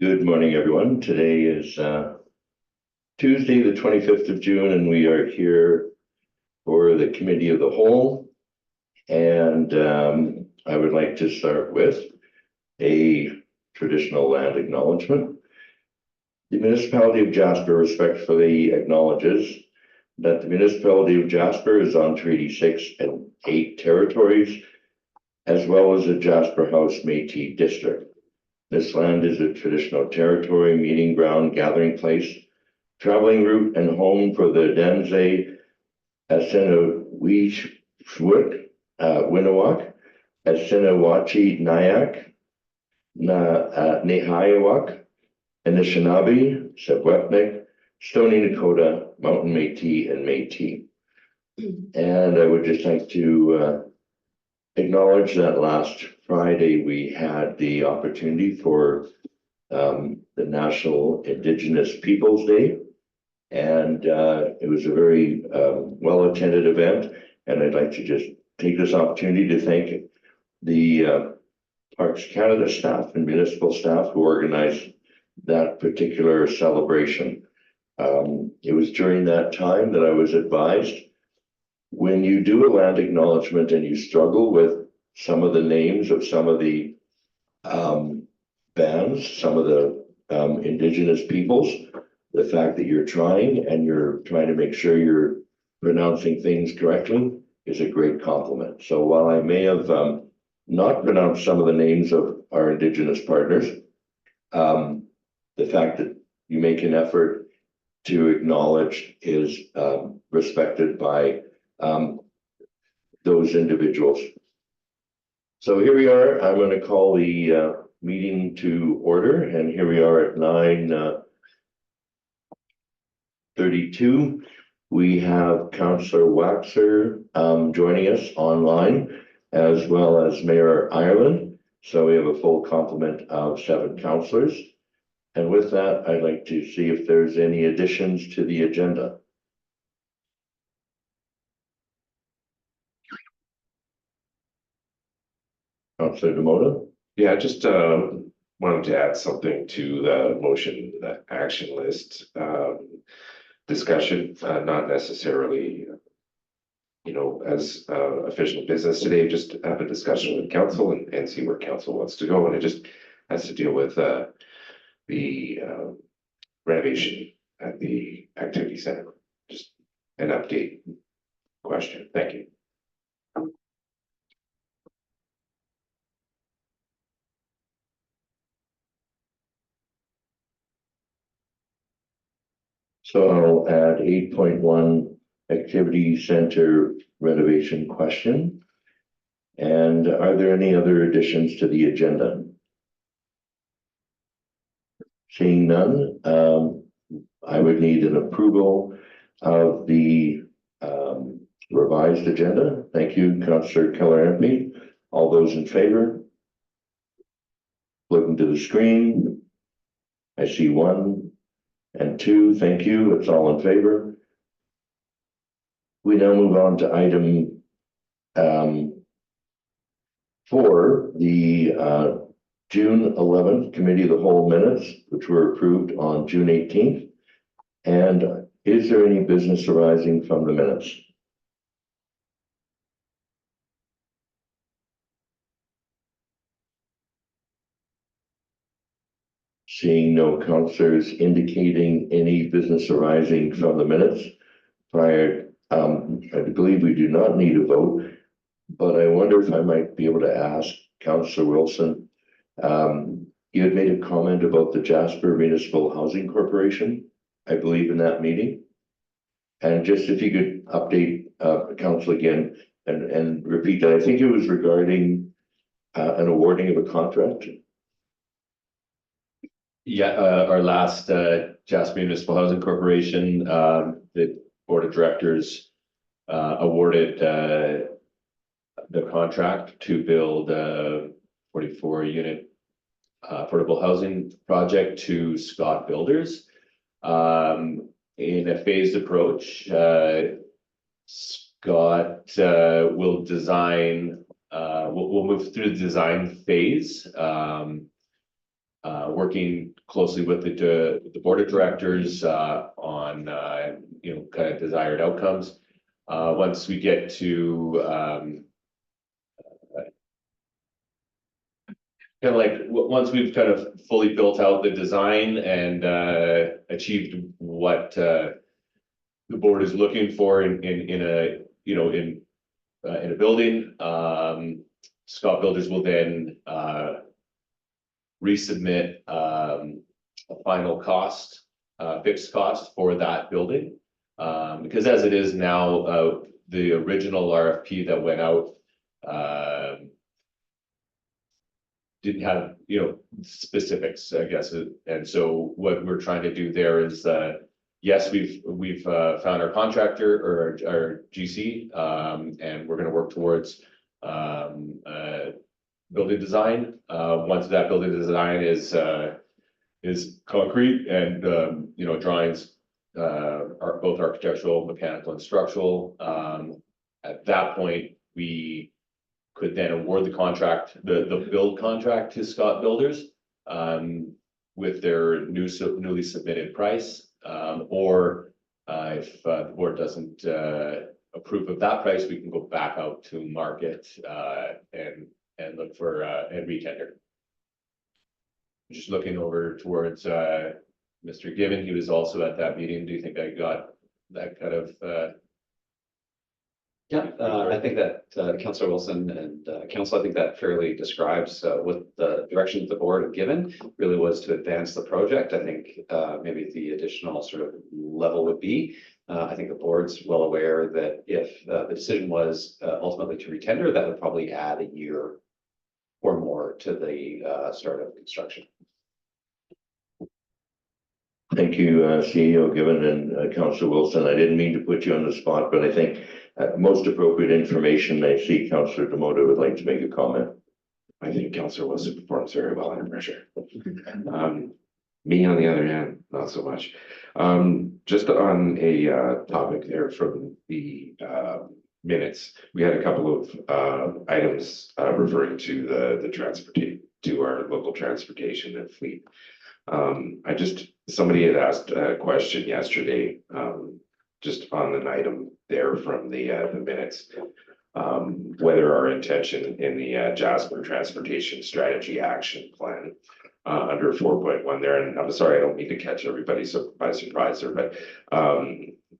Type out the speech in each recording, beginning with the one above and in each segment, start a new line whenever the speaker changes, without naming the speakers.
Good morning, everyone. Today is Tuesday, the 25th of June, and we are here for the Committee of the Whole. And I would like to start with a traditional land acknowledgement. The Municipality of Jasper respectfully acknowledges that the Municipality of Jasper is on Treaty 6 and 8 territories, as well as the Jasper House Métis District. This land is a traditional territory, meeting ground, gathering place, traveling route, and home for the Danze, Assiniboine, Winawak, Assiniboine, Nyack, Nehiyawak, Anishinaabe, Secwepemc, Stoney Nakoda, Mountain Métis, and Métis. And I would just like to acknowledge that last Friday we had the opportunity for the National Indigenous Peoples Day, and it was a very well-attended event. And I'd like to just take this opportunity to thank the Parks Canada staff and municipal staff who organized that particular celebration. It was during that time that I was advised, when you do a land acknowledgement and you struggle with some of the names of some of the bands, some of the Indigenous peoples, the fact that you're trying to make sure you're pronouncing things correctly is a great compliment. So while I may have not pronounced some of the names of our Indigenous partners, the fact that you make an effort to acknowledge is respected by those individuals. So here we are. I'm going to call the meeting to order, and here we are at 9:32. We have Councillor Waxer joining us online, as well as Mayor Ireland. So we have a full complement of 7 councillors. And with that, I'd like to see if there's any additions to the agenda. Councillor Demota?
Yeah, just wanted to add something to the motion, the action list discussion, not necessarily, as official business today, just have a discussion with council and see where council wants to go. And it just has to deal with the renovation at the activity center. Just an update question. Thank you.
So I'll add 8.1 activity center renovation question. And are there any other additions to the agenda? Seeing none, I would need an approval of the revised agenda. Thank you, Councillor Keller-Anthony. All those in favor? Looking to the screen, I see 1 and 2. Thank you. It's all in favor. We now move on to item 4, the June 11th Committee of the Whole minutes, which were approved on June 18th. And is there any business arising from the minutes? Seeing no councillors indicating any business arising from the minutes prior, I believe we do not need a vote, but I wonder if I might be able to ask Councillor Wilson. You had made a comment about the Jasper Municipal Housing Corporation, I believe, in that meeting. And just if you could update council again and repeat that. I think it was regarding an awarding of a contract.
Yeah, our last Jasper Municipal Housing Corporation, the board of directors awarded the contract to build a 44-unit affordable housing project to Scott Builders. In a phased approach, Scott will design, we'll move through the design phase, working closely with the board of directors on kind of desired outcomes. Once we get to kind of like once we've kind of fully built out the design and achieved what the board is looking for in a in a building, Scott Builders will then resubmit a final cost, fixed cost for that building. Because as it is now, the original RFP that went out didn't have, specifics, I guess. And so what we're trying to do there is, yes, we've found our contractor or our GC, and we're going to work towards building design. Once that building design is concrete and drawings are both architectural, mechanical, and structural. At that point, we could then award the contract, the build contract to Scott Builders with their newly submitted price. Or if the board doesn't approve of that price, we can go back out to market and look for and retender. Just looking over towards Mr. Given, he was also at that meeting. Do you think I got that kind of?
I think that Councillor Wilson and Council, I think that fairly describes what the direction the board have given really was to advance the project. I think maybe the additional sort of level would be, I think the board's well aware that if the decision was ultimately to retender, that would probably add a year or more to the start of construction.
Thank you, CEO Given and Councillor Wilson. I didn't mean to put you on the spot, but I think most appropriate information. I see Councillor Demoto would like to make a comment.
I think Councillor Wilson performs very well under pressure. Me, on the other hand, not so much. Just on a topic there from the minutes, we had a couple of items referring to the transportation, to our local transportation and fleet. Somebody had asked a question yesterday, just on an item there from the minutes, whether our intention in the Jasper Transportation Strategy Action Plan under 4.1 there, and I'm sorry, I don't mean to catch everybody by surprise there, but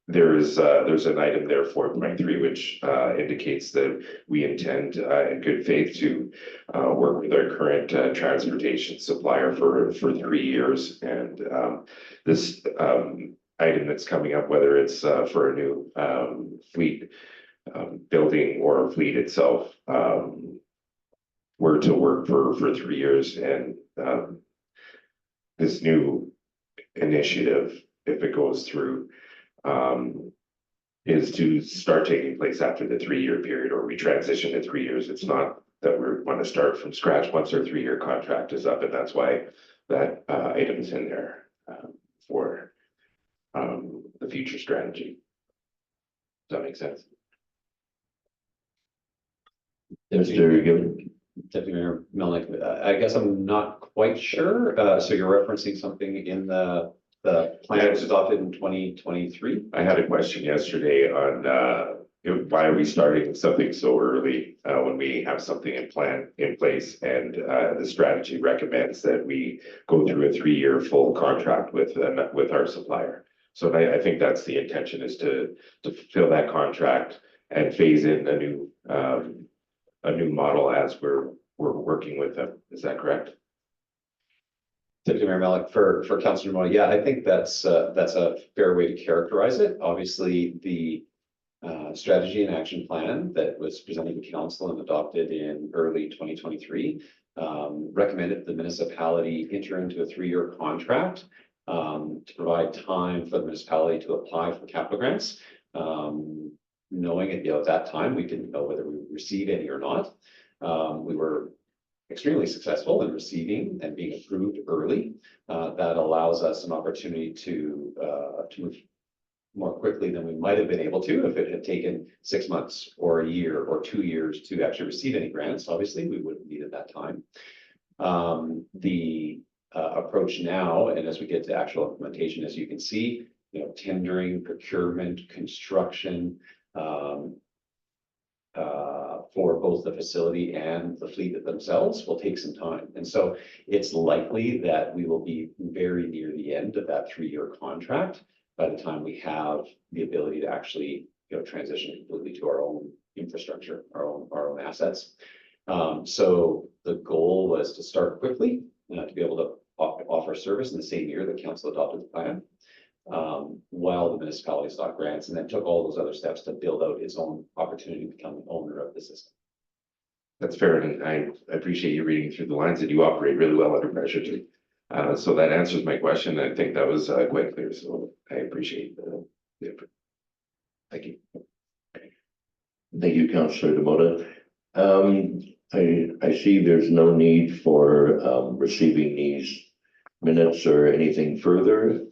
there's an item there, 4.3, which indicates that we intend in good faith to work with our current transportation supplier for 3 years. And this item that's coming up, whether it's for a new fleet building or fleet itself, we're to work for 3 years. And this new initiative, if it goes through, is to start taking place after the 3-year period, or we transition to 3 years. It's not that we want to start from scratch once our 3-year contract is up, and that's why that item is in there for the future strategy. Does that make sense?
Mr. Given.
Deputy Mayor Melnick, I guess I'm not quite sure. So you're referencing something in the plan that was adopted in 2023?
I had a question yesterday on why are we starting something so early when we have something in place, and the strategy recommends that we go through a 3-year full contract with our supplier. So I think that's the intention, is to fulfill that contract and phase in a new model as we're working with them. Is that correct?
Deputy Mayor Malik, for Councillor Moy, yeah, I think that's a fair way to characterize it. Obviously, the strategy and action plan that was presented to council and adopted in early 2023 recommended the municipality enter into a 3-year contract to provide time for the municipality to apply for capital grants. Knowing at that time, we didn't know whether we would receive any or not. We were extremely successful in receiving and being approved early. That allows us an opportunity to move more quickly than we might have been able to if it had taken 6 months or a year or 2 years to actually receive any grants. Obviously, we wouldn't need at that time. The approach now, and as we get to actual implementation, as you can see, tendering, procurement, construction, for both the facility and the fleet themselves will take some time. And so it's likely that we will be very near the end of that 3-year contract by the time we have the ability to actually, transition completely to our own infrastructure, our own assets. So the goal was to start quickly, to be able to offer service in the same year that council adopted the plan, while the municipality sought grants, and then took all those other steps to build out its own opportunity to become the owner of the system.
That's fair, and I appreciate you reading through the lines that you operate really well under pressure too. So that answers my question. I think that was quite clear, so I appreciate the input. Thank you.
Thank you, Councillor Demota. I see there's no need for receiving these minutes or anything further.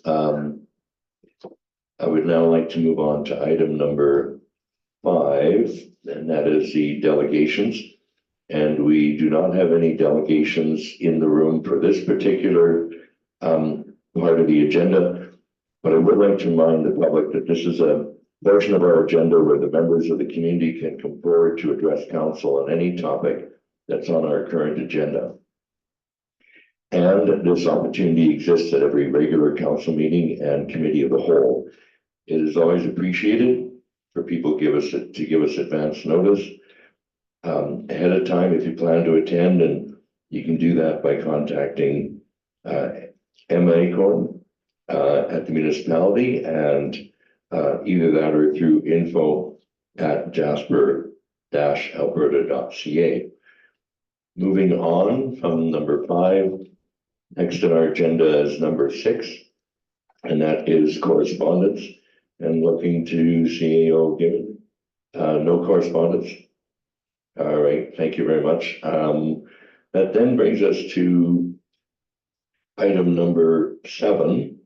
I would now like to move on to item number 5, and that is the delegations. And we do not have any delegations in the room for this particular part of the agenda. But I would like to remind the public that this is a portion of our agenda where the members of the community can come forward to address council on any topic that's on our current agenda. And this opportunity exists at every regular council meeting and committee of the whole. It is always appreciated for people to give us advance notice ahead of time if you plan to attend, and you can do that by contacting Emma Acorn at the municipality, and either that or through info@jasper-alberta.ca. Moving on from number 5, next on our agenda is number 6, and that is correspondence. And looking to CAO Given. No correspondence. All right, thank you very much. That then brings us to item number 7,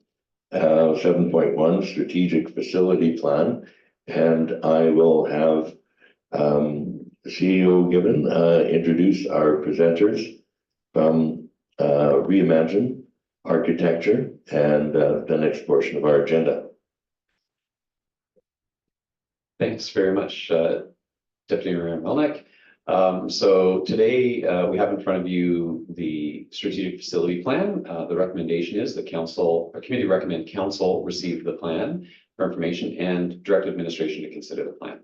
7.1, Strategic Facility Plan. And I will have CEO Given introduce our presenters from Reimagine Architecture and the next portion of our agenda.
Thanks very much, Deputy Mayor Melnick. So today we have in front of you the strategic facility plan. The recommendation is the committee recommend council receive the plan for information and direct administration to consider the plan.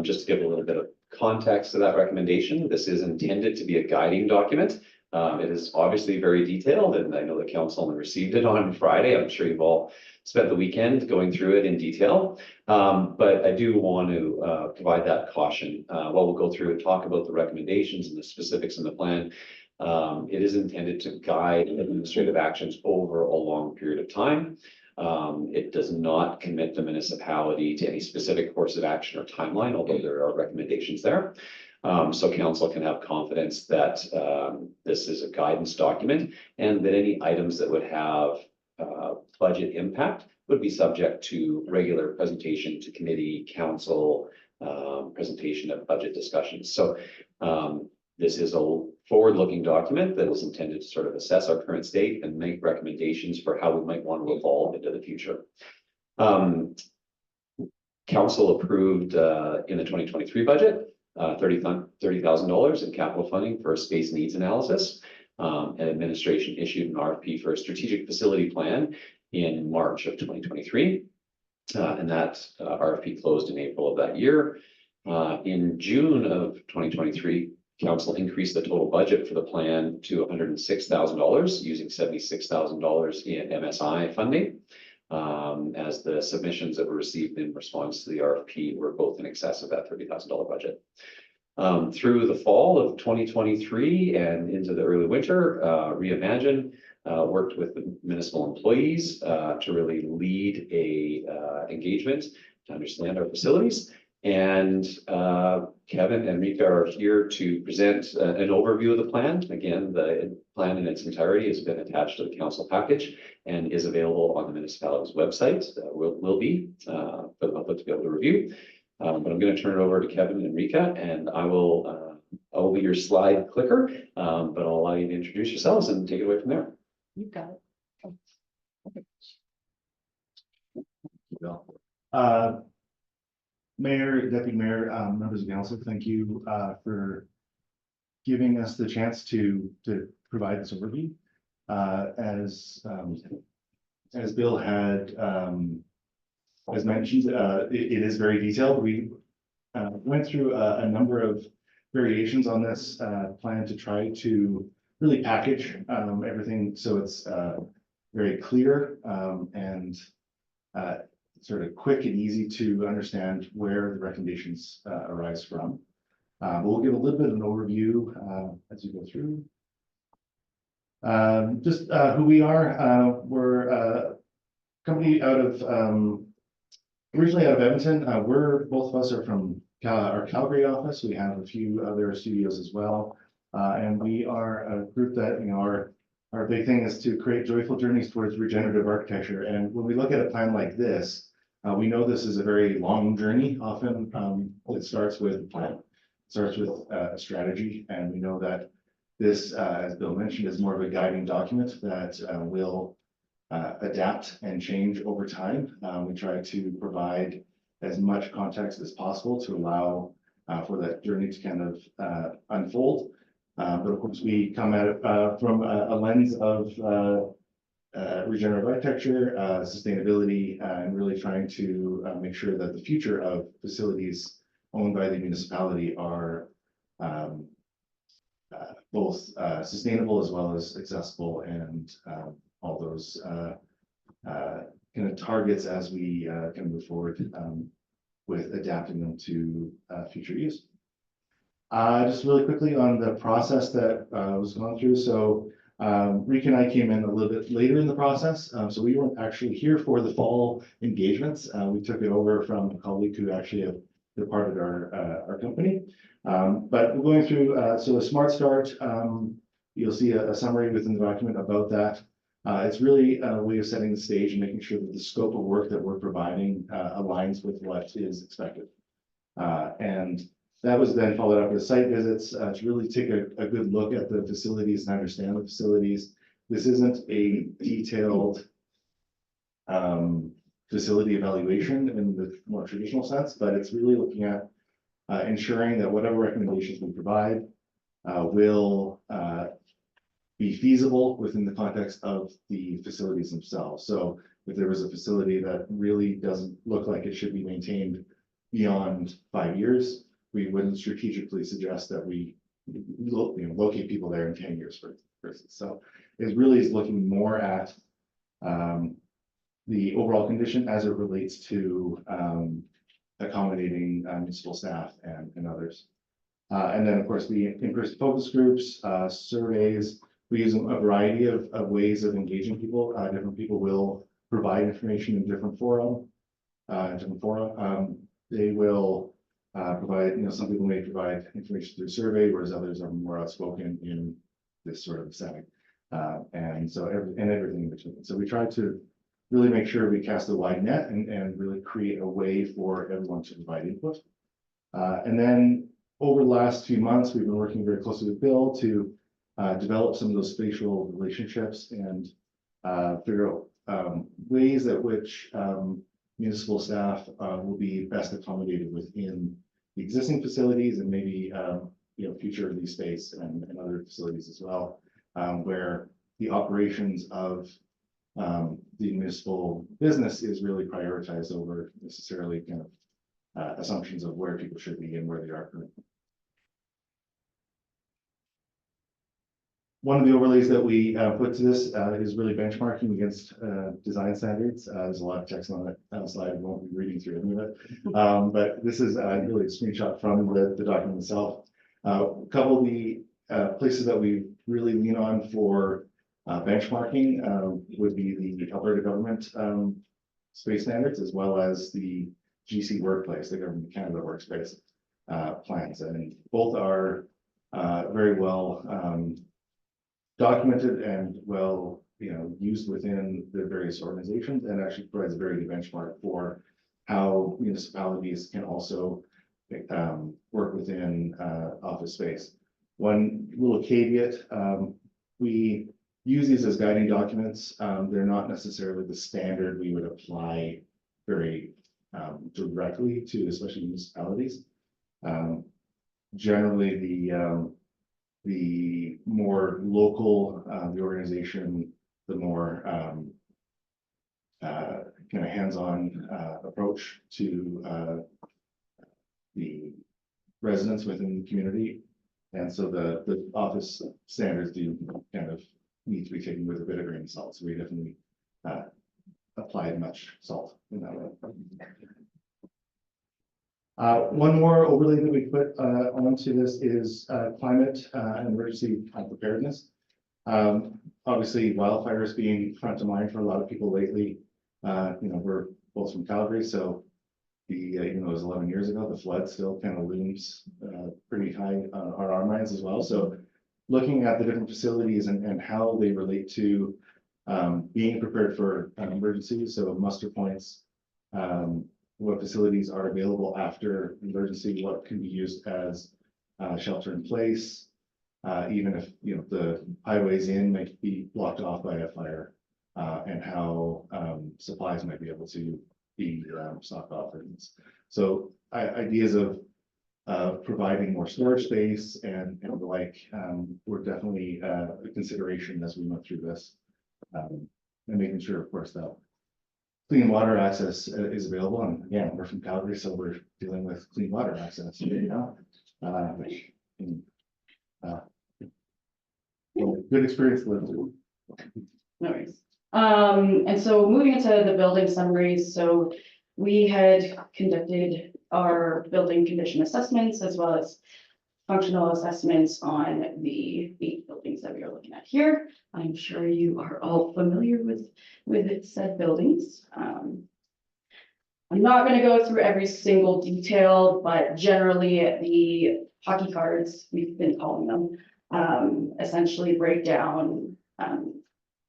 Just to give a little bit of context to that recommendation, this is intended to be a guiding document. It is obviously very detailed, and I know the council only received it on Friday. I'm sure you've all spent the weekend going through it in detail. But I do want to provide that caution. While we'll go through and talk about the recommendations and the specifics in the plan, it is intended to guide administrative actions over a long period of time. It does not commit the municipality to any specific course of action or timeline, although there are recommendations there. So council can have confidence that this is a guidance document and that any items that would have budget impact would be subject to regular presentation to committee, council, presentation of budget discussions. So this is a forward-looking document that is intended to sort of assess our current state and make recommendations for how we might want to evolve into the future. Council approved in the 2023 budget $30,000 in capital funding for a space needs analysis. And administration issued an RFP for a strategic facility plan in March of 2023. And that RFP closed in April of that year. In June of 2023, council increased the total budget for the plan to $106,000, using $76,000 in MSI funding, as the submissions that were received in response to the RFP were both in excess of that $30,000 budget. Through the fall of 2023 and into the early winter, Reimagine worked with the municipal employees to really lead a engagement to understand our facilities. And Kevin and Rika are here to present an overview of the plan. Again, the plan in its entirety has been attached to the council package and is available on the municipality's website. Will be for the public to be able to review. But I'm going to turn it over to Kevin and Rika, and I will be your slide clicker, but I'll allow you to introduce yourselves and take it away from there.
You got it.
Bill. Mayor, Deputy Mayor, members of council, thank you for giving us the chance to provide this overview. As Bill had as mentioned, it is very detailed. We went through a number of variations on this plan to try to really package everything so it's very clear and sort of quick and easy to understand where the recommendations arise from. But we'll give a little bit of an overview as we go through. Just who we are. We're a company out of originally out of Edmonton. Both of us are from our Calgary office. We have a few other studios as well, and we are a group that our big thing is to create joyful journeys towards regenerative architecture. And when we look at a plan like this, we know this is a very long journey. Often it starts with a plan, it starts with a strategy, and we know that this, as Bill mentioned, is more of a guiding document that will adapt and change over time. We try to provide as much context as possible to allow for that journey to kind of unfold. But of course, we come at it from a lens of regenerative architecture, sustainability, and really trying to make sure that the future of facilities owned by the municipality are both sustainable as well as accessible, and all those kind of targets as we can move forward with adapting them to future use. Just really quickly on the process that was gone through. So Rick and I came in a little bit later in the process, so we weren't actually here for the fall engagements. We took it over from a colleague who actually had departed our company. But we're going through, so a smart start, you'll see a summary within the document about that. It's really a way of setting the stage and making sure that the scope of work that we're providing aligns with what is expected. And that was then followed up with site visits to really take a good look at the facilities and understand the facilities. This isn't a detailed facility evaluation in the more traditional sense, but it's really looking at ensuring that whatever recommendations we provide will be feasible within the context of the facilities themselves. So if there was a facility that really doesn't look like it should be maintained beyond 5 years, we wouldn't strategically suggest that we locate people there in 10 years, for instance. So it really is looking more at the overall condition as it relates to accommodating municipal staff and others. And then, of course, the in-person focus groups, surveys. We use a variety of ways of engaging people. Different people will provide information in different fora. They will provide, some people may provide information through survey, whereas others are more outspoken in this sort of setting. And so everything in between. So we try to really make sure we cast a wide net and really create a way for everyone to provide input. And then over the last few months, we've been working very closely with Bill to develop some of those spatial relationships and figure out ways at which municipal staff will be best accommodated within the existing facilities and maybe future lease space and other facilities as well, where the operations of the municipal business is really prioritized over necessarily kind of assumptions of where people should be and where they are currently. One of the overlays that we put to this is really benchmarking against design standards. There's a lot of text on that slide. I won't be reading through any of it. But this is really a screenshot from the document itself. A couple of the places that we really lean on for benchmarking would be the Alberta government space standards, as well as the GC workplace, the Government of Canada workspace plans. And both are very well documented and well, used within the various organizations, and actually provides a very good benchmark for how municipalities can also work within office space. One little caveat, we use these as guiding documents. They're not necessarily the standard we would apply very directly to, especially municipalities. Generally, the more local the organization, the more kind of hands-on approach to the residents within the community. And so the office standards do kind of need to be taken with a bit of grain of salt. So we definitely applied much salt in that way. One more overlay that we put onto this is climate and emergency preparedness. Obviously, wildfires being front of mind for a lot of people lately. We're both from Calgary, so even though it was 11 years ago, the flood still kind of looms pretty high on our minds as well. So looking at the different facilities and how they relate to being prepared for an emergency, so muster points, what facilities are available after emergency, what can be used as shelter in place, even if the highways in might be blocked off by a fire, and how supplies might be able to be stocked off. So ideas of providing more storage space and the like were definitely a consideration as we went through this, and making sure, of course, that clean water access is available. And again, we're from Calgary, so we're dealing with clean water access. Good experience to live through.
No worries. And so moving into the building summaries, so we had conducted our building condition assessments as well as functional assessments on the 8 buildings that we are looking at here. I'm sure you are all familiar with said buildings. I'm not going to go through every single detail, but generally the hockey cards, we've been calling them, essentially break down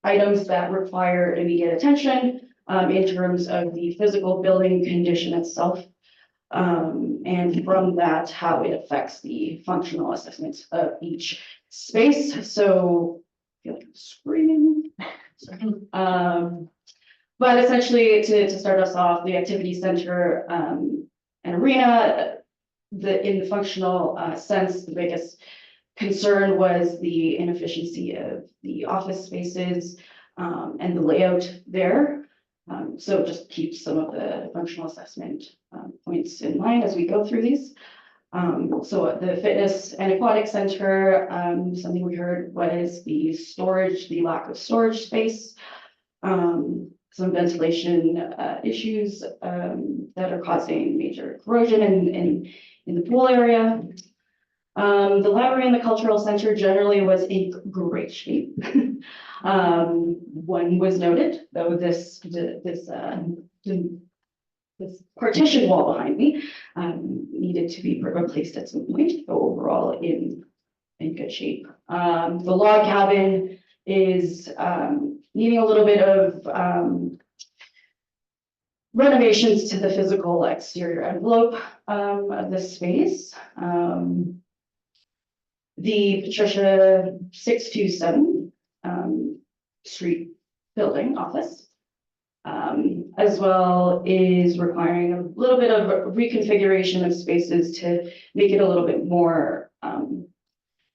items that require immediate attention in terms of the physical building condition itself. And from that, how it affects the functional assessment of each space. So I feel like I'm screaming. But essentially to start us off, the activity center and arena, in the functional sense, the biggest concern was the inefficiency of the office spaces and the layout there. So just keep some of the functional assessment points in mind as we go through these. So the fitness and aquatic center, something we heard was the storage, the lack of storage space, some ventilation issues that are causing major corrosion in the pool area. The library and the cultural center generally was in great shape. One was noted, though this partition wall behind me needed to be replaced at some point, but overall in good shape. The log cabin is needing a little bit of renovations to the physical exterior envelope of the space. The Patricia 627 Street building office, as well is requiring a little bit of reconfiguration of spaces to make it a little bit more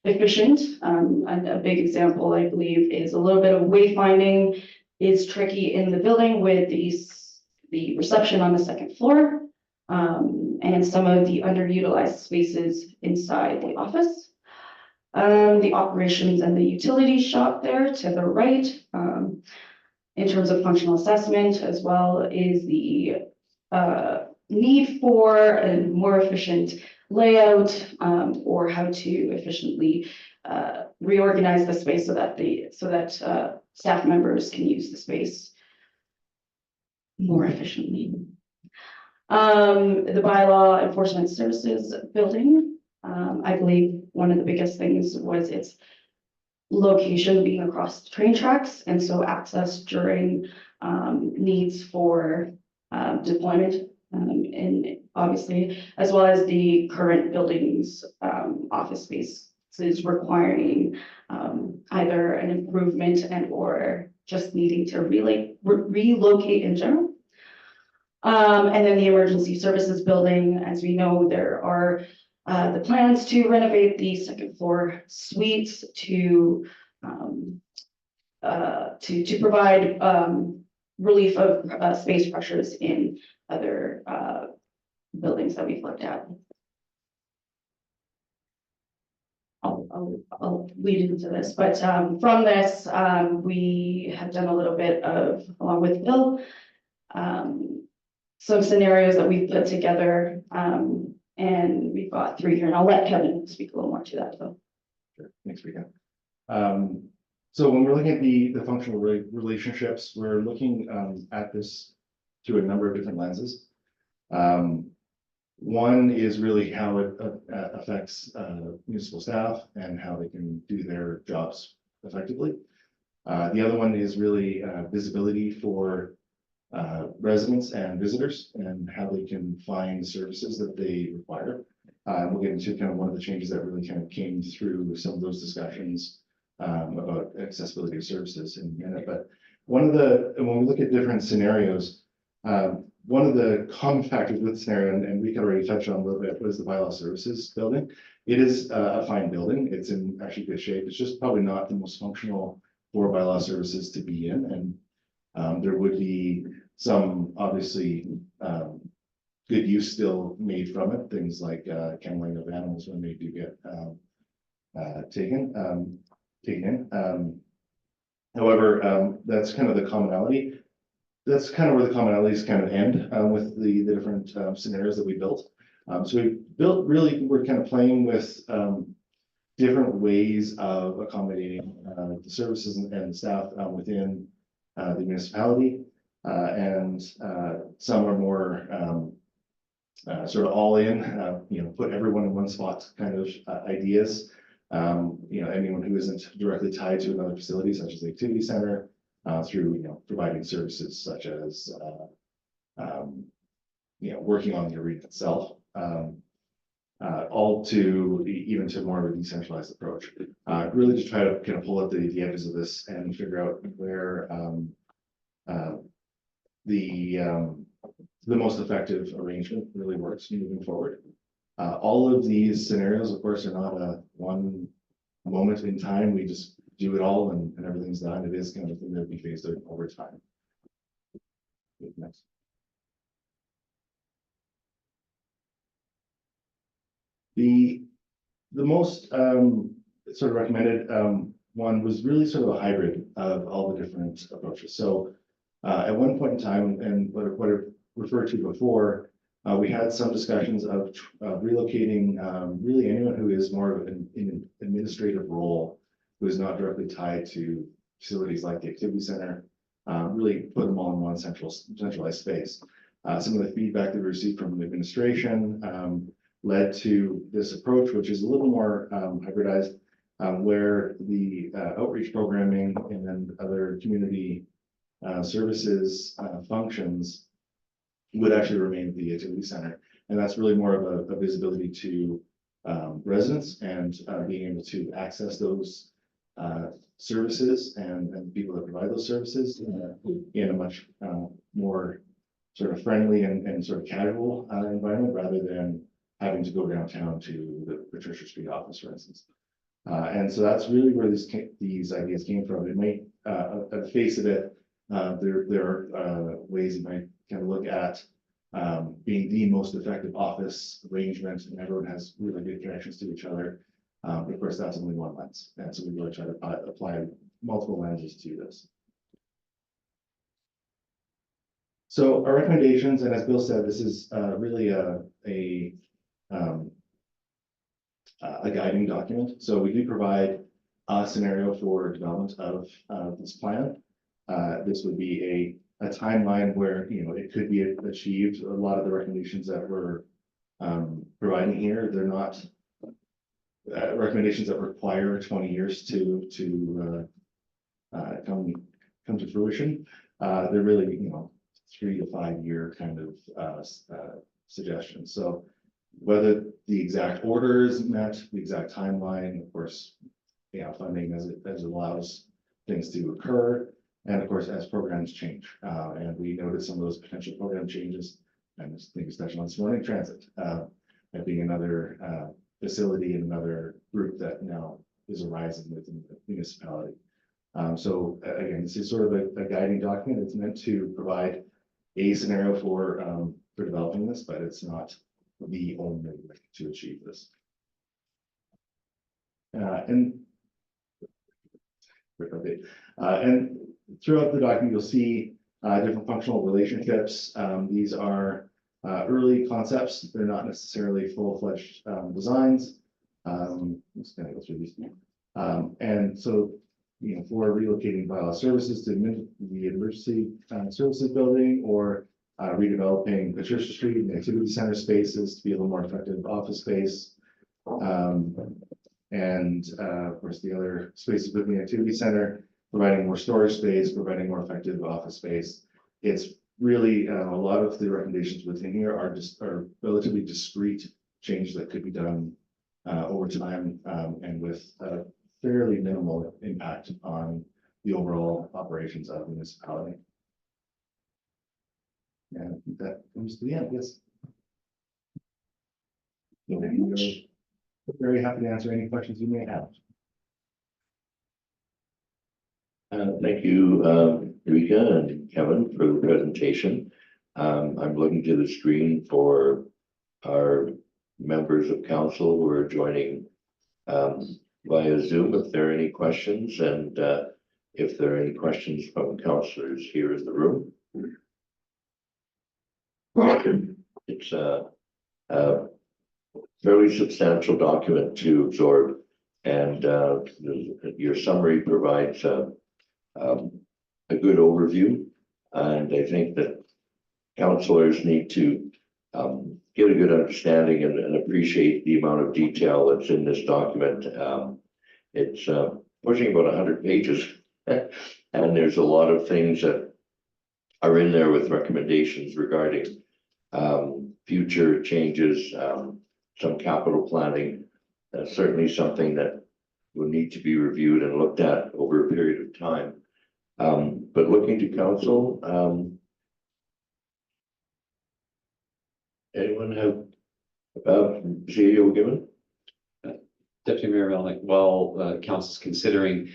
efficient. And a big example, I believe, is a little bit of wayfinding is tricky in the building with the reception on the second floor, and some of the underutilized spaces inside the office. The operations and the utilities shop there to the right, in terms of functional assessment, as well is the need for a more efficient layout, or how to efficiently reorganize the space so that staff members can use the space more efficiently. The bylaw enforcement services building, I believe one of the biggest things was its location being across the train tracks, and so access during needs for deployment, and obviously, as well as the current building's office space is requiring either an improvement and or just needing to relocate in general. And then the emergency services building, as we know, there are the plans to renovate the second floor suites to provide relief of space pressures in other buildings that we've looked at. I'll lead into this, but from this, we have done a little bit of, along with Bill, some scenarios that we've put together, and we've got 3 here, and I'll let Kevin speak a little more to that, though.
Sure. Thanks, Rita. So when we're looking at the functional relationships, we're looking at this through a number of different lenses. One is really how it affects municipal staff and how they can do their jobs effectively. The other one is really visibility for residents and visitors and how they can find services that they require. We'll get into kind of one of the changes that really kind of came through some of those discussions about accessibility of services in a minute. But when we look at different scenarios, one of the common factors with the scenario, and we can already touch on a little bit, was the bylaw services building. It is a fine building. It's in actually good shape. It's just probably not the most functional for bylaw services to be in. And there would be some obviously good use still made from it. Things like kenneling of animals when they do get taken in. However, that's kind of the commonality. That's kind of where the commonalities kind of end with the different scenarios that we built. So we built really, we're kind of playing with different ways of accommodating the services and the staff within the municipality. And some are more sort of all in, put everyone in one spot kind of ideas. Anyone who isn't directly tied to another facility such as the activity center, through providing services such as working on the arena itself, all to even to more of a decentralized approach. Really just try to kind of pull out the edges of this and figure out where the most effective arrangement really works moving forward. All of these scenarios, of course, are not a one moment in time. We just do it all and everything's done. It is kind of a thing that we phased out over time. Next. The most sort of recommended one was really sort of a hybrid of all the different approaches. So at one point in time, and what I referred to before, we had some discussions of relocating really anyone who is more of an administrative role, who is not directly tied to facilities like the activity center, really put them all in one centralized space. Some of the feedback that we received from the administration led to this approach, which is a little more hybridized, where the outreach programming and then other community services functions would actually remain at the activity center. And that's really more of a visibility to residents and being able to access those services and people that provide those services in a much more sort of friendly and sort of casual environment, rather than having to go downtown to the Patricia Street office, for instance. And so that's really where these ideas came from. It might, at the face of it, there are ways you might kind of look at being the most effective office arrangement, and everyone has really good connections to each other. But of course, that's only one lens. And so we really try to apply multiple lenses to this. So our recommendations, and as Bill said, this is really a guiding document. So we do provide a scenario for development of this plan. This would be a timeline where it could be achieved. A lot of the recommendations that we're providing here, they're not recommendations that require 20 years to come to fruition. They're really 3 to 5 year kind of suggestions. So Whether the exact order is met, the exact timeline, of course, funding as it allows things to occur. And of course, as programs change, and we noted some of those potential program changes, and this thing is touched on this morning, transit, that being another facility and another group that now is arising within the municipality. So again, this is sort of a guiding document. It's meant to provide a scenario for developing this, but it's not the only way to achieve this. And throughout the document, you'll see different functional relationships. These are early concepts. They're not necessarily full-fledged designs. I'm just gonna go through these. And so, for relocating bylaw services to the university services building, or redeveloping Patricia Street and activity center spaces to be a little more effective office space. And of course, the other spaces within the activity center, providing more storage space, providing more effective office space. It's really a lot of the recommendations within here are relatively discrete changes that could be done over time, and with fairly minimal impact on the overall operations of the municipality. And I think that comes to the end. Yes. Very happy to answer any questions you may have.
Thank you, Rika and Kevin, for the presentation. I'm looking to the screen for our members of council who are joining via Zoom, if there are any questions, and if there are any questions from councillors here in the room. It's a fairly substantial document to absorb, and your summary provides a good overview, and I think that councillors need to get a good understanding and appreciate the amount of detail that's in this document. It's pushing about 100 pages, and there's a lot of things that are in there with recommendations regarding future changes, some capital planning, certainly something that will need to be reviewed and looked at over a period of time. But looking to council, anyone have CEO given?
Deputy Mayor Melnick, while council's considering,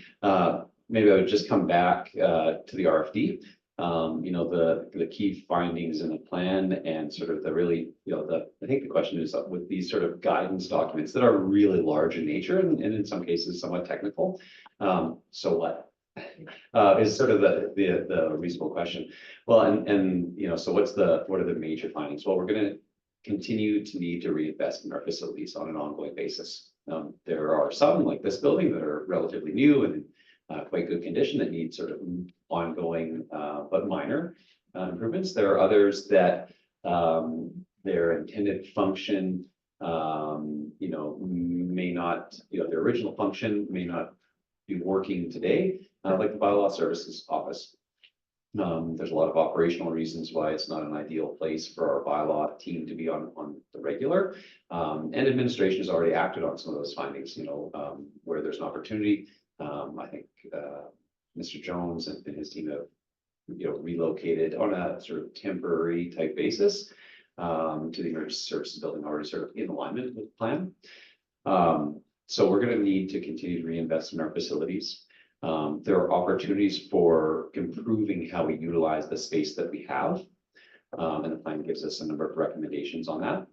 maybe I would just come back to the RFD. The key findings in the plan, and sort of the really, I think the question is with these sort of guidance documents that are really large in nature and in some cases somewhat technical. So what is sort of the reasonable question? Well, so what are the major findings? Well, we're going to continue to need to reinvest in our facilities on an ongoing basis. There are some, like this building, that are relatively new and quite good condition that need sort of ongoing but minor improvements. There are others that their intended function, may not, their original function may not be working today, like the bylaw services office. There's a lot of operational reasons why it's not an ideal place for our bylaw team to be on the regular. And administration has already acted on some of those findings, where there's an opportunity. I think Mr. Jones and his team have relocated on a sort of temporary type basis to the emergency services building, already sort of in alignment with the plan. So we're going to need to continue to reinvest in our facilities. There are opportunities for improving how we utilize the space that we have. And the plan gives us a number of recommendations on that.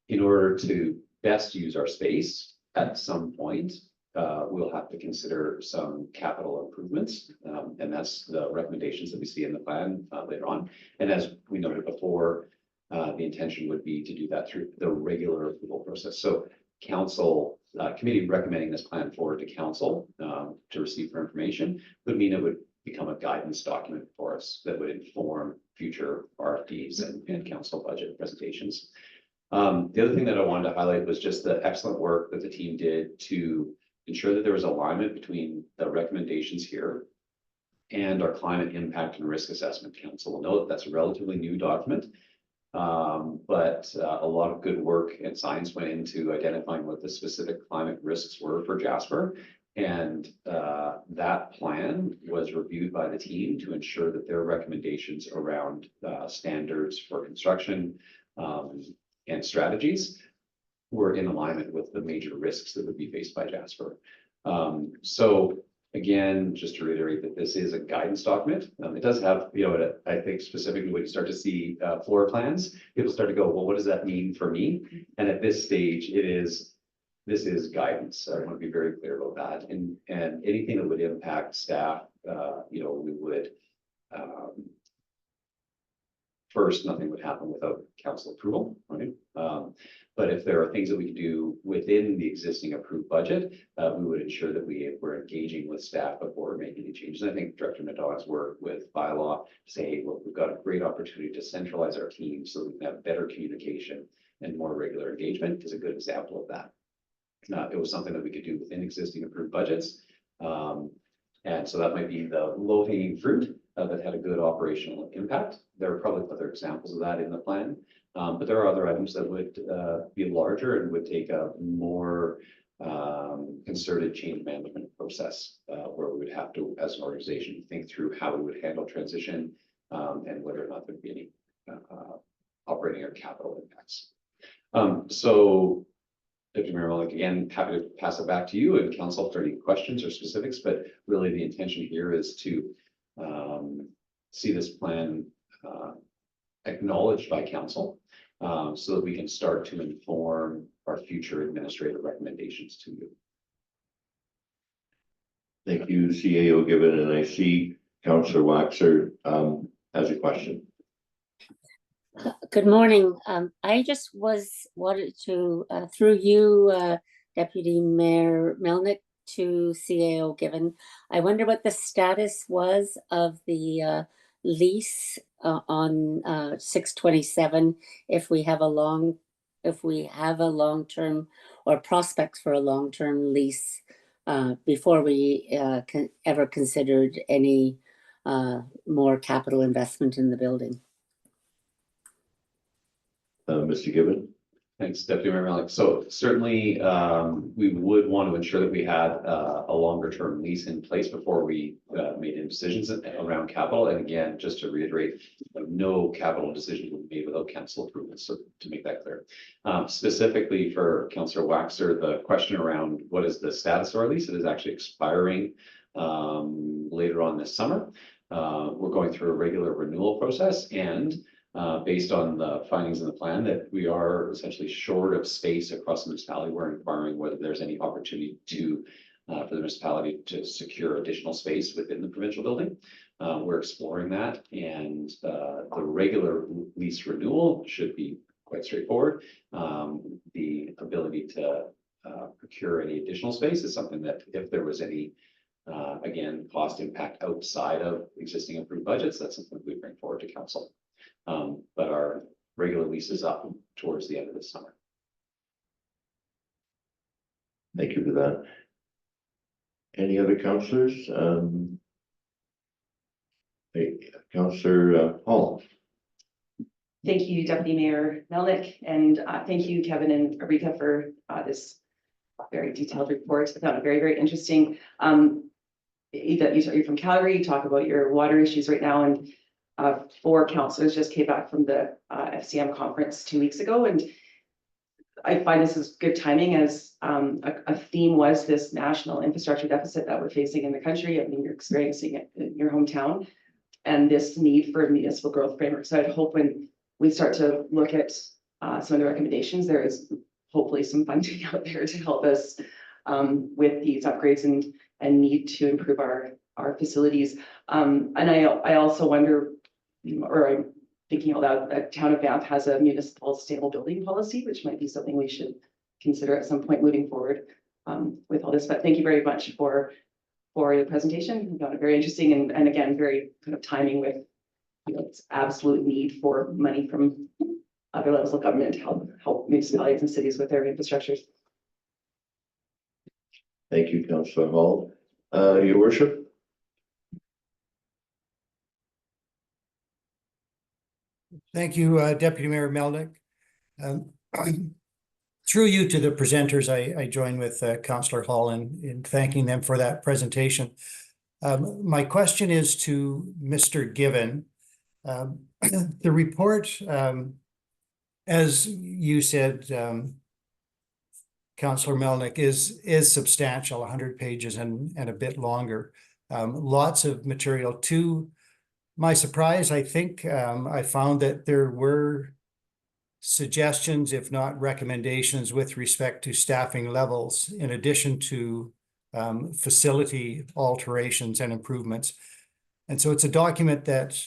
In order to best use our space, at some point, we'll have to consider some capital improvements. And that's the recommendations that we see in the plan later on. And as we noted before, the intention would be to do that through the regular approval process. So council committee recommending this plan forward to council to receive for information would mean it would become a guidance document for us that would inform future RFPs and council budget presentations. The other thing that I wanted to highlight was just the excellent work that the team did to ensure that there was alignment between the recommendations here and our climate impact and risk assessment. Council will know that that's a relatively new document. But a lot of good work and science went into identifying what the specific climate risks were for Jasper. And that plan was reviewed by the team to ensure that their recommendations around standards for construction and strategies were in alignment with the major risks that would be faced by Jasper. So again, just to reiterate that this is a guidance document. It does have, I think specifically when you start to see floor plans, people start to go, well, what does that mean for me? And at this stage, this is guidance. I want to be very clear about that. And anything that would impact staff, we would, first, nothing would happen without council approval, right? But if there are things that we can do within the existing approved budget, we would ensure that we're engaging with staff before making any changes. I think Director Nadal's work with bylaw to say, hey, look, we've got a great opportunity to centralize our team so we can have better communication and more regular engagement is a good example of that. It was something that we could do within existing approved budgets. And so that might be the low hanging fruit that had a good operational impact. There are probably other examples of that in the plan. But there are other items that would be larger and would take a more concerted change management process where we would have to, as an organization, think through how we would handle transition and whether or not there'd be any operating or capital impacts. So Deputy Mayor Malik, again, happy to pass it back to you and council for any questions or specifics, but really the intention here is to see this plan acknowledged by council so that we can start to inform our future administrative recommendations to you.
Thank you, CAO Given, and I see Councillor Waxer has a question.
Good morning. I just wanted to, through you, Deputy Mayor Melnick, to CAO Given. I wonder what the status was of the lease on 627. If we have a long-term or prospects for a long-term lease before we ever considered any more capital investment in the building.
Mr. Given.
Thanks, Deputy Mayor Malik. So certainly we would want to ensure that we had a longer term lease in place before we made any decisions around capital. And again, just to reiterate, no capital decision will be made without council approval. So to make that clear, specifically for Councillor Waxer, the question around what is the status of our lease? It is actually expiring later on this summer. We're going through a regular renewal process and based on the findings in the plan that we are essentially short of space across the municipality. We're inquiring whether there's any opportunity to for the municipality to secure additional space within the provincial building. We're exploring that, and the regular lease renewal should be quite straightforward. The ability to procure any additional space is something that if there was any again cost impact outside of existing approved budgets, that's something we bring forward to council. But our regular lease is up towards the end of the summer.
Thank you for that. Any other councillors? Councillor Hall.
Thank you, Deputy Mayor Melnick, and thank you, Kevin and Arika, for this very detailed report. I found it very, very interesting. You're from Calgary, you talk about your water issues right now, and 4 councillors just came back from the FCM conference 2 weeks ago, and I find this is good timing as a theme was this national infrastructure deficit that we're facing in the country. I mean, you're experiencing it in your hometown, and this need for a municipal growth framework. So I'd hope when we start to look at some of the recommendations, there is hopefully some funding out there to help us with these upgrades and need to improve our facilities. And I also wonder, or I'm thinking out loud, that town of Banff has a municipal stable building policy, which might be something we should consider at some point moving forward with all this. But thank you very much for the presentation. I found it very interesting and again, very kind of timing with its absolute need for money from other levels of government to help municipalities and cities with their infrastructures.
Thank you, Councillor Hall. Your worship.
Thank you, Deputy Mayor Melnick. Um, Through you to the presenters, I join with Councillor Hall in thanking them for that presentation. My question is to Mr. Given. The report, as you said, Councillor Melnick, is substantial, 100 pages and a bit longer. Lots of material. To my surprise, I think I found that there were suggestions, if not recommendations, with respect to staffing levels, in addition to facility alterations and improvements. And so it's a document that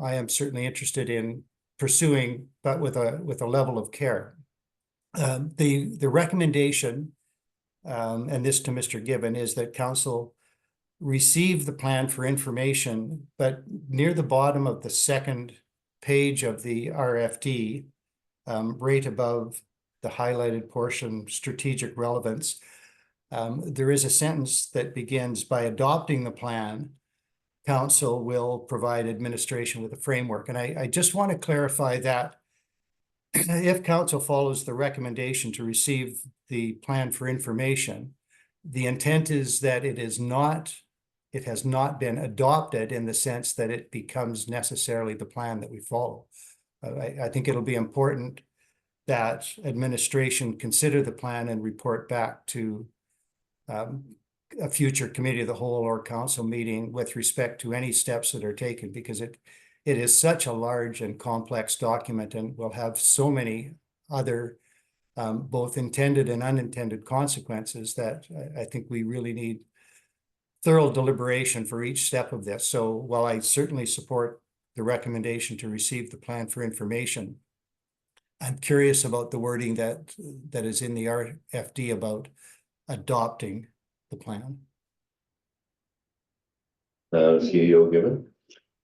I am certainly interested in pursuing, but with a level of care. The recommendation, and this to Mr. Given, is that council receive the plan for information, but near the bottom of the second page of the RFD, right above the highlighted portion, strategic relevance, there is a sentence that begins, by adopting the plan, council will provide administration with a framework. And I just want to clarify that if council follows the recommendation to receive the plan for information, the intent is that it has not been adopted in the sense that it becomes necessarily the plan that we follow. I think it'll be important that administration consider the plan and report back to a future committee of the whole or council meeting with respect to any steps that are taken, because it is such a large and complex document and will have so many other both intended and unintended consequences that I think we really need thorough deliberation for each step of this. So while I certainly support the recommendation to receive the plan for information, I'm curious about the wording that is in the RFD about adopting the plan.
CEO Given.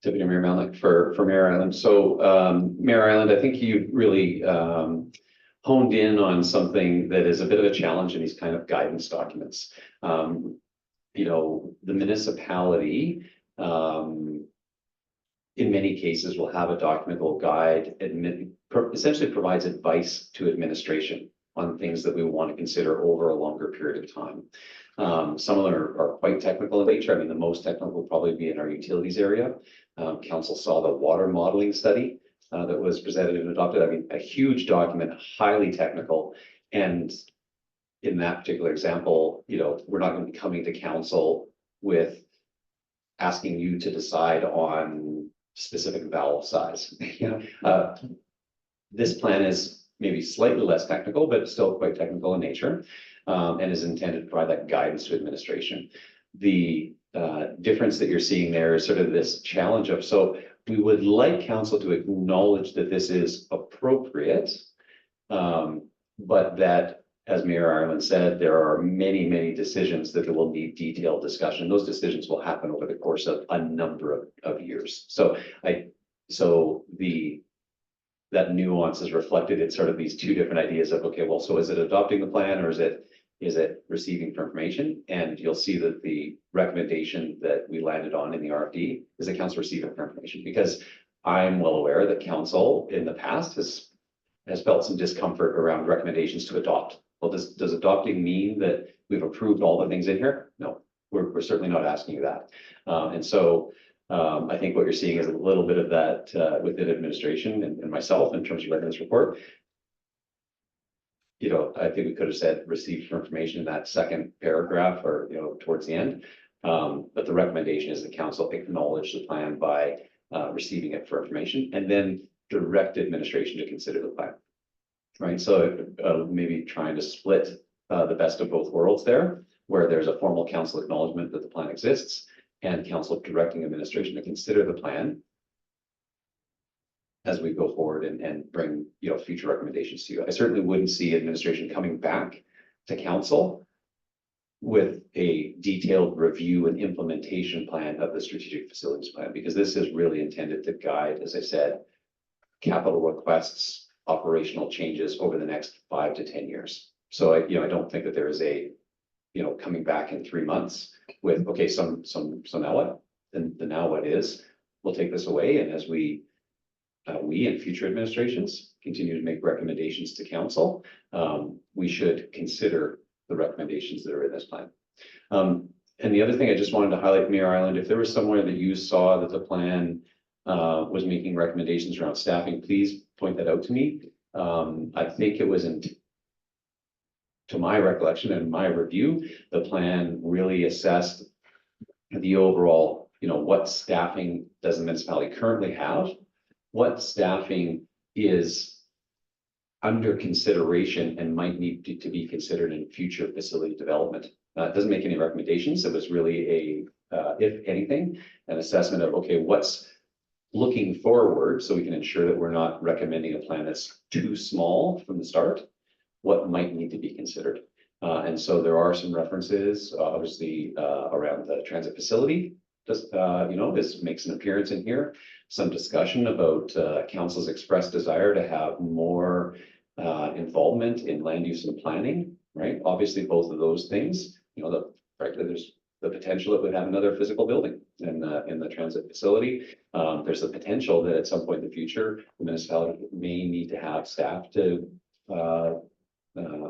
Deputy Mayor Melnick for Mare Island. So Mare Island, I think you really honed in on something that is a bit of a challenge in these kind of guidance documents. You know, the municipality in many cases will have a document that will guide, essentially provides advice to administration on things that we want to consider over a longer period of time. Some of them are quite technical in nature. I mean, the most technical will probably be in our utilities area. Council saw the water modeling study that was presented and adopted. I mean, a huge document, highly technical. And in that particular example, you know, we're not going to be coming to council with asking you to decide on specific valve size. This plan is maybe slightly less technical, but still quite technical in nature, and is intended to provide that guidance to administration. The difference that you're seeing there is sort of this challenge of, so we would like council to acknowledge that this is appropriate, but that, as Mayor Ireland said, there are many, many decisions that will need detailed discussion. Those decisions will happen over the course of a number of years. So that nuance is reflected in sort of these two different ideas of, okay, well, so is it adopting the plan or is it receiving for information? And you'll see that the recommendation that we landed on in the RFD is that council receive it for information, because I'm well aware that council in the past has felt some discomfort around recommendations to adopt. Well, does adopting mean that we've approved all the things in here? No, we're certainly not asking you that. And so I think what you're seeing is a little bit of that within administration and myself in terms of writing this report. You know, I think we could have said received for information in that second paragraph or, you know, towards the end. But the recommendation is the council acknowledge the plan by receiving it for information and then direct administration to consider the plan. Right, so maybe trying to split the best of both worlds there, where there's a formal council acknowledgement that the plan exists and council directing administration to consider the plan as we go forward and bring, you know, future recommendations to you. I certainly wouldn't see administration coming back to council with a detailed review and implementation plan of the strategic facilities plan, because this is really intended to guide, as I said, capital requests, operational changes over the next 5 to 10 years. So I don't think that there is a, coming back in 3 months with, okay, so now what? Then the now what is, we'll take this away. And as we we and future administrations continue to make recommendations to council, we should consider the recommendations that are in this plan. And the other thing I just wanted to highlight, Mayor Island, if there was somewhere that you saw that the plan was making recommendations around staffing, please point that out to me. I think it was to my recollection and my review, the plan really assessed the overall, what staffing does the municipality currently have? What staffing is under consideration and might need to be considered in future facility development? It doesn't make any recommendations. It was really if anything, an assessment of, okay, what's looking forward so we can ensure that we're not recommending a plan that's too small from the start, what might need to be considered. And so there are some references, obviously, around the transit facility. This makes an appearance in here. Some discussion about council's expressed desire to have more involvement in land use and planning, right? Obviously, both of those things, frankly, there's the potential that we'd have another physical building in the transit facility. There's the potential that at some point in the future, the municipality may need to have staff to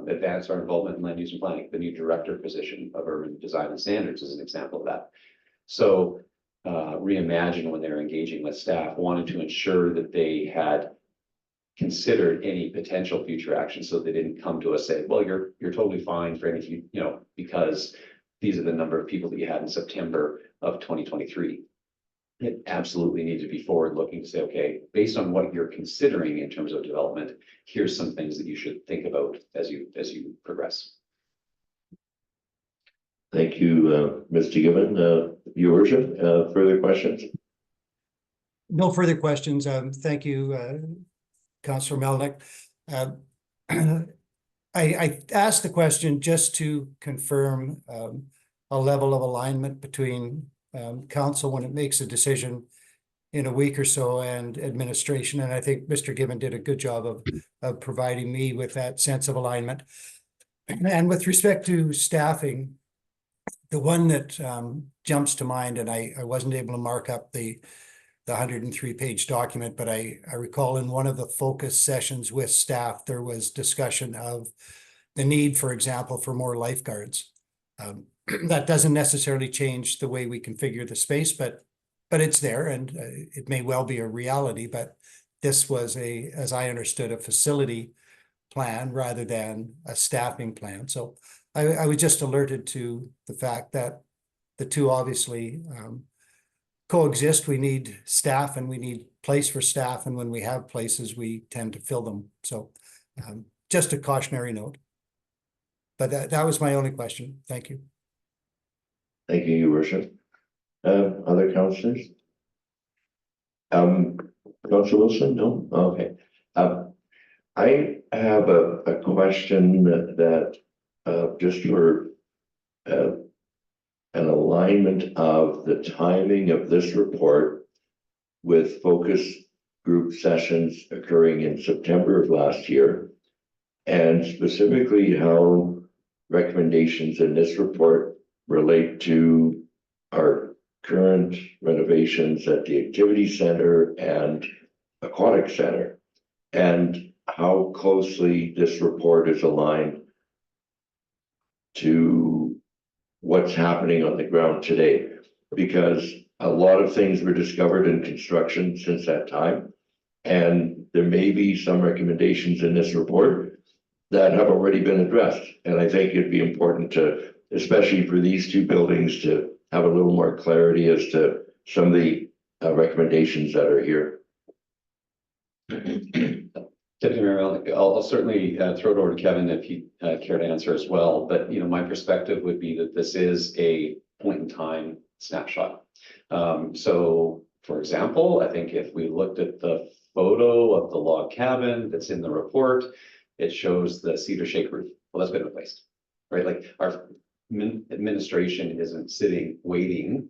advance our involvement in land use and planning. The new director position of urban design and standards is an example of that. So Reimagine, when they're engaging with staff, wanted to ensure that they had considered any potential future action, so they didn't come to us say, well, you're totally fine for any, because these are the number of people that you had in September of 2023. It absolutely needs to be forward looking to say, okay, based on what you're considering in terms of development, here's some things that you should think about as you progress.
Thank you, Mr. Gibbon. Your worship, further questions?
No further questions. Thank you, Councillor Melnick. I asked the question just to confirm a level of alignment between council when it makes a decision in a week or so and administration. And I think Mr. Gibbon did a good job of providing me with that sense of alignment. And with respect to staffing, the one that jumps to mind, and I wasn't able to mark up the 103-page document, but I recall in one of the focus sessions with staff, there was discussion of the need, for example, for more lifeguards. That doesn't necessarily change the way we configure the space, but it's there, and it may well be a reality. But this was as I understood, a facility plan rather than a staffing plan. So I was just alerted to the fact that the two obviously coexist. We need staff and we need place for staff, and when we have places, we tend to fill them. So just a cautionary note. But that was my only question. Thank you.
Thank you, Your Worship. Other councillors? Councillor Wilson? No? Okay. I have a question that just for an alignment of the timing of this report with focus group sessions occurring in September of last year, and specifically how recommendations in this report relate to our current renovations at the activity center and aquatic center, and how closely this report is aligned to what's happening on the ground today, because a lot of things were discovered in construction since that time, and there may be some recommendations in this report that have already been addressed. And I think it'd be important to, especially for these two buildings, to have a little more clarity as to some of the recommendations that are here.
Deputy Mayor Malik, I'll certainly throw it over to Kevin if he'd care to answer as well. But my perspective would be that this is a point in time snapshot. So, for example, I think if we looked at the photo of the log cabin that's in the report, it shows the cedar shake roof. Well, that's been replaced, right? Like our administration isn't sitting waiting,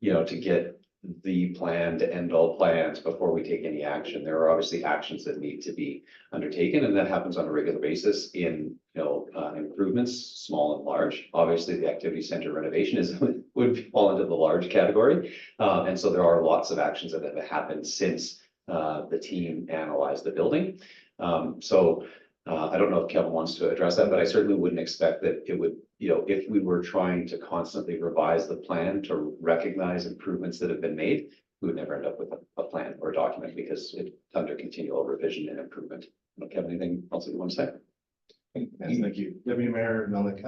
to get the plan to end all plans before we take any action. There are obviously actions that need to be undertaken, and that happens on a regular basis in improvements, small and large. Obviously, the activity center renovation would fall into the large category, and so there are lots of actions that have happened since the team analyzed the building. So I don't know if Kevin wants to address that, but I certainly wouldn't expect that it would, if we were trying to constantly revise the plan to recognize improvements that have been made, we would never end up with a plan or a document because it's under continual revision and improvement. Kevin, anything else that you want to say?
Yes, thank you. Deputy Mayor Melnick,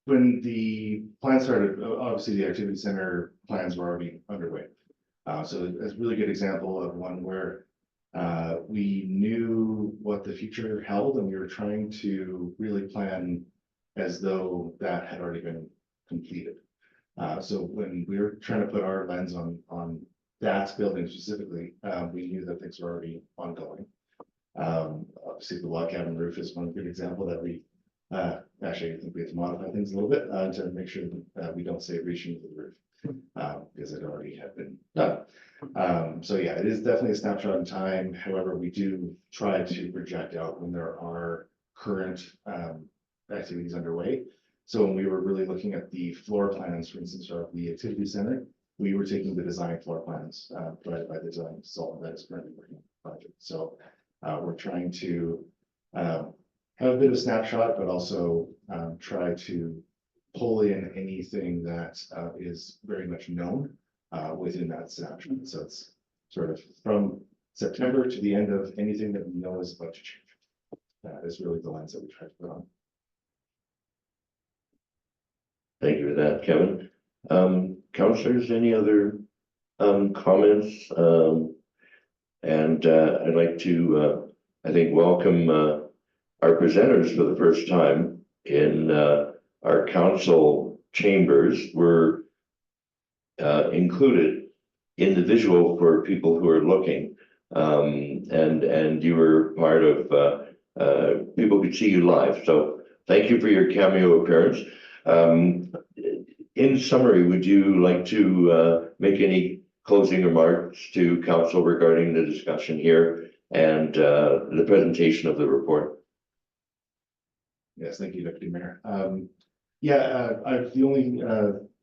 when the plan started, obviously the activity center plans were already underway. So it's a really good example of one where we knew what the future held and we were trying to really plan as though that had already been completed. So when we were trying to put our lens on that building specifically, we knew that things were already ongoing. Obviously the log cabin roof is one good example that we actually I think we have to modify things a little bit to make sure that we don't say reaching to the roof because it already had been done. So yeah, it is definitely a snapshot in time. However, we do try to project out when there are current activities underway. So when we were really looking at the floor plans, for instance, of the activity center, we were taking the design floor plans provided by the design consultant that is currently working on the project. So we're trying to have a bit of a snapshot, but also try to pull in anything that is very much known within that snapshot. So it's sort of from September to the end of anything that we know is about to change. That is really the lens that we try to put on.
Thank you for that, Kevin. Councillors, any other comments? And I'd like to, I think, welcome our presenters for the first time in our council chambers. We're included in the visual for people who are looking, and you were part of people could see you live. So thank you for your cameo appearance. In summary, would you like to make any closing remarks to council regarding the discussion here and the presentation of the report?
Yes, thank you, Deputy Mayor. The only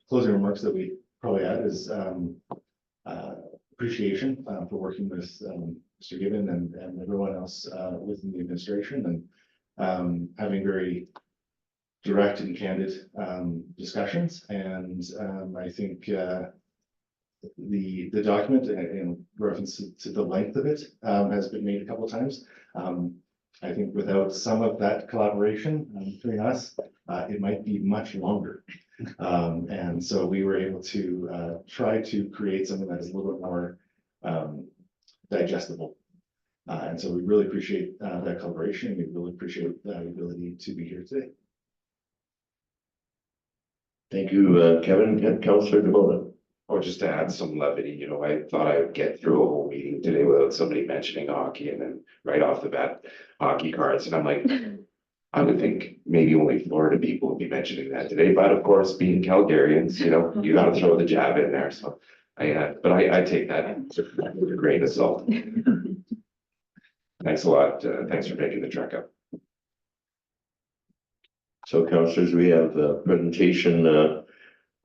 closing remarks that we probably add is appreciation for working with Mr. Gibbon and everyone else within the administration and having very direct and candid discussions. And I think the document in reference to the length of it has been made a couple of times. I think without some of that collaboration between us, it might be much longer. And so we were able to try to create something that is a little bit more digestible. And so we really appreciate that collaboration. We really appreciate the ability to be here today.
Thank you, Kevin. Councillor DeMona.
Or just to add some levity, I thought I would get through a whole meeting today without somebody mentioning hockey, and then right off the bat, hockey cards, and I'm like, I would think maybe only Florida people would be mentioning that today, but of course, being Calgarians, you gotta throw the jab in there, so I take that with a grain of salt. Thanks a lot, thanks for making the trek up.
So councillors, we have a presentation,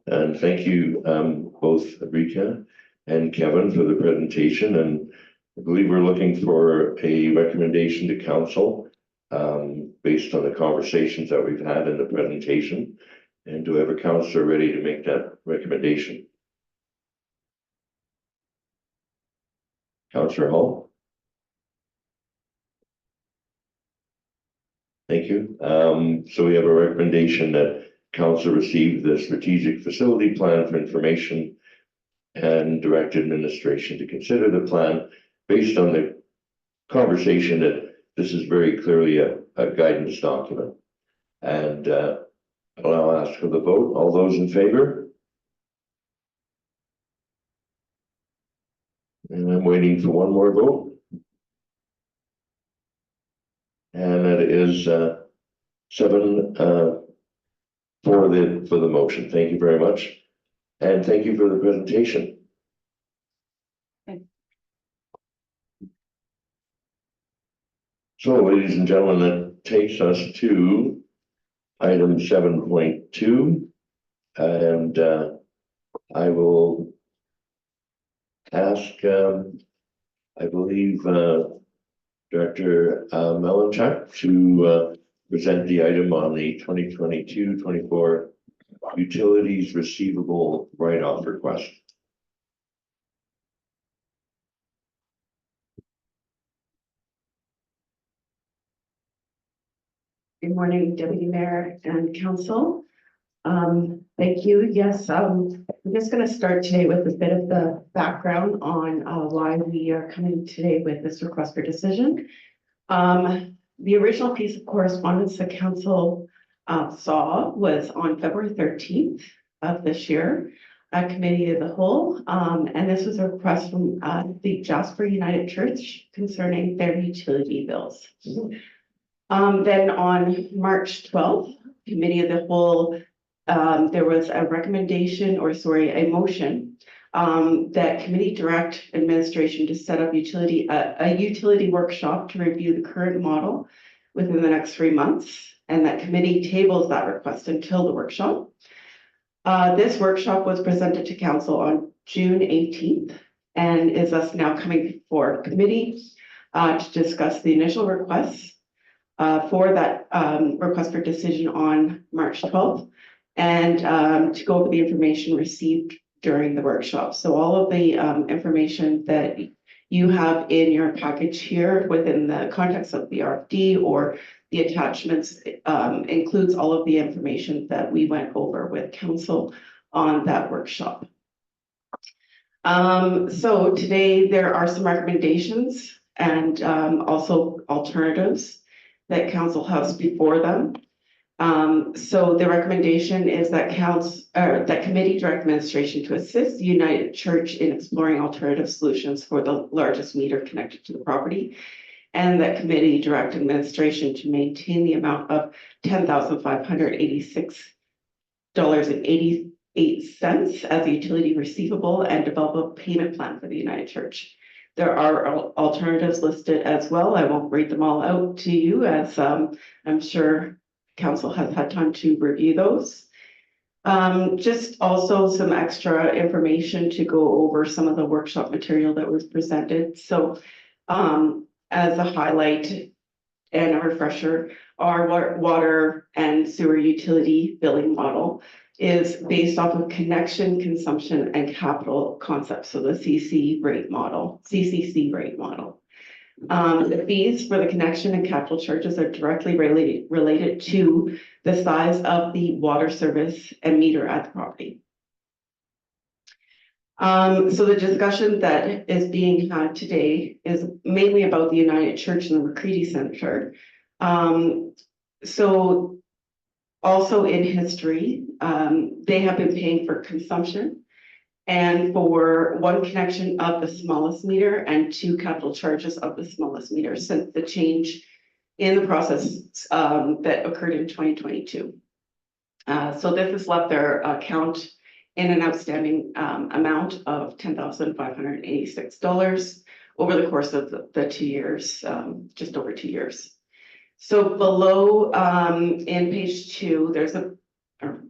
and thank you both Rika and Kevin for the presentation. And I believe we're looking for a recommendation to council based on the conversations that we've had in the presentation. And do we have a councillor ready to make that recommendation? Councillor Hall. Thank you. So we have a recommendation that council receive the strategic facility plan for information and direct administration to consider the plan based on the conversation that this is very clearly a guidance document. And I'll ask for the vote. All those in favor? And I'm waiting for one more vote. And that is 7 for the motion. Thank you very much. And thank you for the presentation.
Okay.
So, ladies and gentlemen, that takes us to item 7.2. And I will ask, I believe, Director Melanchuk to present the item on the 2022-24 utilities receivable write-off request.
Good morning, Deputy Mayor and Council. Thank you. Yes, I'm just going to start today with a bit of the background on why we are coming today with this request for decision. The original piece of correspondence the Council saw was on February 13th of this year at Committee of the Whole. And this was a request from the Jasper United Church concerning their utility bills. Then on March 12th, Committee of the Whole, there was a recommendation, or sorry, a motion that committee direct administration to set up a utility workshop to review the current model within the next 3 months, and that committee tables that request until the workshop. This workshop was presented to Council on June 18th and is thus now coming before committee to discuss the initial requests for that request for decision on March 12th, and to go over the information received during the workshop. So all of the information that you have in your package here within the context of the RFD or the attachments includes all of the information that we went over with Council on that workshop. So today there are some recommendations and also alternatives that Council has before them. So the recommendation is that that committee direct administration to assist the United Church in exploring alternative solutions for the largest meter connected to the property, and that committee direct administration to maintain the amount of $10,586.88 as a utility receivable and develop a payment plan for the United Church. There are alternatives listed as well. I won't read them all out to you, as I'm sure Council has had time to review those. Just also some extra information to go over some of the workshop material that was presented. So as a highlight and a refresher, our water and sewer utility billing model is based off of connection, consumption, and capital concepts. So the CCC rate model. The fees for the connection and capital charges are directly related to the size of the water service and meter at the property. So the discussion that is being had today is mainly about the United Church and the McCready Center. So also in history, they have been paying for consumption and for one connection of the smallest meter and 2 capital charges of the smallest meter since the change in the process that occurred in 2022. So this has left their account in an outstanding amount of $10,586 over the course of the 2 years, just over 2 years. So below in page 2, there's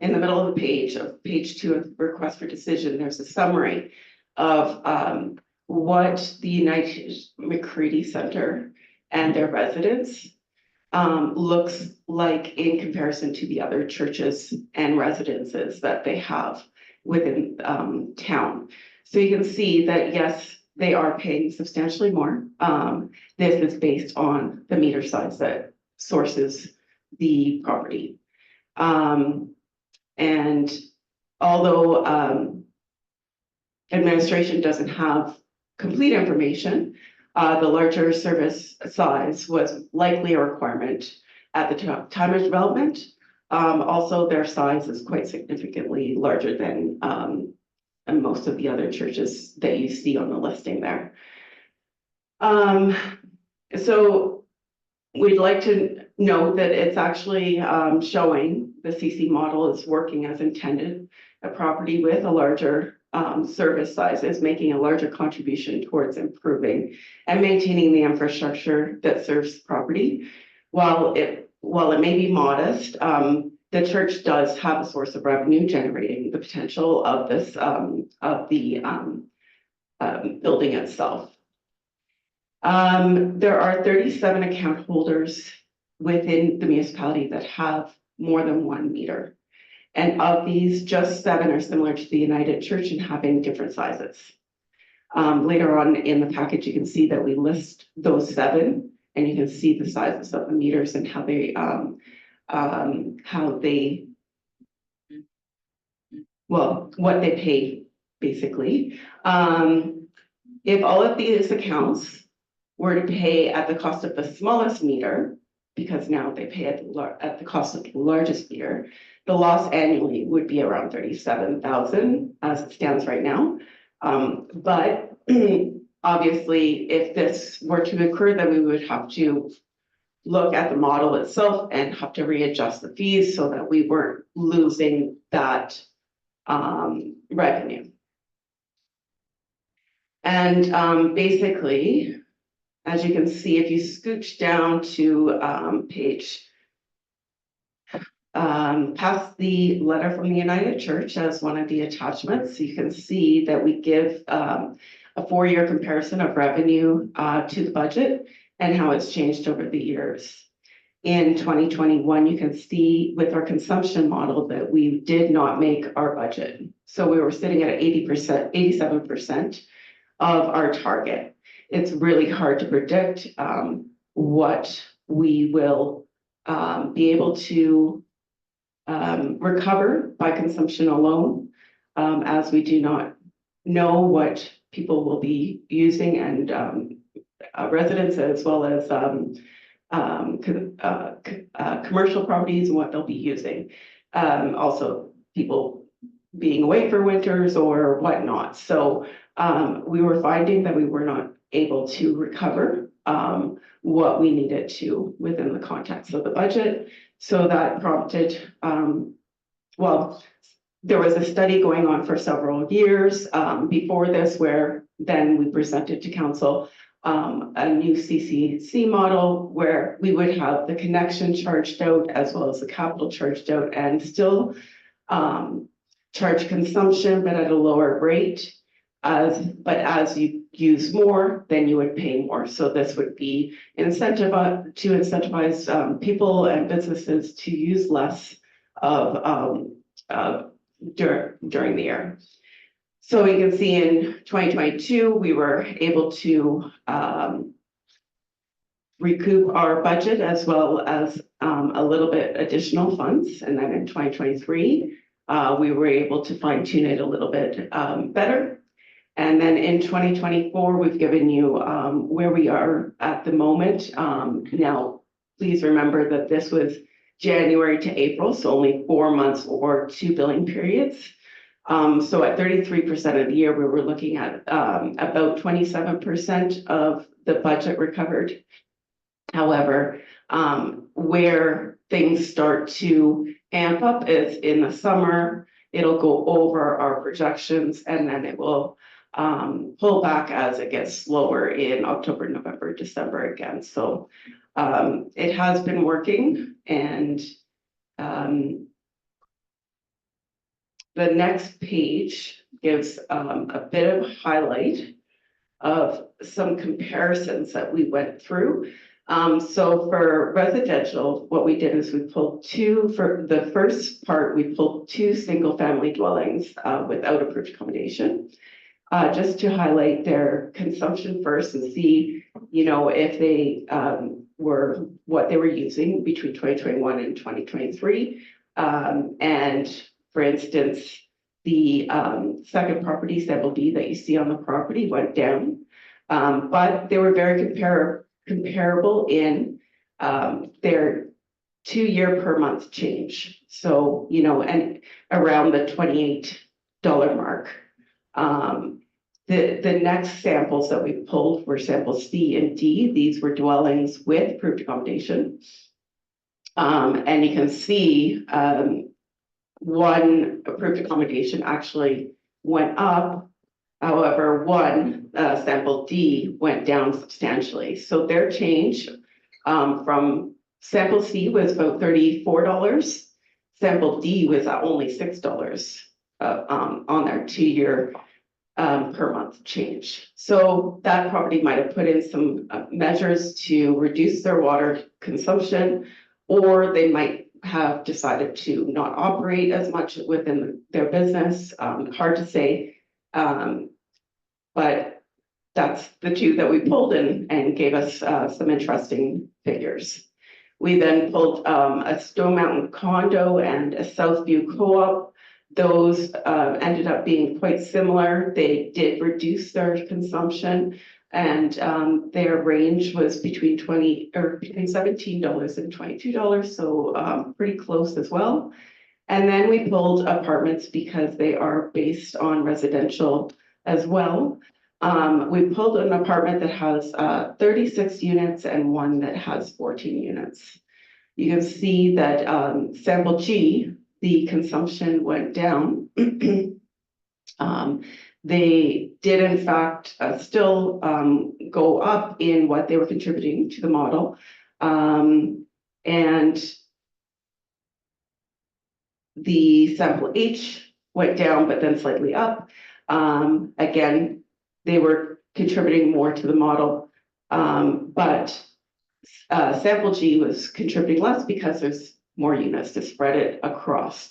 in the middle of the page, page 2 of the request for decision, there's a summary of what the United McCready Center and their residents looks like in comparison to the other churches and residences that they have within town. So you can see that, yes, they are paying substantially more. This is based on the meter size that sources the property. And although administration doesn't have complete information, the larger service size was likely a requirement at the time of development. Also, their size is quite significantly larger than most of the other churches that you see on the listing there. So we'd like to note that it's actually showing the CC model is working as intended. A property with a larger service size is making a larger contribution towards improving and maintaining the infrastructure that serves the property. While it may be modest, the church does have a source of revenue generating the potential of this building itself. There are 37 account holders within the municipality that have more than 1 meter. And of these, just 7 are similar to the United Church and having different sizes. Later on in the package, you can see that we list those 7, and you can see the sizes of the meters and how they what they pay, basically. If all of these accounts were to pay at the cost of the smallest meter, because now they pay at the cost of the largest meter, the loss annually would be around 37,000 as it stands right now. But obviously, if this were to occur, then we would have to look at the model itself and have to readjust the fees so that we weren't losing that revenue. And basically, as you can see, if you scooch down to page past the letter from the United Church as one of the attachments, you can see that we give a 4-year comparison of revenue to the budget and how it's changed over the years. In 2021, you can see with our consumption model that we did not make our budget. So we were sitting at 80%, 87% of our target. It's really hard to predict what we will be able to recover by consumption alone, as we do not know what people will be using, and residents as well as commercial properties and what they'll be using. Also, people being away for winters or whatnot. So we were finding that we were not able to recover what we needed to within the context of the budget. So that prompted, well, there was a study going on for several years before this, where then we presented to council a new CCC model where we would have the connection charged out as well as the capital charged out, and still charge consumption, but at a lower rate. But as you use more, then you would pay more. So this would be incentivize people and businesses to use less of during the year. So you can see in 2022, we were able to recoup our budget as well as a little bit additional funds. And then in 2023, we were able to fine tune it a little bit better. And then in 2024, we've given you where we are at the moment. Now, please remember that this was January to April, so only 4 months or 2 billing periods. So at 33% of the year, we were looking at about 27% of the budget recovered. However, where things start to amp up is in the summer. It'll go over our projections, and then it will pull back as it gets slower in October, November, December again. So it has been working, and the next page gives a bit of highlight of some comparisons that we went through. So for residential, what we did is we pulled for the first part, we pulled 2 single-family dwellings without approved accommodation. Just to highlight their consumption first and see, you know, if they were what they were using between 2021 and 2023. And for instance, the second property, Sample D, that you see on the property went down, but they were very comparable in their 2-year per month change. So, you know, and around the $28 mark. The next samples that we pulled were samples C and D. These were dwellings with approved accommodation. And you can see one approved accommodation actually went up. However, one sample D went down substantially. So their change from sample C was about $34. Sample D was at only $6 on their 2-year per month change. So that property might have put in some measures to reduce their water consumption, or they might have decided to not operate as much within their business. Hard to say. But that's the two that we pulled in and gave us some interesting figures. We then pulled a Stone Mountain condo and a Southview co-op. Those ended up being quite similar. They did reduce their consumption, and their range was between $17 and $22, so pretty close as well. And then we pulled apartments because they are based on residential as well. We pulled an apartment that has 36 units and one that has 14 units. You can see that sample G, the consumption went down. They did in fact still go up in what they were contributing to the model. And the sample H went down, but then slightly up. Again, they were contributing more to the model, but sample G was contributing less because there's more units to spread it across.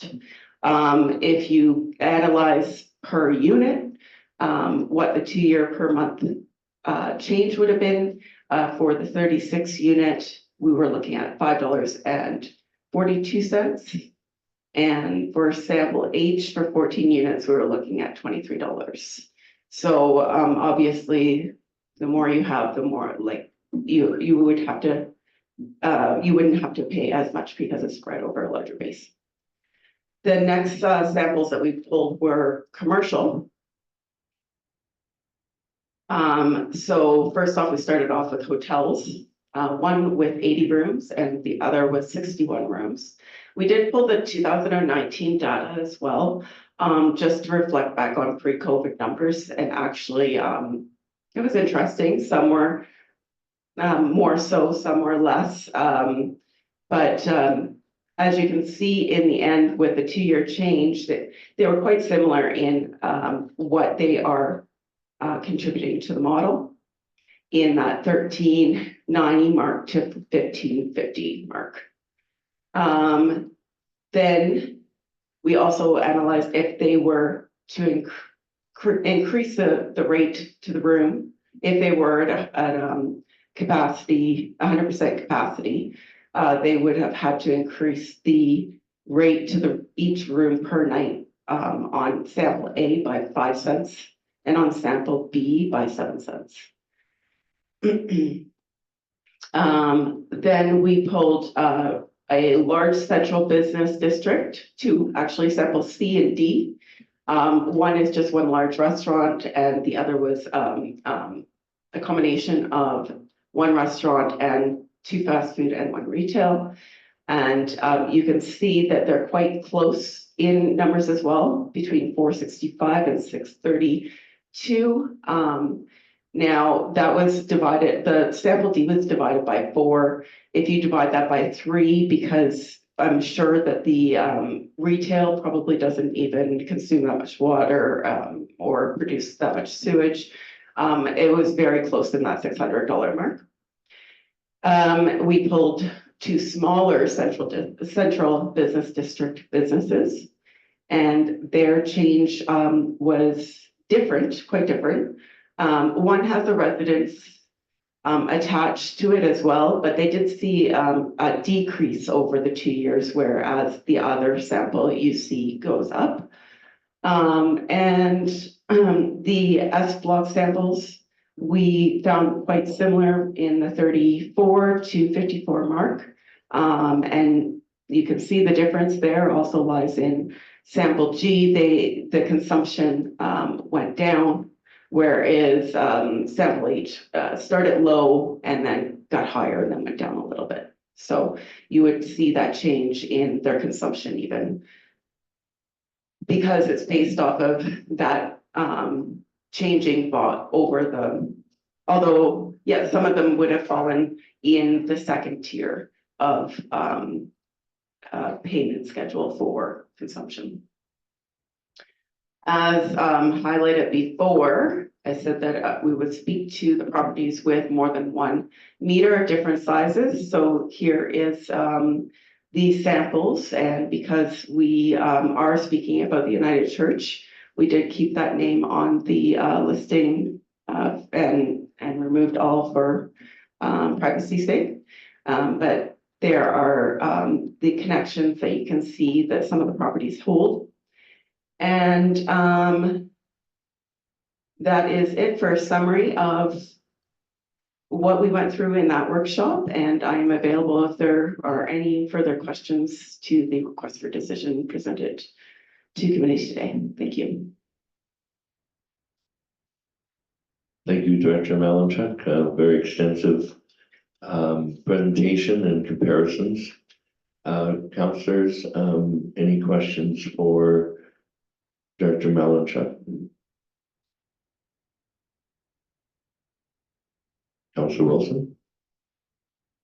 If you analyze per unit, what the 2-year per month change would have been for the 36 unit, we were looking at $5.42. And for sample H for 14 units, we were looking at $23. So obviously, the more you have, the more like you would have to, you wouldn't have to pay as much because it's spread over a larger base. The next samples that we pulled were commercial. So first off, we started off with hotels, one with 80 rooms and the other with 61 rooms. We did pull the 2019 data as well, just to reflect back on pre-COVID numbers. And actually, it was interesting. Some were more so, some were less. But as you can see in the end with the 2-year change, that they were quite similar in what they are contributing to the model in that 1390 mark to 1550 mark. Then we also analyzed if they were to increase the rate to the room, if they were at capacity, 100% capacity, they would have had to increase the rate to each room per night on sample A by 5 cents and on sample B by 7 cents. Then we pulled a large central business district, two actually, sample C and D. One is just one large restaurant and the other was a combination of one restaurant and 2 fast food and 1 retail. And you can see that they're quite close in numbers as well, between 465 and 632. Now that was divided, the sample D was divided by 4. If you divide that by 3, because I'm sure that the retail probably doesn't even consume that much water or produce that much sewage, it was very close in that $600 mark. We pulled 2 smaller central business district businesses, and their change was different, quite different. One has the residents attached to it as well, but they did see a decrease over the 2 years, whereas the other sample you see goes up. And the S block samples, we found quite similar in the 34 to 54 mark. And you can see the difference there also lies in sample G, the consumption went down, whereas sample H started low and then got higher and then went down a little bit. So you would see that change in their consumption even because it's based off of that changing bought over the, although, yeah, some of them would have fallen in the second tier of payment schedule for consumption. As highlighted before, I said that we would speak to the properties with more than 1 meter of different sizes. So here is these samples, and because we are speaking about the United Church, we did keep that name on the listing and removed all for privacy sake. But there are the connections that you can see that some of the properties hold. And that is it for a summary of what we went through in that workshop, and I am available if there are any further questions to the request for decision presented to committee today. Thank you.
Thank you, Director Malinchuk. Very extensive presentation and comparisons. Councillors, any questions for Director Malinchuk? Councillor Wilson?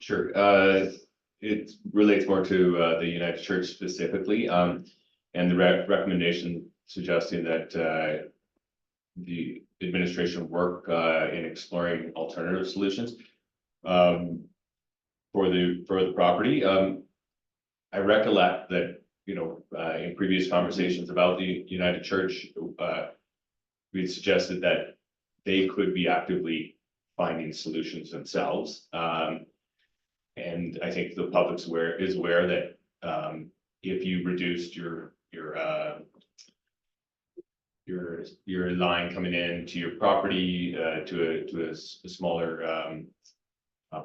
Sure, it relates more to the United Church specifically, and the recommendation suggesting that the administration work in exploring alternative solutions for the property. I recollect that, you know, in previous conversations about the United Church, we had suggested that they could be actively finding solutions themselves. And I think the public's aware that if you reduced your line coming in to your property to a smaller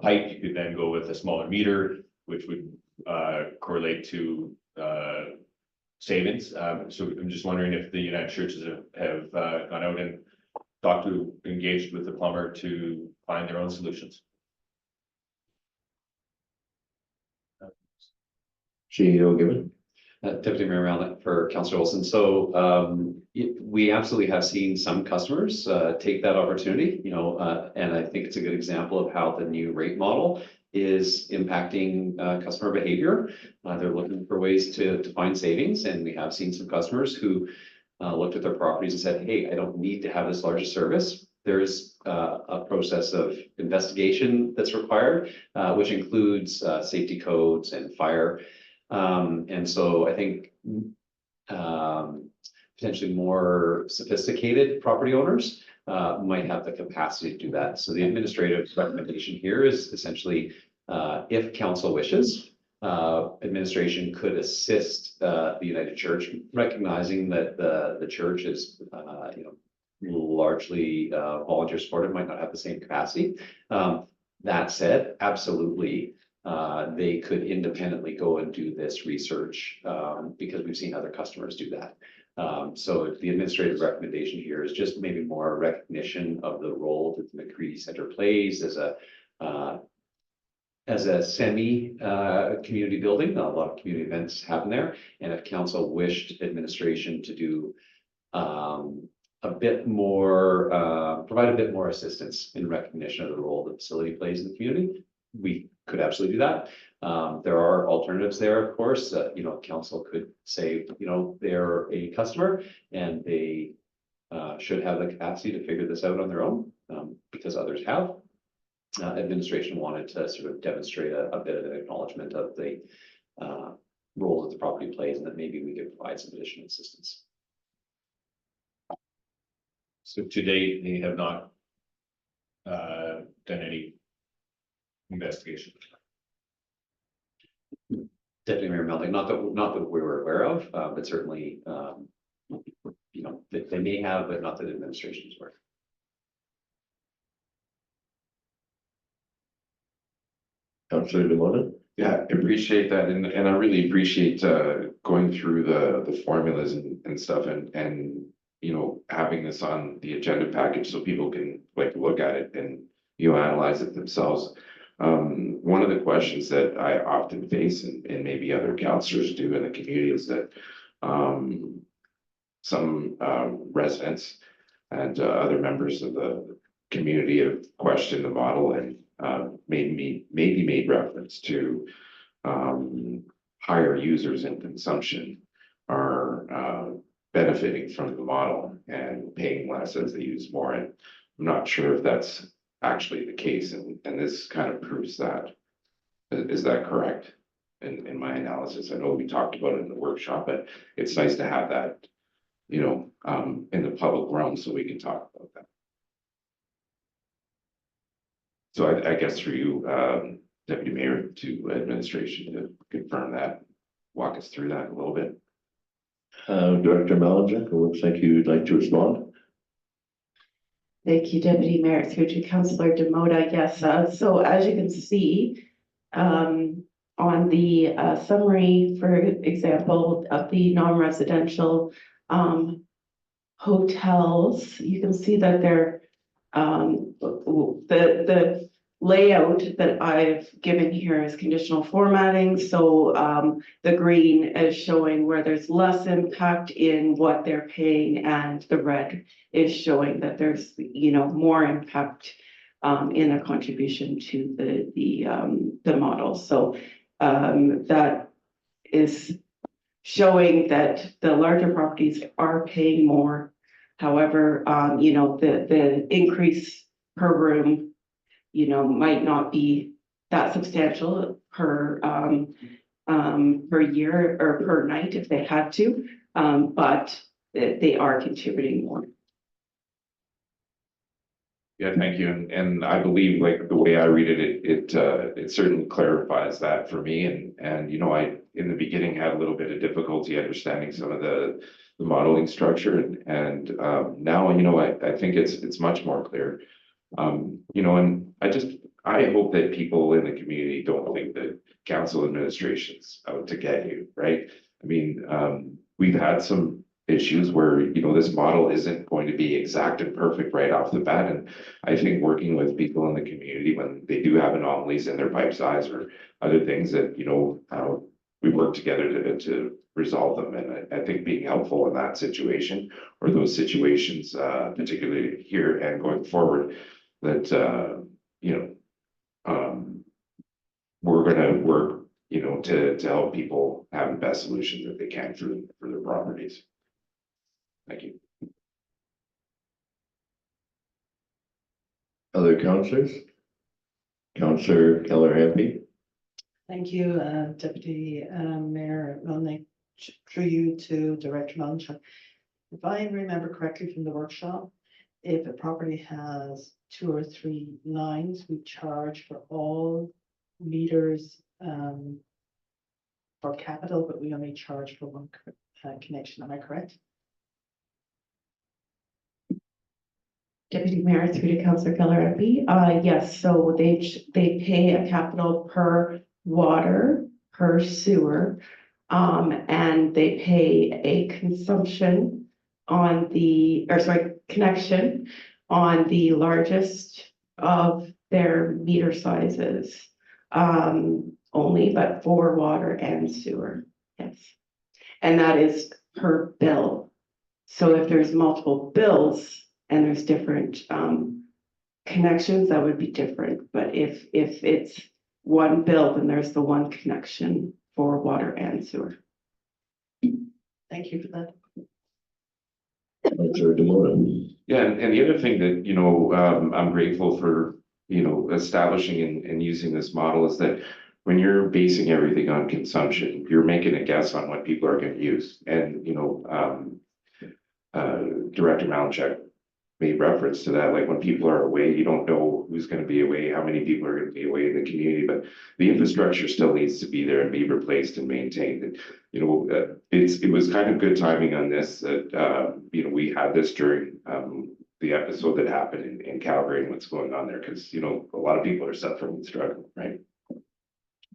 pipe, you could then go with a smaller meter, which would correlate to savings. So I'm just wondering if the United Churches have gone out and engaged with the plumber to find their own solutions.
CEO Given?
Deputy Mayor Malnick for Councillor Wilson. So we absolutely have seen some customers take that opportunity, you know, and I think it's a good example of how the new rate model is impacting customer behavior. They're looking for ways to find savings, and we have seen some customers who looked at their properties and said, hey, I don't need to have this larger service. There's a process of investigation that's required, which includes safety codes and fire. And so I think potentially more sophisticated property owners might have the capacity to do that. So the administrative recommendation here is essentially, if council wishes, administration could assist the United Church, recognizing that the church is, you know, largely volunteer supported, might not have the same capacity. That said, absolutely, they could independently go and do this research because we've seen other customers do that. So the administrative recommendation here is just maybe more recognition of the role that the McCready Center plays as a semi community building. A lot of community events happen there, and if council wished administration to do a bit more, provide a bit more assistance in recognition of the role the facility plays in the community, we could absolutely do that. There are alternatives there, of course. You know, council could say, you know, they're a customer and they should have the capacity to figure this out on their own, because others have. Administration wanted to sort of demonstrate a bit of an acknowledgement of the role that the property plays, and that maybe we could provide some additional assistance.
So to date, they have not done any investigation.
Deputy Mayor Melding, not that we were aware of, but certainly, you know, they may have, but not that administration is aware.
Councillor Demona?
Yeah, I appreciate that, and I really appreciate going through the formulas and stuff, and you know, having this on the agenda package so people can like look at it and you know, analyze it themselves. One of the questions that I often face, and maybe other councillors do in the community, is that some residents and other members of the community have questioned the model and maybe made reference to higher users and consumption are benefiting from the model and paying less as they use more. And I'm not sure if that's actually the case, and this kind of proves that. Is that correct? In my analysis, I know we talked about it in the workshop, but it's nice to have that, you know, in the public realm so we can talk about that. So I guess through you, Deputy Mayor, to administration to confirm that, walk us through that a little bit.
Director Malinchak, it looks like you'd like to respond.
Thank you, Deputy Mayor, through to Councillor Demota. Yes, so as you can see, on the summary, for example, of the non-residential hotels, you can see that they're the layout that I've given here is conditional formatting. So the green is showing where there's less impact in what they're paying, and the red is showing that there's, you know, more impact in a contribution to the model. So that is showing that the larger properties are paying more. However, you know, the increase per room, you know, might not be that substantial per year or per night if they had to, but they are contributing more.
Yeah, thank you. And I believe, like, the way I read it, it certainly clarifies that for me. And, you know, I, in the beginning, had a little bit of difficulty understanding some of the modeling structure. And now, you know, I think it's much more clear. You know, and I hope that people in the community don't think that council administration's out to get you, right? I mean, we've had some issues where, you know, this model isn't going to be exact and perfect right off the bat. And I think working with people in the community when they do have anomalies in their pipe size or other things that, you know, we work together to resolve them. And I think being helpful in that situation or those situations, particularly here and going forward, that, you know, we're gonna work, you know, to help people have the best solution that they can for their properties. Thank you.
Other councillors? Councillor Keller-Hampy.
Thank you, Deputy Mayor Melnick, through you to Director Malinchak. If I remember correctly from the workshop, if a property has 2 or 3 lines, we charge for all meters for capital, but we only charge for one connection. Am I correct?
Deputy Mayor, through to Councillor Keller-Hampy. Yes, so they pay a capital per water, per sewer, and they pay a consumption on the, or sorry, connection on the largest of their meter sizes, only, but for water and sewer. Yes, and that is per bill. So if there's multiple bills and there's different connections, that would be different. But if it's one bill, then there's the one connection for water and sewer.
Thank you for that.
Councillor Demota.
Yeah, and the other thing that, you know, I'm grateful for, you know, establishing and using this model is that when you're basing everything on consumption, you're making a guess on what people are going to use. And, you know, Director Malinchak made reference to that, like when people are away, you don't know who's going to be away, how many people are going to be away in the community, but the infrastructure still needs to be there and be replaced and maintained. And, you know, it was kind of good timing on this that, you know, we had this during the episode that happened in Calgary and what's going on there, because, you know, a lot of people are suffering and struggling, right?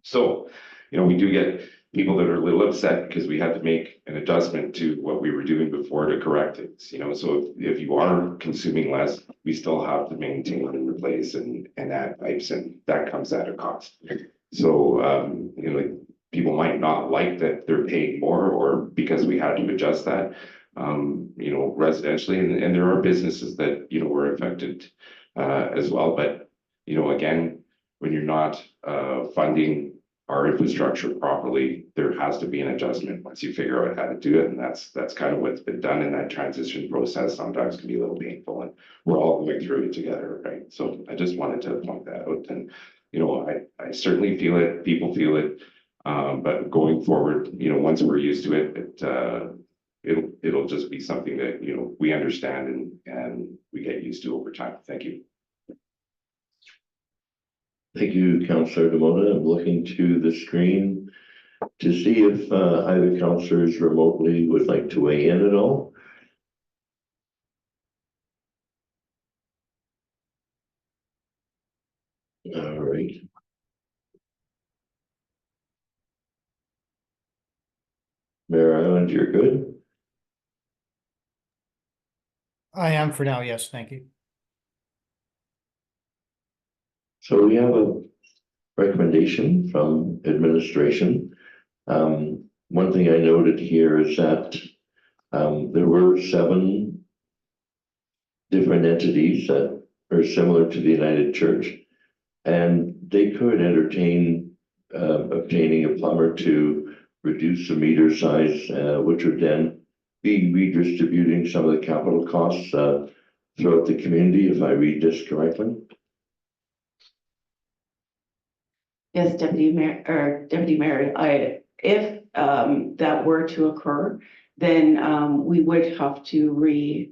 So, you know, we do get people that are a little upset because we had to make an adjustment to what we were doing before to correct things, you know. So if you are consuming less, we still have to maintain and replace and add pipes, and that comes at a cost. So, you know, like, people might not like that they're paying more, or because we had to adjust that, you know, residentially, and there are businesses that, you know, were affected as well. But, you know, again, when you're not funding our infrastructure properly, there has to be an adjustment once you figure out how to do it. And that's kind of what's been done in that transition process. Sometimes can be a little painful, and we're all going through it together, right? So I just wanted to point that out. And, you know, I certainly feel it, people feel it. But going forward, you know, once we're used to it, it'll just be something that, you know, we understand and we get used to over time. Thank you.
Thank you, Councillor Demota. I'm looking to the screen to see if either councillors remotely would like to weigh in at all. All right. Mayor Island, you're good?
I am for now, yes, thank you.
So we have a recommendation from administration. One thing I noted here is that there were 7 different entities that are similar to the United Church, and they could entertain obtaining a plumber to reduce the meter size, which would then be redistributing some of the capital costs throughout the community, if I read this correctly.
Yes, Deputy Mayor, if that were to occur, then we would have to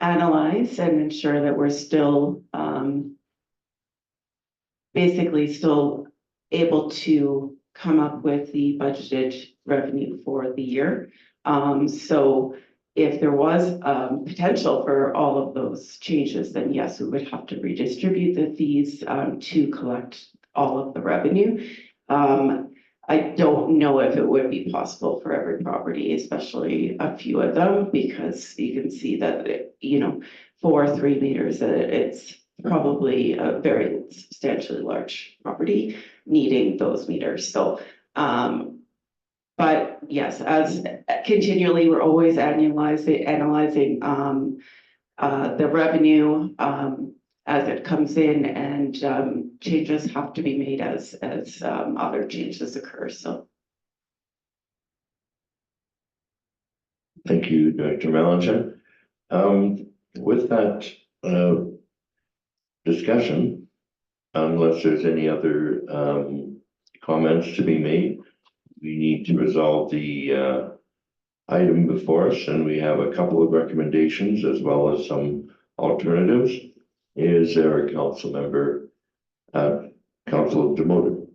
analyze and ensure that we're still basically still able to come up with the budgeted revenue for the year. So if there was potential for all of those changes, then yes, we would have to redistribute the fees to collect all of the revenue. I don't know if it would be possible for every property, especially a few of them, because you can see that, you know, for 3 meters, it's probably a very substantially large property needing those meters. So, but yes, as continually, we're always analyzing the revenue as it comes in, and changes have to be made as other changes occur. So
Thank you, Director Melanchin. With that discussion, unless there's any other comments to be made, we need to resolve the item before us, and we have a couple of recommendations as well as some alternatives. Is there a council member, Councillor Demota?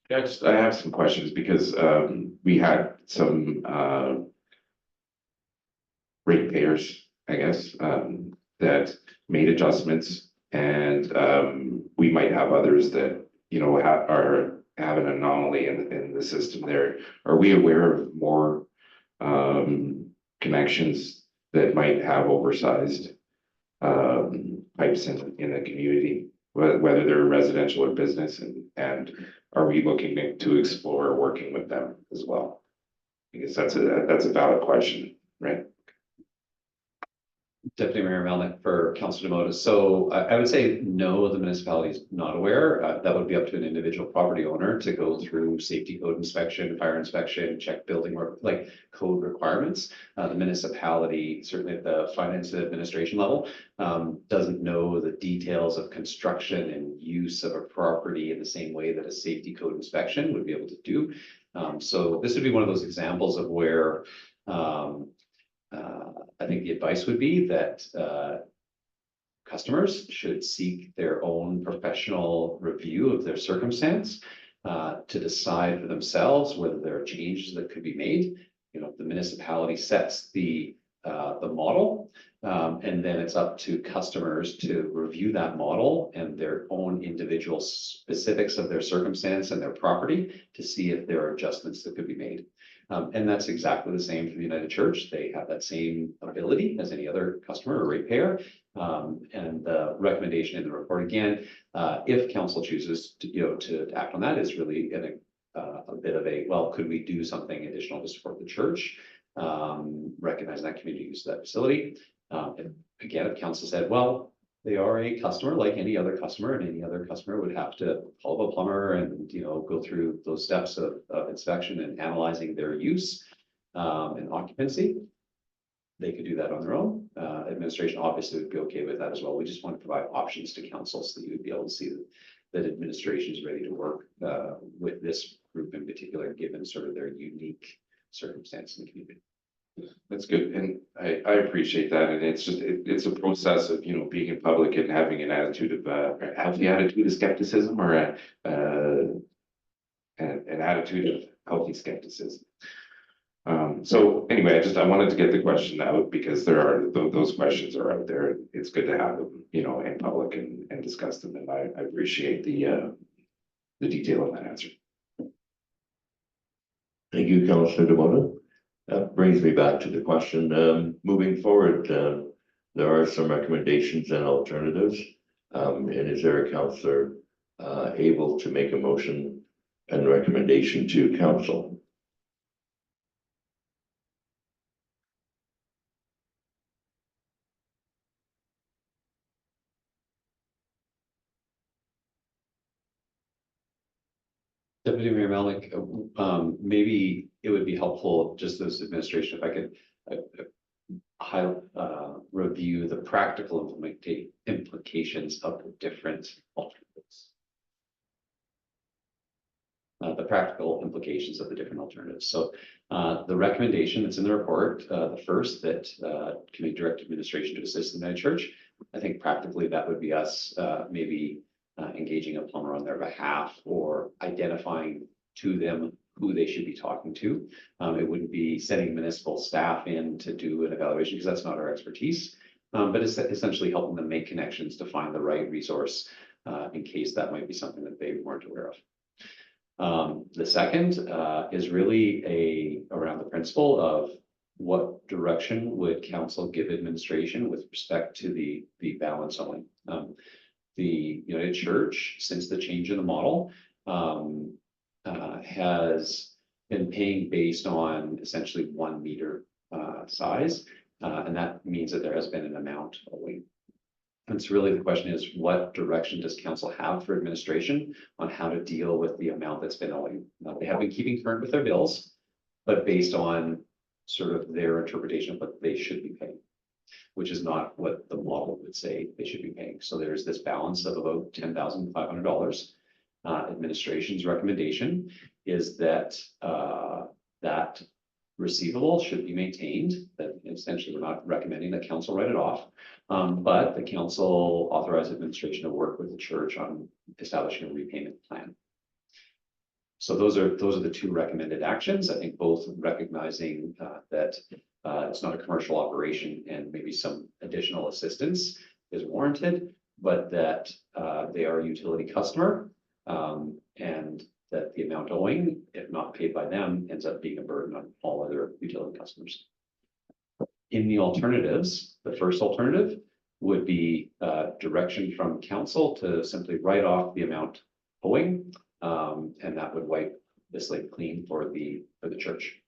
Yeah, I have some questions because we had some ratepayers, I guess, that made adjustments, and we might have others that, you know, have an anomaly in the system there. Are we aware of more connections that might have oversized pipes in the community, whether they're residential or business, and are we looking to explore working with them as well? Because that's a valid question, right?
Deputy Mayor Melnick for Councillor Demota. So I would say no, the municipality is not aware. That would be up to an individual property owner to go through safety code inspection, fire inspection, check building or like code requirements. The municipality, certainly at the finance and administration level, doesn't know the details of construction and use of a property in the same way that a safety code inspection would be able to do. So this would be one of those examples of where I think the advice would be that customers should seek their own professional review of their circumstance to decide for themselves whether there are changes that could be made. You know, the municipality sets the model, and then it's up to customers to review that model and their own individual specifics of their circumstance and their property to see if there are adjustments that could be made. And that's exactly the same for the United Church. They have that same ability as any other customer or ratepayer. And the recommendation in the report, again, if council chooses to, to act on that, is really a bit of a, well, could we do something additional to support the church? Recognize that community use of that facility. And again, if council said, well, They are a customer like any other customer, and any other customer would have to call up a plumber and, go through those steps of inspection and analyzing their use and occupancy. They could do that on their own. Administration obviously would be okay with that as well. We just want to provide options to council so that you would be able to see that administration is ready to work with this group in particular, given sort of their unique circumstance in the community.
That's good, and I appreciate that, and it's just, it's a process of, being in public and having an attitude of, a healthy attitude of skepticism, or an attitude of healthy skepticism. So anyway, I wanted to get the question out because those questions are out there. It's good to have them, in public and discuss them, and I appreciate the detail of that answer.
Thank you, Councillor Demoto. That brings me back to the question, moving forward, there are some recommendations and alternatives. And is there a councillor able to make a motion and recommendation to council?
Deputy Mayor Melnick, maybe it would be helpful, just as administration, if I could review the practical implications of the different alternatives. The practical implications of the different alternatives. So the recommendation that's in the report, the first that can direct administration to assist the United Church, I think practically that would be us maybe engaging a plumber on their behalf or identifying to them who they should be talking to. It wouldn't be sending municipal staff in to do an evaluation because that's not our expertise, but it's essentially helping them make connections to find the right resource in case that might be something that they weren't aware of. The second is really around the principle of what direction would council give administration with respect to the balance owing. The United Church, since the change in the model, has been paying based on essentially 1 meter size, and that means that there has been an amount owing. And so really the question is, what direction does council have for administration on how to deal with the amount that's been owing? They have been keeping current with their bills, but based on sort of their interpretation of what they should be paying, which is not what the model would say they should be paying. So there's this balance of about $10,500. Administration's recommendation is that that receivable should be maintained, that essentially we're not recommending that council write it off, but the council authorized administration to work with the church on establishing a repayment plan. So those are the two recommended actions. I think both recognizing that it's not a commercial operation and maybe some additional assistance is warranted, but that they are a utility customer and that the amount owing, if not paid by them, ends up being a burden on all other utility customers. In the alternatives, the first alternative would be direction from council to simply write off the amount owing, and that would wipe the slate clean for the church.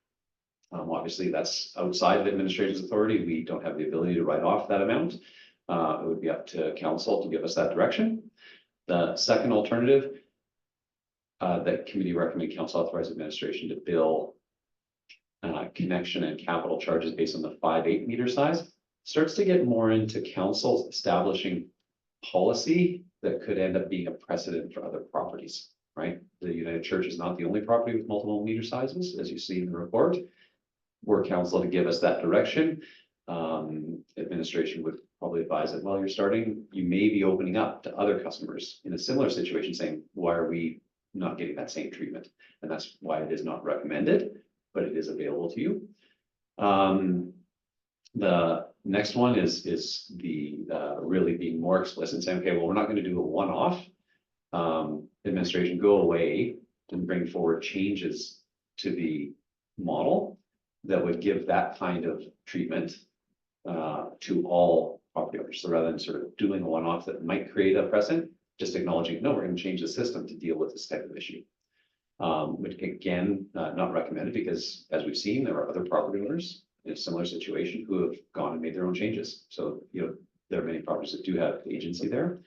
Obviously, that's outside of administration's authority. We don't have the ability to write off that amount. It would be up to council to give us that direction. The second alternative, that committee recommend council authorize administration to bill connection and capital charges based on the 5/8 meter size, starts to get more into councils establishing policy that could end up being a precedent for other properties, right? The United Church is not the only property with multiple meter sizes, as you see in the report. Were council to give us that direction, administration would probably advise that, well, you're starting, you may be opening up to other customers in a similar situation saying, why are we not getting that same treatment? And that's why it is not recommended, but it is available to you. The next one is the really being more explicit, saying, okay, well, we're not going to do a one-off. Administration, go away and bring forward changes to the model that would give that kind of treatment to all property owners. So rather than sort of doing a one-off that might create a precedent, just acknowledging, no, we're going to change the system to deal with this type of issue. Which again, not recommended because as we've seen, there are other property owners in a similar situation who have gone and made their own changes. So, there are many properties that do have agency there.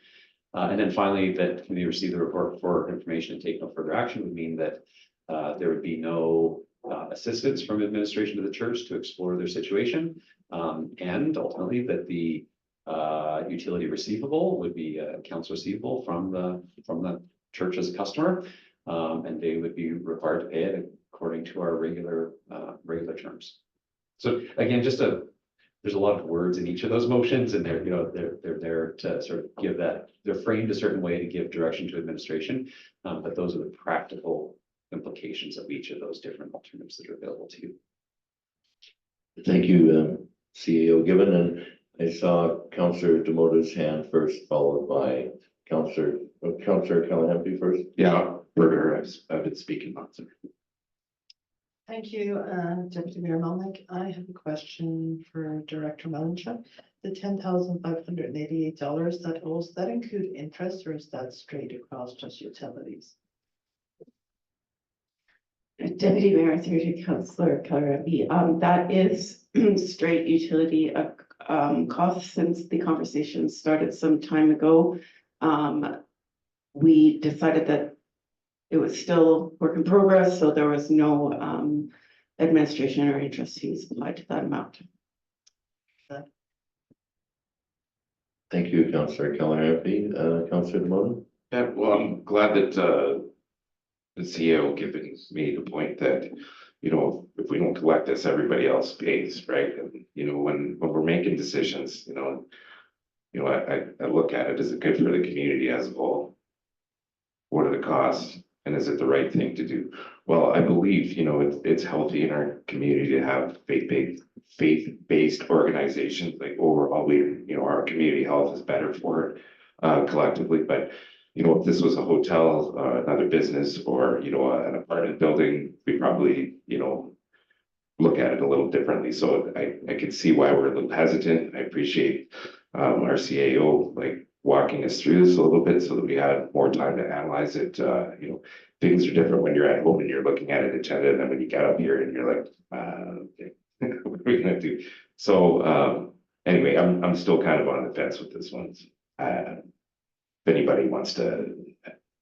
And then finally, that committee receive the report for information and take no further action would mean that there would be no assistance from administration to the church to explore their situation. And ultimately that the utility receivable would be accounts receivable from the church as a customer. And they would be required to pay it according to our regular terms. So again, there's a lot of words in each of those motions, and they're there to sort of give that, they're framed a certain way to give direction to administration. But those are the practical implications of each of those different alternatives that are available to you.
Thank you, CAO Given, and I saw Councillor Demota's hand first, followed by Councillor Callahan first.
Yeah, Burger, I've been speaking on some.
Thank you, Deputy Mayor Melnick. I have a question for Director Melanchuk. The $10,588 that owes, that include interest, or is that straight across just utilities?
Deputy Mayor, through to Councillor Keller, that is straight utility costs. Since the conversation started some time ago, we decided that it was still work in progress, so there was no administration or interest fees applied to that amount.
Thank you, Councillor Callahan. Councillor Demota?
Yeah, well, I'm glad that the CEO given me the point that, you know, if we don't collect this, everybody else pays, right? And, you know, when we're making decisions, I look at it, is it good for the community as a whole? What are the costs? And is it the right thing to do? Well, I believe, you know, it's healthy in our community to have faith-based organizations. Like overall, our community health is better for it collectively. But, you know, if this was a hotel, another business, or, you know, an apartment building, we probably, you know, look at it a little differently. So I can see why we're a little hesitant. I appreciate our CAO, like, walking us through this a little bit so that we had more time to analyze it. You know, things are different when you're at home and you're looking at an agenda, and then when you get up here and you're like, okay, what are we gonna do? So anyway, I'm still kind of on the fence with this one. If anybody wants to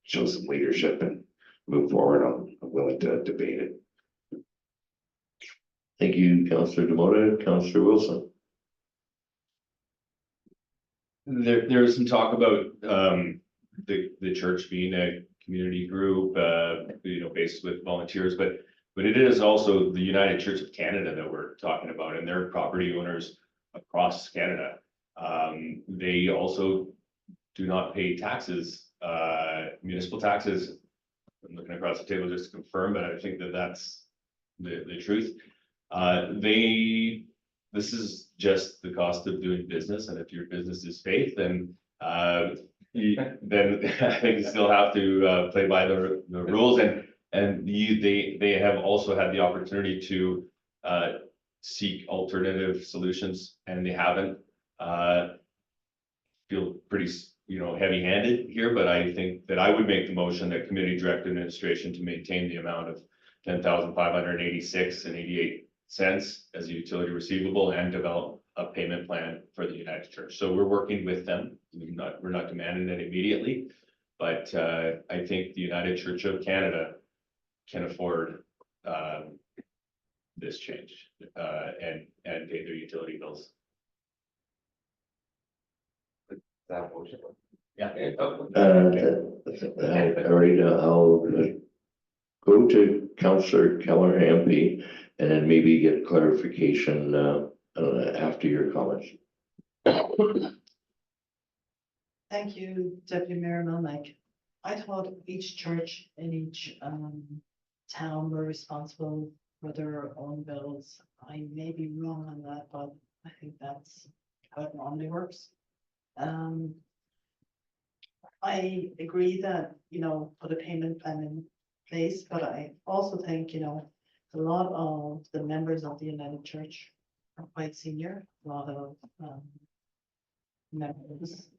show some leadership and move forward, I'm willing to debate it.
Thank you, Councillor Demota. Councillor Wilson?
There was some talk about the church being a community group, you know, based with volunteers, but it is also the United Church of Canada that we're talking about, and they're property owners across Canada. They also do not pay taxes, municipal taxes. I'm looking across the table just to confirm, but I think that that's the truth. This is just the cost of doing business, and if your business is faith, then I think you still have to play by the rules, and they have also had the opportunity to seek alternative solutions, and they haven't. Feel pretty, you know, heavy-handed here, but I think that I would make the motion that committee direct administration to maintain the amount of $10,586.88 as a utility receivable and develop a payment plan for the United Church. So we're working with them. We're not demanding it immediately, but I think the United Church of Canada can afford this change and pay their utility bills.
That motion.
Yeah.
All right, I'll go to Councillor Keller MP and then maybe get clarification after your comments.
Thank you, Deputy Mayor Melnick. I thought each church in each town were responsible for their own bills. I may be wrong on that, but I think that's how it normally works. I agree that, you know, put a payment plan in place, but I also think, you know, a lot of the members of the United Church are quite senior. A lot of members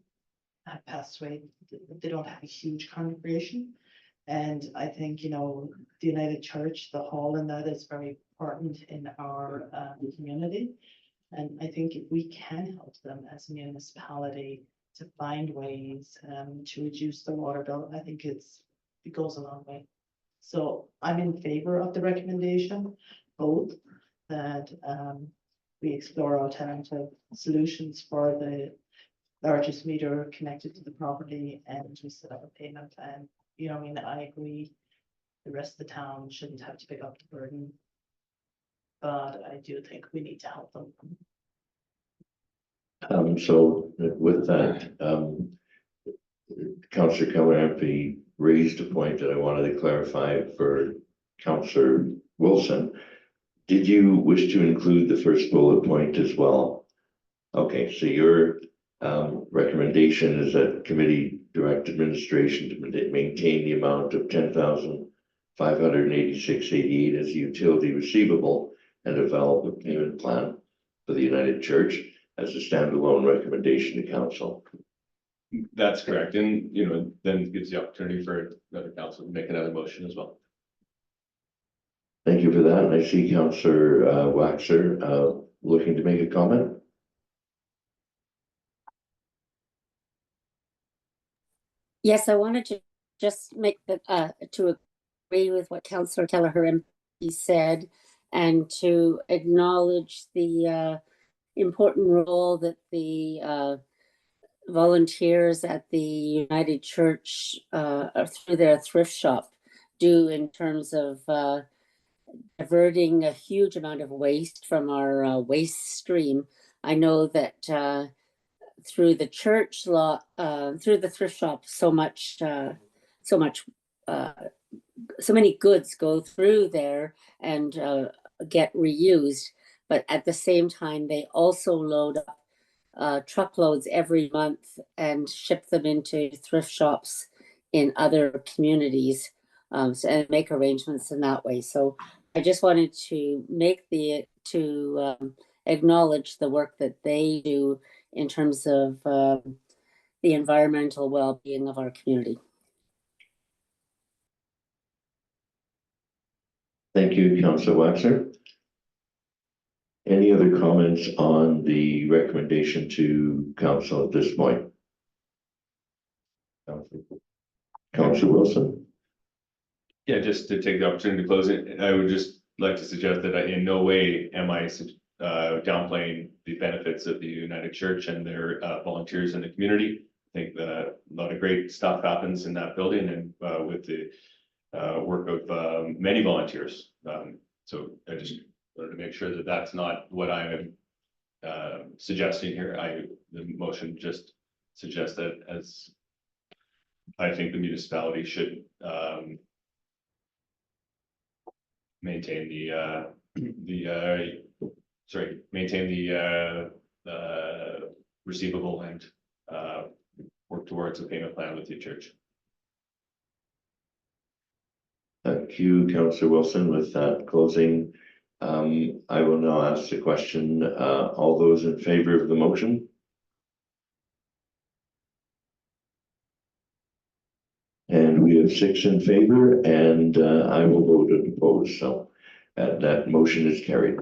have passed away. They don't have a huge congregation. And I think, you know, the United Church, the hall and that is very important in our community. And I think if we can help them as a municipality to find ways to reduce the water bill, I think it goes a long way. So I'm in favor of the recommendation, both that we explore alternative solutions for the largest meter connected to the property and we set up a payment plan. You know, I mean, I agree, the rest of the town shouldn't have to pick up the burden. But I do think we need to help them.
So with that, Councillor Keller raised a point that I wanted to clarify for Councillor Wilson. Did you wish to include the first bullet point as well? Okay, so your recommendation is that committee direct administration to maintain the amount of $10,586.88 as a utility receivable and develop a payment plan for the United Church as a standalone recommendation to council.
That's correct, and you know, then gives the opportunity for another council to make another motion as well.
Thank you for that. And I see Councillor Waxer looking to make a comment.
Yes, I wanted to just make the, to agree with what Councillor Kelleher MP said and to acknowledge the important role that the volunteers at the United Church through their thrift shop do in terms of diverting a huge amount of waste from our waste stream. I know that through the church law, through the thrift shop, so many goods go through there and get reused. But at the same time, they also load up truckloads every month and ship them into thrift shops in other communities and make arrangements in that way. So I just wanted to acknowledge the work that they do in terms of the environmental well-being of our community.
Thank you, Councillor Waxer. Any other comments on the recommendation to council at this point? Councillor Wilson.
Yeah, just to take the opportunity to close it, I would just like to suggest that in no way am I downplaying the benefits of the United Church and their volunteers in the community. I think that a lot of great stuff happens in that building and with the work of many volunteers. So I just wanted to make sure that that's not what I am suggesting here. The motion just suggests that as I think the municipality should maintain the receivable and work towards a payment plan with the church.
Thank you, Councillor Wilson. With that closing, I will now ask the question. All those in favor of the motion? And we have 6 in favor, and I will vote opposed. So that motion is carried.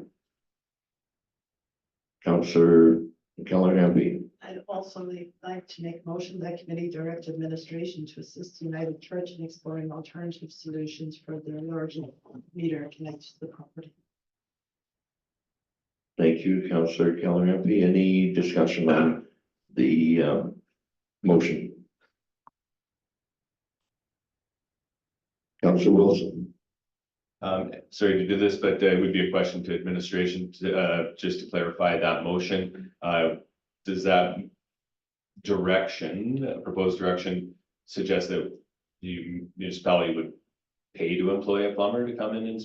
Councillor Keller-Hamby.
I'd also like to make a motion that committee direct administration to assist the United Church in exploring alternative solutions for their large meter connected to the property.
Thank you, Councillor Keller-Hamby. Any discussion on the motion? Councillor Wilson.
Sorry to do this, but it would be a question to administration to, just to clarify that motion. Does that proposed direction suggest that the municipality would pay to employ a plumber to come in and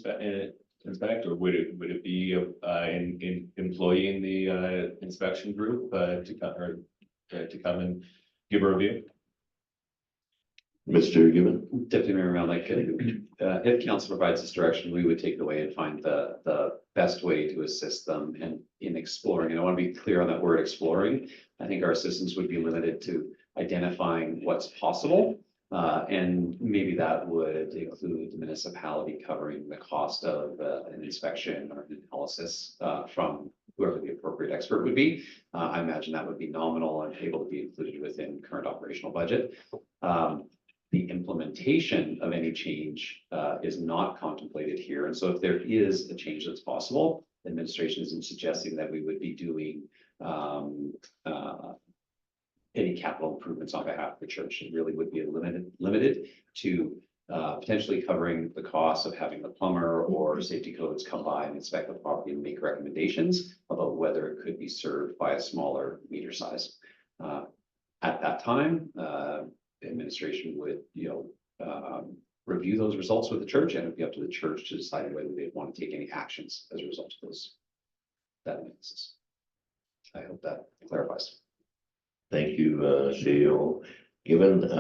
inspect, or would it be in employing the inspection group to come and give a review?
Mr. Gibbon.
Deputy Mayor Melnick, if council provides this direction, we would take it away and find the best way to assist them in exploring. And I want to be clear on that word exploring. I think our assistance would be limited to identifying what's possible. And maybe that would include the municipality covering the cost of an inspection or an analysis from whoever the appropriate expert would be. I imagine that would be nominal and able to be included within current operational budget. The implementation of any change is not contemplated here. And so if there is a change that's possible, administration isn't suggesting that we would be doing any capital improvements on behalf of the church. It really would be limited to potentially covering the cost of having the plumber or safety codes come by and inspect the property and make recommendations about whether it could be served by a smaller meter size. At that time, administration would, review those results with the church, and it'd be up to the church to decide whether they want to take any actions as a result of that analysis. I hope that clarifies.
Thank you, CEO. Given,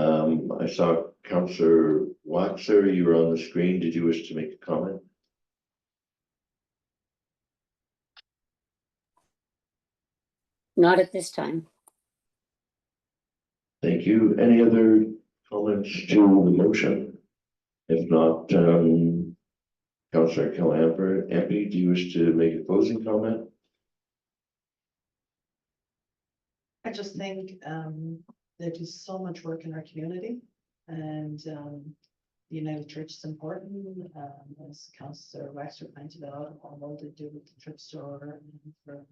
I saw Councillor Watser, you were on the screen. Did you wish to make a comment?
Not at this time.
Thank you. Any other comments to the motion? If not, Councillor Ampey, do you wish to make a closing comment?
I just think they do so much work in our community, and the United Church is important, as Councillor Waxter pointed out, although they do with the thrift store and for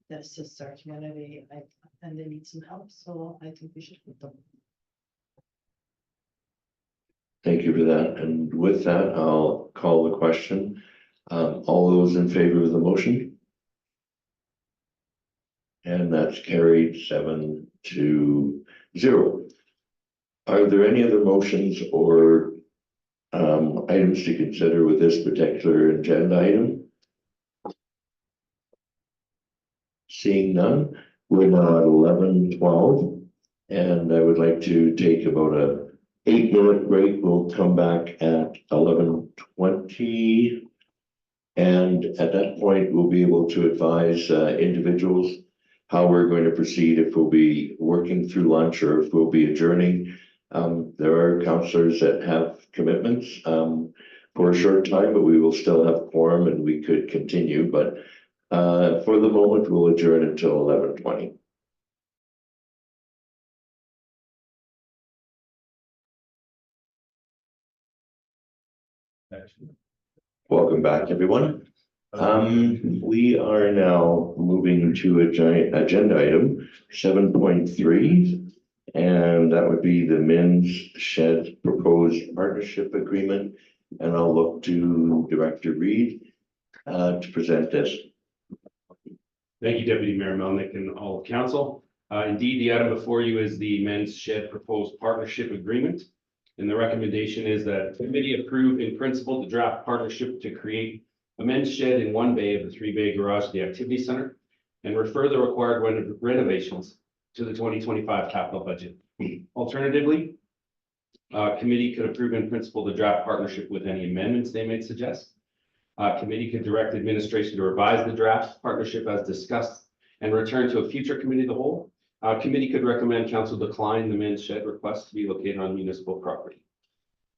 that assists our community, and they need some help, so I think we should put them.
Thank you for that. And with that, I'll call the question. All those in favor of the motion? And that's carried 7-0. Are there any other motions or items to consider with this particular agenda item? Seeing none, we're now at 11:12, and I would like to take about a 8-minute break. We'll come back at 11:20, and at that point, we'll be able to advise individuals how we're going to proceed, if we'll be working through lunch or if we'll be adjourning. There are councillors that have commitments for a short time, but we will still have quorum and we could continue. But for the moment, we'll adjourn until 11:20. Welcome back, everyone. We are now moving to agenda item 7.3, and that would be the men's shed proposed partnership agreement. And I'll look to Director Reed to present this.
Thank you, Deputy Mayor Melnick and all of council. Indeed, the item before you is the men's shed proposed partnership agreement. And the recommendation is that the committee approve in principle the draft partnership to create a men's shed in one bay of the 3-bay garage at the activity center and refer the required renovations to the 2025 capital budget. Alternatively, committee could approve in principle the draft partnership with any amendments they may suggest. Committee could direct administration to revise the draft partnership as discussed and return to a future committee of the whole. Committee could recommend council decline the men's shed request to be located on municipal property.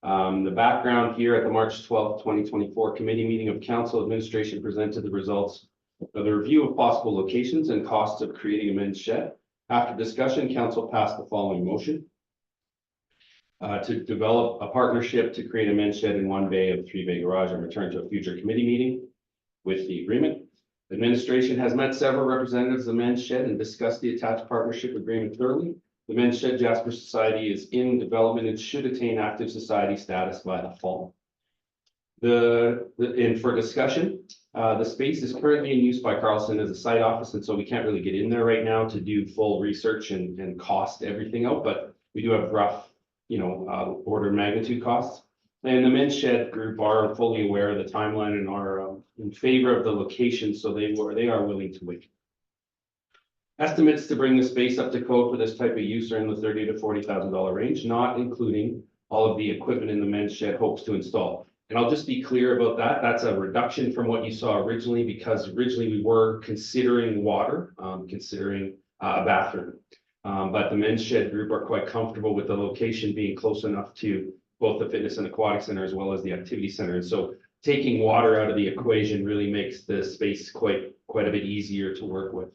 The background here at the March 12th, 2024 committee meeting of council, administration presented the results of the review of possible locations and costs of creating a men's shed. After discussion, council passed the following motion. To develop a partnership to create a men's shed in one bay of the 3-bay garage and return to a future committee meeting with the agreement. Administration has met several representatives of the men's shed and discussed the attached partnership agreement thoroughly. The Men's Shed Jasper Society is in development and should attain active society status by the fall. And for discussion, the space is currently in use by Carlson as a site office, and so we can't really get in there right now to do full research and cost everything out, but we do have rough, order of magnitude costs. And the Men's Shed group are fully aware of the timeline and are in favor of the location, so they are willing to wait. Estimates to bring the space up to code for this type of use are in the $30,000 to $40,000 range, not including all of the equipment in the men's shed hopes to install. And I'll just be clear about that. That's a reduction from what you saw originally, because originally we were considering water, considering a bathroom. But the men's shed group are quite comfortable with the location being close enough to both the fitness and aquatic center as well as the activity center. And so taking water out of the equation really makes the space quite quite a bit easier to work with.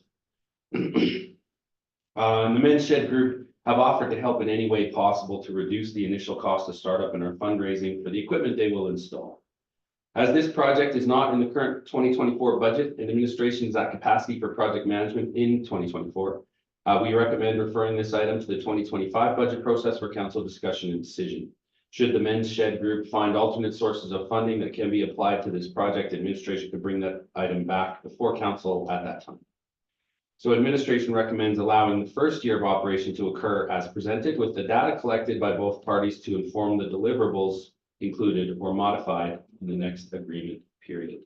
The Men's Shed Group have offered to help in any way possible to reduce the initial cost of startup and our fundraising for the equipment they will install. As this project is not in the current 2024 budget and administration is at capacity for project management in 2024, we recommend referring this item to the 2025 budget process for council discussion and decision. Should the Men's Shed Group find alternate sources of funding that can be applied to this project, administration could bring that item back before council at that time. So administration recommends allowing the first year of operation to occur as presented, with the data collected by both parties to inform the deliverables included or modified in the next agreement period.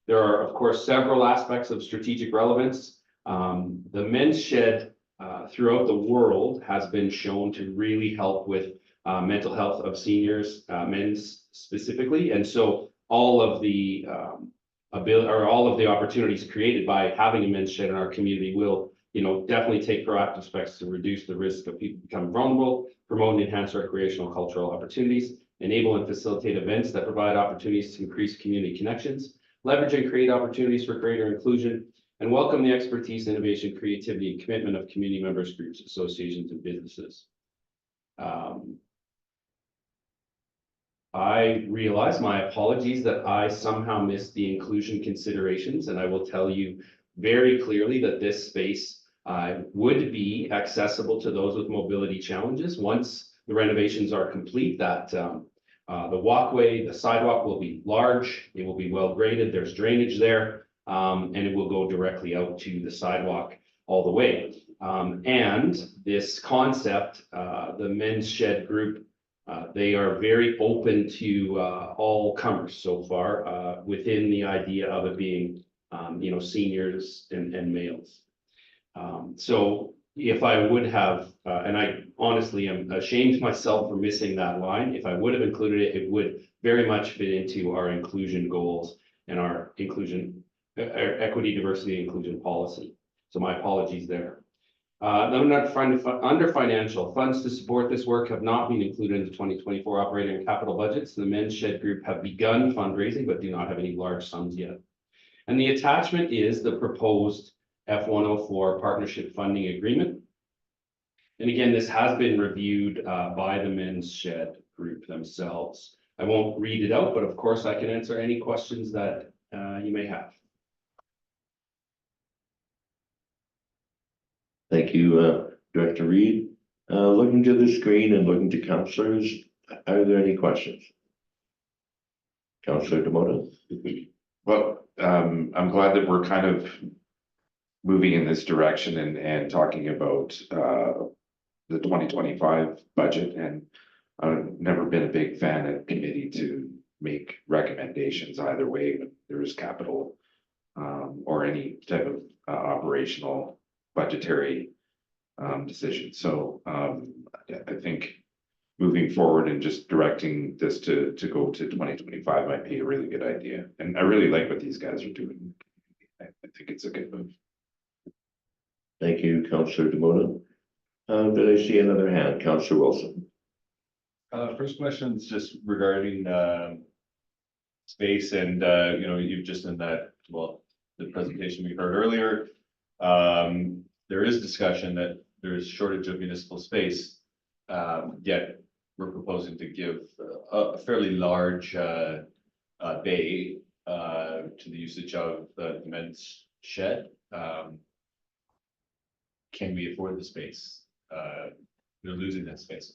There are, of course, several aspects of strategic relevance. The Men's Shed throughout the world has been shown to really help with mental health of seniors, men's specifically, and so all of the opportunities created by having a men's shed in our community will, definitely take proactive steps to reduce the risk of people becoming vulnerable, promote and enhance recreational cultural opportunities, enable and facilitate events that provide opportunities to increase community connections, leverage and create opportunities for greater inclusion, and welcome the expertise, innovation, creativity, and commitment of community members, groups, associations, and businesses. I realize, my apologies, that I somehow missed the inclusion considerations, and I will tell you very clearly that this space would be accessible to those with mobility challenges. Once the renovations are complete, that the walkway, the sidewalk will be large, it will be well graded, there's drainage there, and it will go directly out to the sidewalk all the way. And this concept, the Men's Shed Group, they are very open to all comers so far, within the idea of it being, seniors and males. So if I would have, and I honestly am ashamed myself for missing that line, if I would have included it, it would very much fit into our inclusion goals and our inclusion, equity, diversity, and inclusion policy. So my apologies there. Under financial, funds to support this work have not been included in the 2024 operating and capital budgets. The Men's Shed Group have begun fundraising, but do not have any large sums yet. And the attachment is the proposed F-104 partnership funding agreement. And again, this has been reviewed by the Men's Shed Group themselves. I won't read it out, but of course I can answer any questions that you may have.
Thank you, Director Reed. Looking to the screen and looking to councillors, are there any questions? Councillor Demoto.
Well, I'm glad that we're kind of moving in this direction and talking about the 2025 budget, and I've never been a big fan of committee to make recommendations either way when there is capital or any type of operational budgetary decision. So I think moving forward and just directing this to go to 2025 might be a really good idea. And I really like what these guys are doing. I think it's a good move.
Thank you, Councillor Demoto. Did I see another hand? Councillor Wilson.
First question is just regarding space, and you've just in that, well, the presentation we heard earlier, there is discussion that there is shortage of municipal space, yet we're proposing to give a fairly large bay to the usage of the men's shed. Can we afford the space? They're losing that space.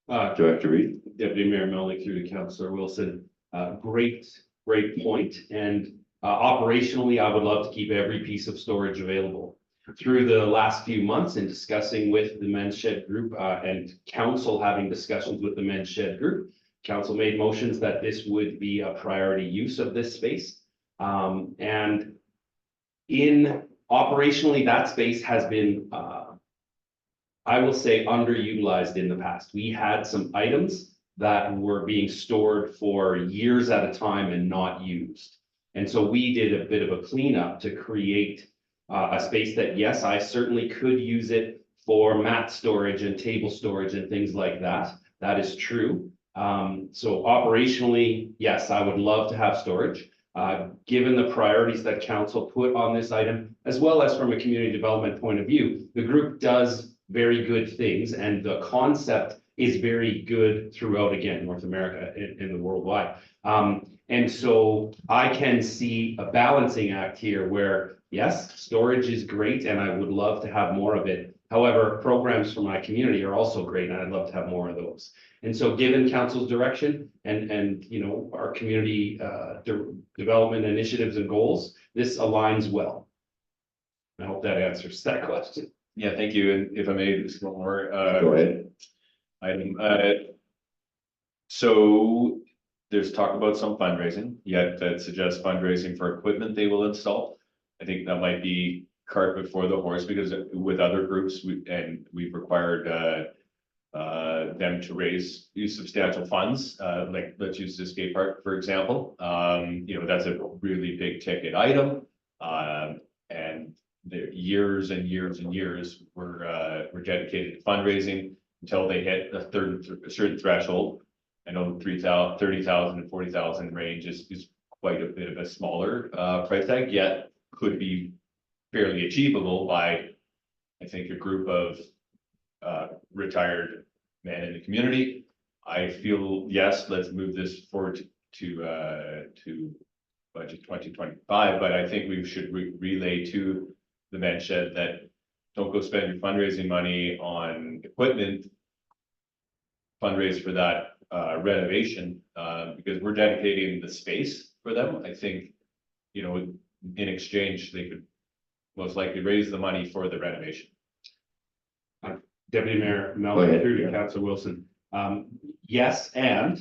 Director Reed.
Deputy Mayor Melnick through to Councillor Wilson. Great point. And operationally, I would love to keep every piece of storage available. Through the last few months in discussing with the Men's Shed Group and council having discussions with the Men's Shed Group, council made motions that this would be a priority use of this space. And in operationally, that space has been, I will say, underutilized in the past. We had some items that were being stored for years at a time and not used. And so we did a bit of a cleanup to create a space that, yes, I certainly could use it for mat storage and table storage and things like that. That is true. So operationally, yes, I would love to have storage. Given the priorities that council put on this item, as well as from a community development point of view, the group does very good things, and the concept is very good throughout, again, North America and the worldwide. And so I can see a balancing act here where, yes, storage is great and I would love to have more of it. However, programs for my community are also great and I'd love to have more of those. And so given council's direction and you know, our community development initiatives and goals, this aligns well. I hope that answers that question.
Yeah, thank you. And if I may, just one more
Go ahead.
item. So there's talk about some fundraising, yet that suggests fundraising for equipment they will install. I think that might be cart before the horse, because with other groups, we've required them to raise substantial funds, like let's use the skate park, for example. You know, that's a really big ticket item. And the years and years and years were dedicated to fundraising until they hit a certain threshold. I know 30,000 and 40,000 range is quite a bit of a smaller price tag, yet could be fairly achievable by, I think, a group of retired men in the community. I feel, yes, let's move this forward to budget 2025, but I think we should relay to the men's shed that don't go spend your fundraising money on equipment, fundraise for that renovation, because we're dedicating the space for them. I think, you know, in exchange, they could most likely raise the money for the renovation.
Deputy Mayor
Go
Melvin,
ahead.
through to Councillor Wilson. Yes, and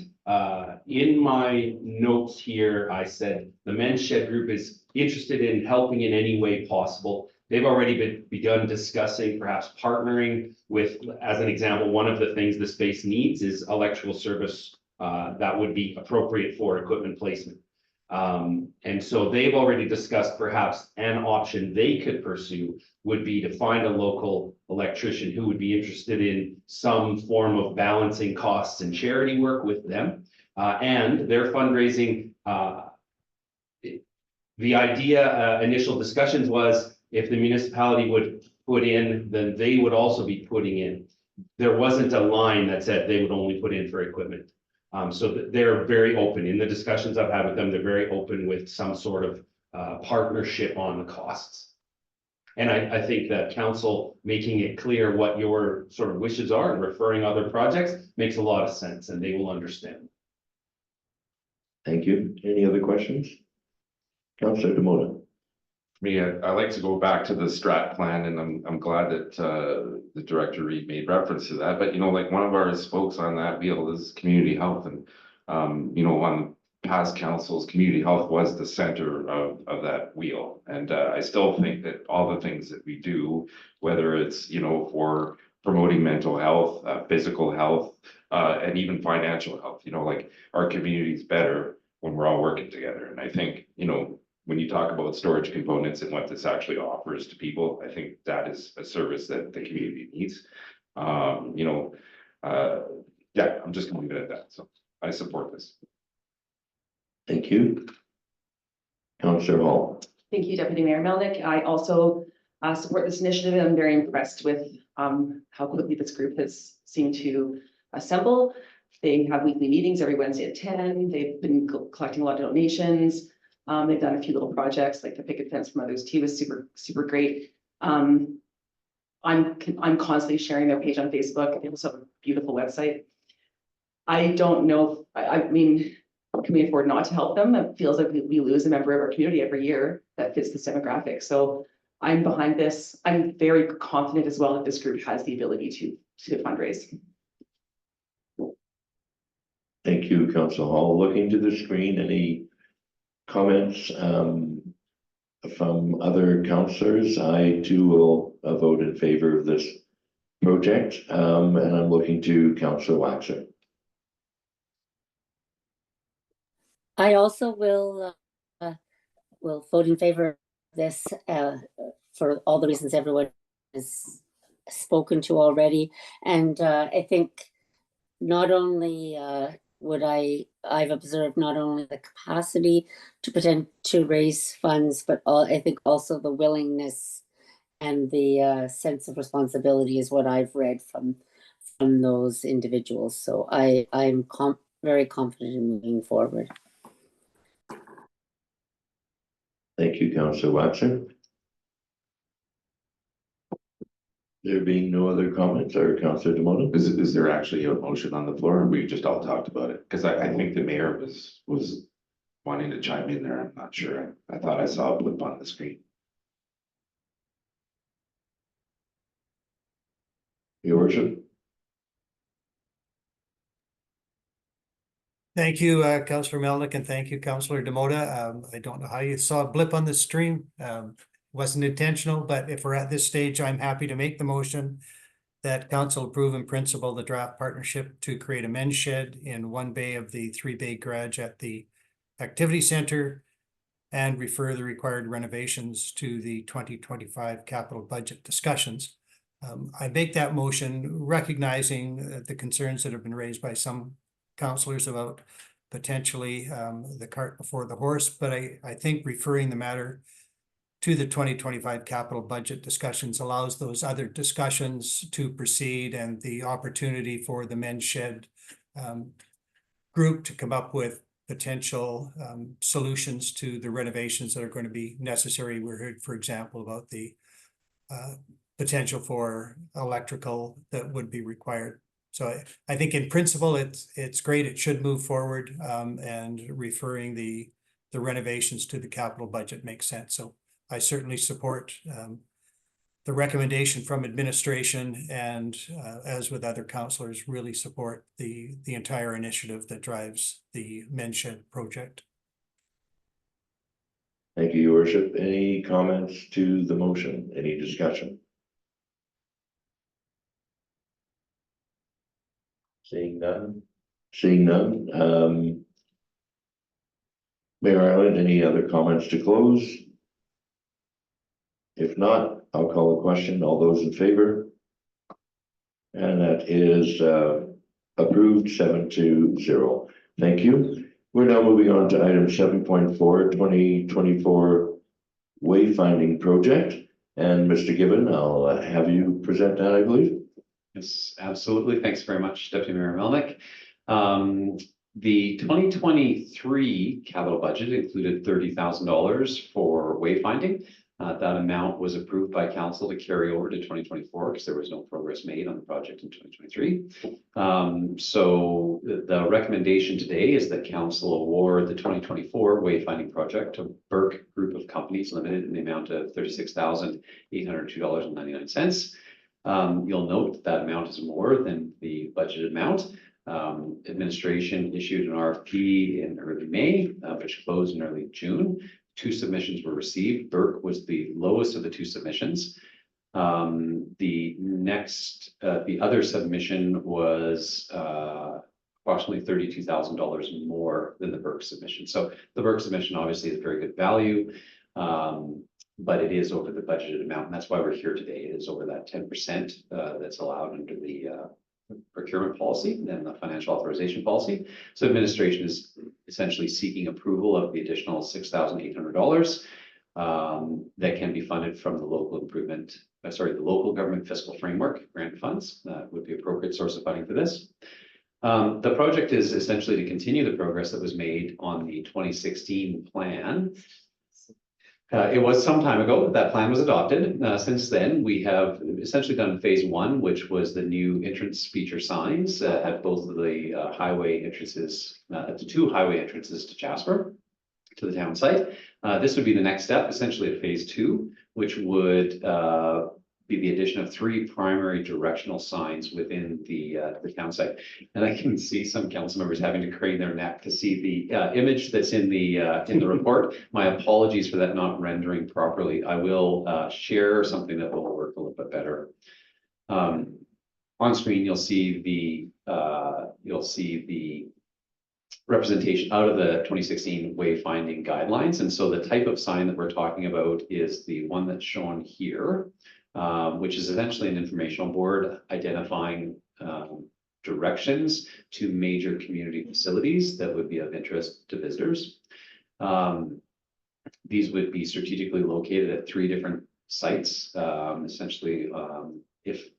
in my notes here, I said the men's shed group is interested in helping in any way possible. They've already begun discussing perhaps partnering with, as an example, one of the things the space needs is electrical service that would be appropriate for equipment placement. And so they've already discussed perhaps an option they could pursue would be to find a local electrician who would be interested in some form of balancing costs and charity work with them. And their fundraising, the idea, initial discussions was if the municipality would put in, then they would also be putting in. There wasn't a line that said they would only put in for equipment. So they're very open. In the discussions I've had with them, they're very open with some sort of partnership on the costs. And I think that council making it clear what your sort of wishes are and referring other projects makes a lot of sense, and they will understand.
Thank you. Any other questions? Councillor Demona.
Me, I like to go back to the strat plan, and I'm glad that the director Reed made reference to that. But you know, like one of our spokes on that wheel is community health, and you know, on past councils, community health was the center of that wheel. And I still think that all the things that we do, whether it's you know for promoting mental health, physical health, and even financial health, you know, like our community's better when we're all working together. And I think you know, when you talk about storage components and what this actually offers to people, I think that is a service that the community needs. You know, yeah, I'm just gonna leave it at that. So I support this.
Thank you. Councillor Hall.
Thank you, Deputy Mayor Melnick. I also support this initiative. I'm very impressed with how quickly this group has seemed to assemble. They have weekly meetings every Wednesday at 10. They've been collecting a lot of donations. They've done a few little projects like the picket fence from others too, was super great. I'm constantly sharing their page on Facebook. They also have a beautiful website. I don't know, I mean, can we afford not to help them? It feels like we lose a member of our community every year that fits this demographic. So I'm behind this. I'm very confident as well that this group has the ability to fundraise.
Thank you, Councillor Hall. Looking to the screen, any comments from other councillors? I too will vote in favor of this project, and I'm looking to Councillor Waxer.
I also will vote in favor of this for all the reasons everyone has spoken to already. And I think not only I've observed not only the capacity to raise funds, but I think also the willingness and the sense of responsibility is what I've read from those individuals. So I'm very confident in moving forward.
Thank you, Councillor Watson. There being no other comments, or Councillor Demona?
Is there actually a motion on the floor, or we just all talked about it? Because I think the mayor was wanting to chime in there. I'm not sure. I thought I saw a blip on the screen.
Your worship?
Thank you, Councillor Melnick, and thank you, Councillor Demota. I don't know how you saw a blip on the stream. Wasn't intentional, but if we're at this stage, I'm happy to make the motion that council approve in principle the draft partnership to create a men's shed in one bay of the 3-bay garage at the activity center and refer the required renovations to the 2025 capital budget discussions. I make that motion recognizing the concerns that have been raised by some councillors about potentially the cart before the horse, but I think referring the matter to the 2025 capital budget discussions allows those other discussions to proceed and the opportunity for the men's shed group to come up with potential solutions to the renovations that are going to be necessary. We heard, for example, about the potential for electrical that would be required. So I think in principle, it's great. It should move forward, and referring the renovations to the capital budget makes sense. So I certainly support the recommendation from administration, and as with other councillors, really support the entire initiative that drives the men's shed project.
Thank you, Your Worship. Any comments to the motion? Any discussion? Seeing none. Mayor Ireland, any other comments to close? If not, I'll call a question. All those in favor? And that is approved 7-0. Thank you. We're now moving on to item 7.4, 2024 Wayfinding Project. And Mr. Gibbon, I'll have you present that, I believe.
Yes, absolutely. Thanks very much, Deputy Mayor Melnick. The 2023 capital budget included $30,000 for wayfinding. That amount was approved by council to carry over to 2024 because there was no progress made on the project in 2023. So the recommendation today is that council award the 2024 wayfinding project to Burke Group of Companies Limited in the amount of $36,802.99. You'll note that amount is more than the budgeted amount. Administration issued an RFP in early May, which closed in early June. 2 submissions were received. Burke was the lowest of the 2 submissions. The other submission was approximately $32,000 more than the Burke submission. So the Burke submission obviously is very good value, but it is over the budgeted amount, and that's why we're here today. It is over that 10% that's allowed under the procurement policy and the financial authorization policy. So administration is essentially seeking approval of the additional $6,800 that can be funded from the local government fiscal framework grant funds. That would be an appropriate source of funding for this. The project is essentially to continue the progress that was made on the 2016 plan. It was some time ago that plan was adopted. Since then, we have essentially done phase 1, which was the new entrance feature signs at both of the highway entrances, the 2 highway entrances to Jasper, to the town site. This would be the next step, essentially at phase 2, which would be the addition of 3 primary directional signs within the town site. And I can see some council members having to crane their neck to see the image that's in the report. My apologies for that not rendering properly. I will share something that will work a little bit better. On screen, you'll see the representation out of the 2016 wayfinding guidelines. And so the type of sign that we're talking about is the one that's shown here, which is essentially an informational board identifying directions to major community facilities that would be of interest to visitors. These would be strategically located at 3 different sites. Essentially, if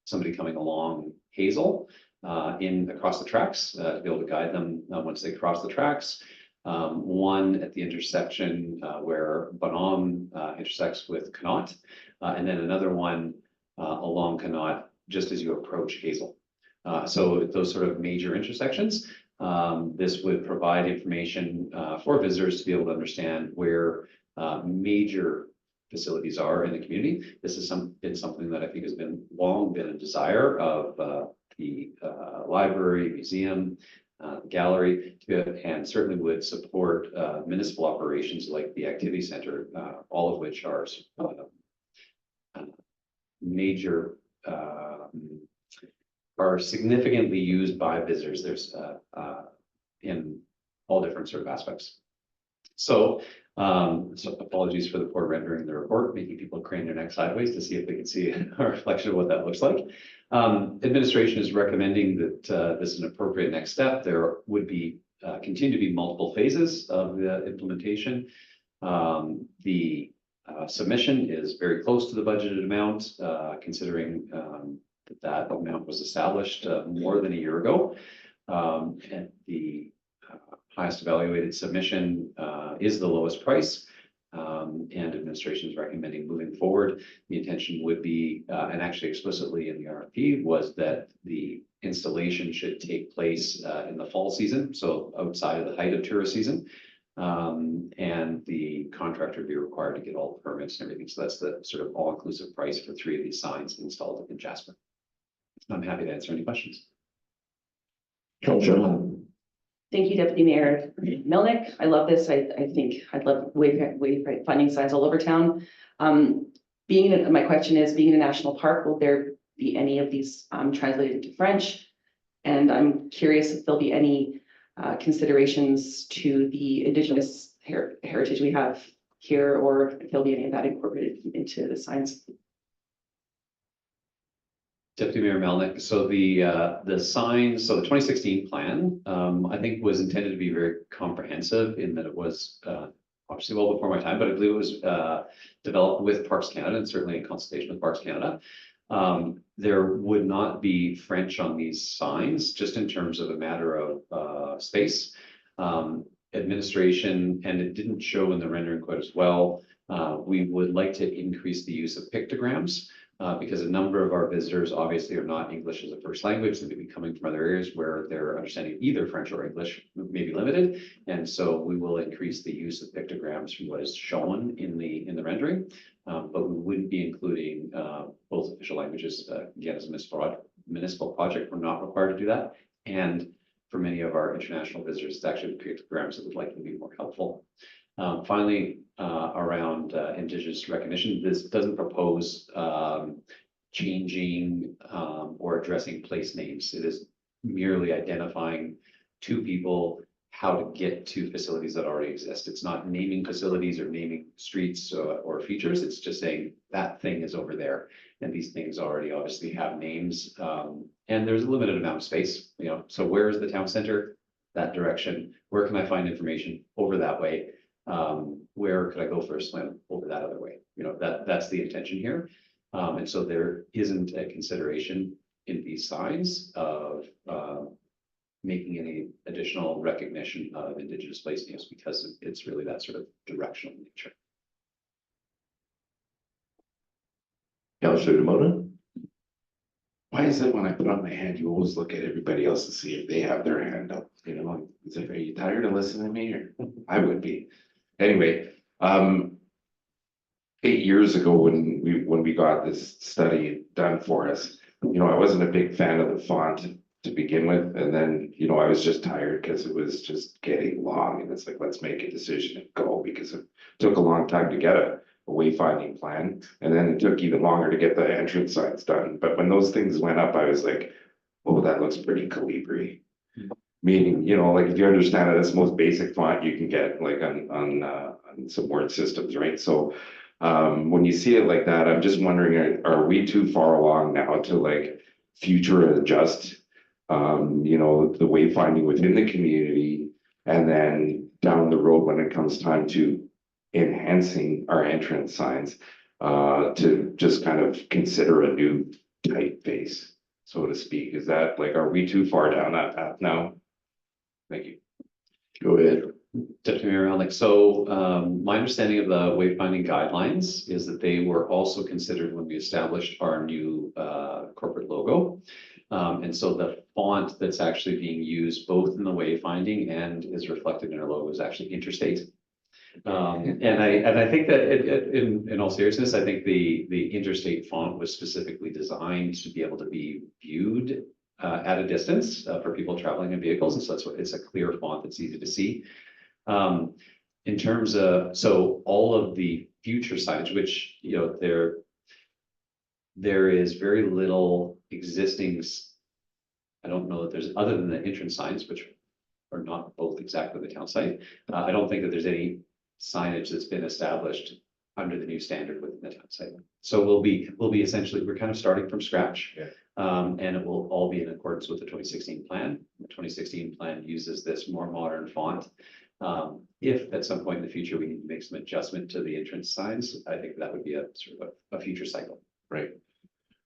somebody coming along Hazel across the tracks, to be able to guide them once they cross the tracks. One at the intersection where Bonhomme intersects with Connaught, and then another one along Connaught just as you approach Hazel. So those sort of major intersections, this would provide information for visitors to be able to understand where major facilities are in the community. This is been something that I think has long been a desire of the library, museum, gallery, and certainly would support municipal operations like the activity center, all of which are major, are significantly used by visitors. There's in all different sort of aspects. So apologies for the poor rendering of the report, making people crane their neck sideways to see if they can see a reflection of what that looks like. Administration is recommending that this is an appropriate next step. There would be continue to be multiple phases of the implementation. The submission is very close to the budgeted amount, considering that amount was established more than a year ago. And the highest evaluated submission is the lowest price, and administration is recommending moving forward. The intention would be, and actually explicitly in the RFP, was that the installation should take place in the fall season, so outside of the height of tourist season. And the contractor would be required to get all the permits and everything. So that's the sort of all-inclusive price for 3 of these signs installed in Jasper. I'm happy to answer any questions.
Councillor.
Thank you, Deputy Mayor Milnick. I love this. I think I'd love wayfinding signs all over town. My question is, being in a national park, will there be any of these translated to French? And I'm curious if there'll be any considerations to the Indigenous heritage we have here, or if there'll be any of that incorporated into the signs.
Deputy Mayor Melnick, so the signs, so the 2016 plan, I think was intended to be very comprehensive in that it was obviously well before my time, but I believe it was developed with Parks Canada and certainly in consultation with Parks Canada. There would not be French on these signs, just in terms of a matter of space. Administration, and it didn't show in the rendering quite as well. We would like to increase the use of pictograms. Because a number of our visitors obviously are not English as a first language. They may be coming from other areas where their understanding of either French or English may be limited. And so we will increase the use of pictograms from what is shown in the rendering. But we wouldn't be including both official languages. Again, as a municipal project, we're not required to do that. And for many of our international visitors, it's actually pictograms that would likely be more helpful. Finally, around Indigenous recognition, this doesn't propose changing or addressing place names. It is merely identifying to people how to get to facilities that already exist. It's not naming facilities or naming streets or features. It's just saying that thing is over there. And these things already obviously have names. And there's a limited amount of space, so where is the town center? That direction. Where can I find information? Over that way. Where could I go for a swim? Over that other way. That's the intention here. And so there isn't a consideration in these signs of making any additional recognition of Indigenous place names, because it's really that sort of directional nature.
Councillor Demona.
Why is it when I put up my hand, you always look at everybody else to see if they have their hand up? Is it, are you tired of listening to me? Or I would be. Anyway, 8 years ago when we got this study done for us, I wasn't a big fan of the font to begin with, and then I was just tired because it was just getting long, and it's like, let's make a decision and go, because it took a long time to get a wayfinding plan, and then it took even longer to get the entrance signs done. But when those things went up, I was like, oh, that looks pretty Calibri. Meaning, like if you understand it, it's the most basic font you can get, like on some word systems, right? So when you see it like that, I'm just wondering, are we too far along now to like future adjust the wayfinding within the community. And then down the road, when it comes time to enhancing our entrance signs, to just kind of consider a new typeface, so to speak. Is that like, are we too far down that path now? Thank you.
Go ahead.
Deputy Mayor Melnick, so my understanding of the wayfinding guidelines is that they were also considered when we established our new corporate logo. And so the font that's actually being used both in the wayfinding and is reflected in our logo is actually interstate. And I think that in all seriousness, I think the interstate font was specifically designed to be able to be viewed at a distance for people traveling in vehicles, and so that's what it's a clear font that's easy to see. In terms of, so all of the future signage, which, there is very little existing. I don't know that there's, other than the entrance signs, which are not both exactly the town site. I don't think that there's any signage that's been established under the new standard within the town site. So we'll be essentially, we're kind of starting from scratch.
Yeah.
And it will all be in accordance with the 2016 plan. The 2016 plan uses this more modern font. If at some point in the future we need to make some adjustment to the entrance signs, I think that would be a sort of a future cycle.
Right.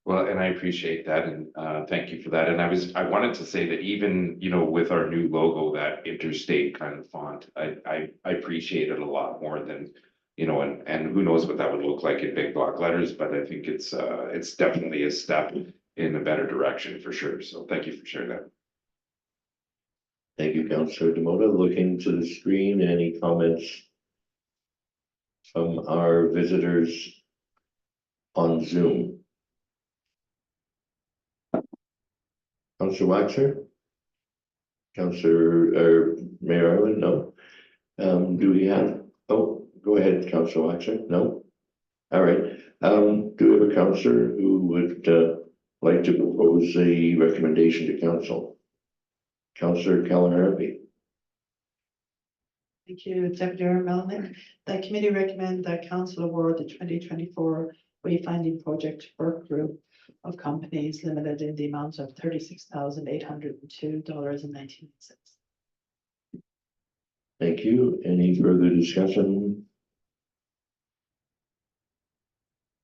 Well, and I appreciate that, and thank you for that. And I wanted to say that even, with our new logo, that interstate kind of font, I appreciate it a lot more than, and who knows what that would look like in big block letters, but I think it's definitely a step in a better direction for sure. So thank you for sharing that.
Thank you, Councillor Demota. Looking to the screen, any comments from our visitors on Zoom? Councillor Waxer? Councillor, Mayor Ireland, no? Do we have, oh, go ahead, Councillor Waxer, no? All right, do we have a councillor who would like to propose a recommendation to council? Councillor Kelleher-Harvey.
Thank you, Deputy Mayor Melnick. The committee recommend that council award the 2024 Wayfinding Project work group of companies limited in the amount of $36,802.19.
Thank you. Any further discussion?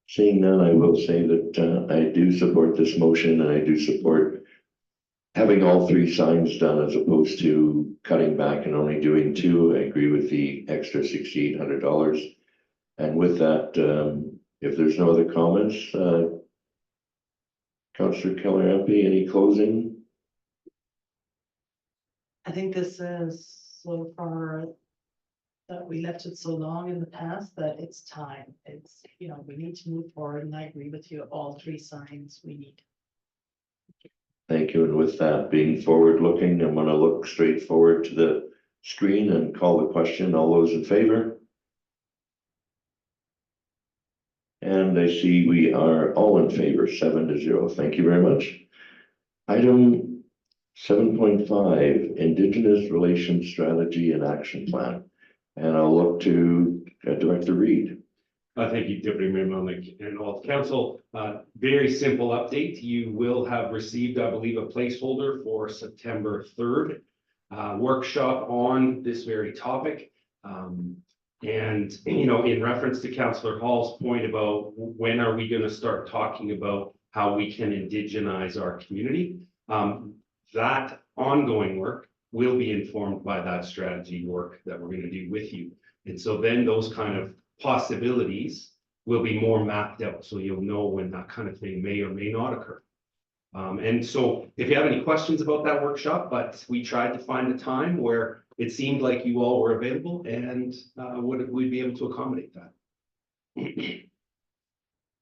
Seeing none, I will say that I do support this motion, and I do support having all three signs done as opposed to cutting back and only doing two. I agree with the extra $6,800. And with that, if there's no other comments, Councillor Kelleher-Harvey, any closing?
I think this is so far that we left it so long in the past that it's time. It's, we need to move forward, and I agree with you, all three signs we need.
Thank you. And with that being forward looking, I'm going to look straight forward to the screen and call the question. All those in favor? And I see we are all in favor, 7-0. Thank you very much. Item 7.5, Indigenous Relations Strategy and Action Plan. And I'll look to Director Reid.
Thank you, Deputy Mayor Melnick and all of council. Very simple update. You will have received, I believe, a placeholder for September 3rd workshop on this very topic. And, in reference to Councillor Hall's point about when are we going to start talking about how we can indigenize our community, that ongoing work will be informed by that strategy work that we're going to do with you. And so then those kind of possibilities will be more mapped out, so you'll know when that kind of thing may or may not occur. And so if you have any questions about that workshop, but we tried to find a time where it seemed like you all were available, and we'd be able to accommodate that.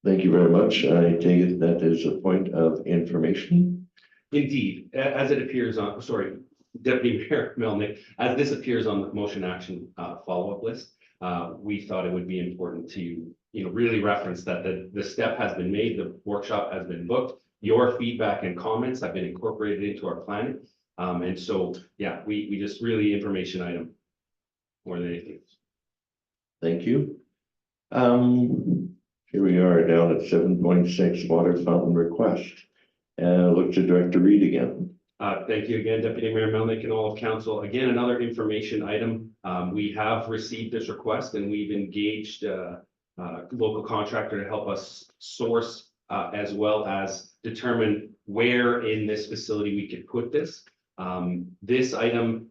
Thank you very much. I take it that is a point of information.
Indeed, as it appears on, sorry, Deputy Mayor Melnick, as this appears on the motion action follow-up list, we thought it would be important to, really reference that the step has been made, the workshop has been booked, your feedback and comments have been incorporated into our planning. And so, yeah, we just really information item more than anything.
Thank you. Here we are down at 7.6 water fountain request. Look to Director Reid again.
Thank you again, Deputy Mayor Melnick and all of council. Again, another information item. We have received this request and we've engaged local contractor to help us source as well as determine where in this facility we could put this. This item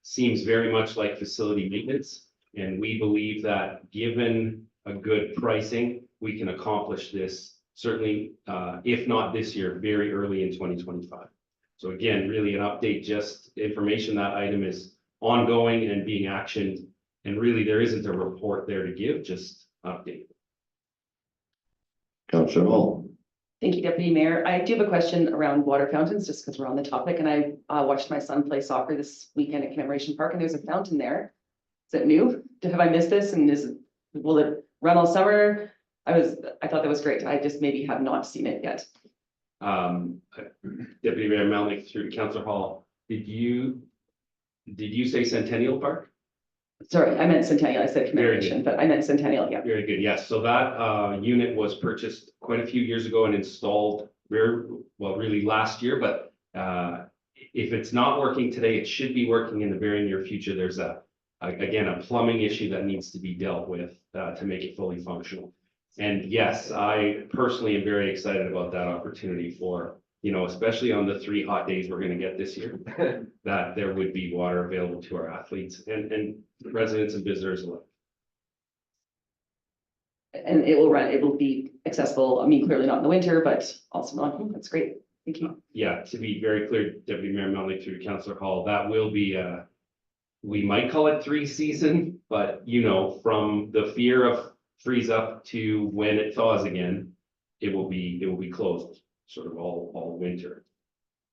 seems very much like facility maintenance, and we believe that given a good pricing, we can accomplish this certainly, if not this year, very early in 2025. So again, really an update, just information. That item is ongoing and being actioned, and really there isn't a report there to give, just update.
Councillor Hall.
Thank you, Deputy Mayor. I do have a question around water fountains, just because we're on the topic, and I watched my son play soccer this weekend at Commemoration Park, and there's a fountain there. Is it new? Have I missed this? And will it run all summer? I thought that was great. I just maybe have not seen it yet.
Deputy Mayor Melnick through to Councillor Hall. Did you say Centennial Park?
Sorry, I meant Centennial. I said
Very
Commemoration, but I meant Centennial, yeah.
Very good. Yes. So that unit was purchased quite a few years ago and installed very well, really last year. But if it's not working today, it should be working in the very near future. There's again, a plumbing issue that needs to be dealt with to make it fully functional. And yes, I personally am very excited about that opportunity for, especially on the 3 hot days we're going to get this year, that there would be water available to our athletes and residents and visitors alike.
And it will be accessible. I mean, clearly not in the winter, but also not. That's great. Thank you.
Yeah, to be very clear, Deputy Mayor Melnick through to Councillor Hall, that will be we might call it 3 season, but from the fear of freeze up to when it thaws again, it will be closed sort of all winter.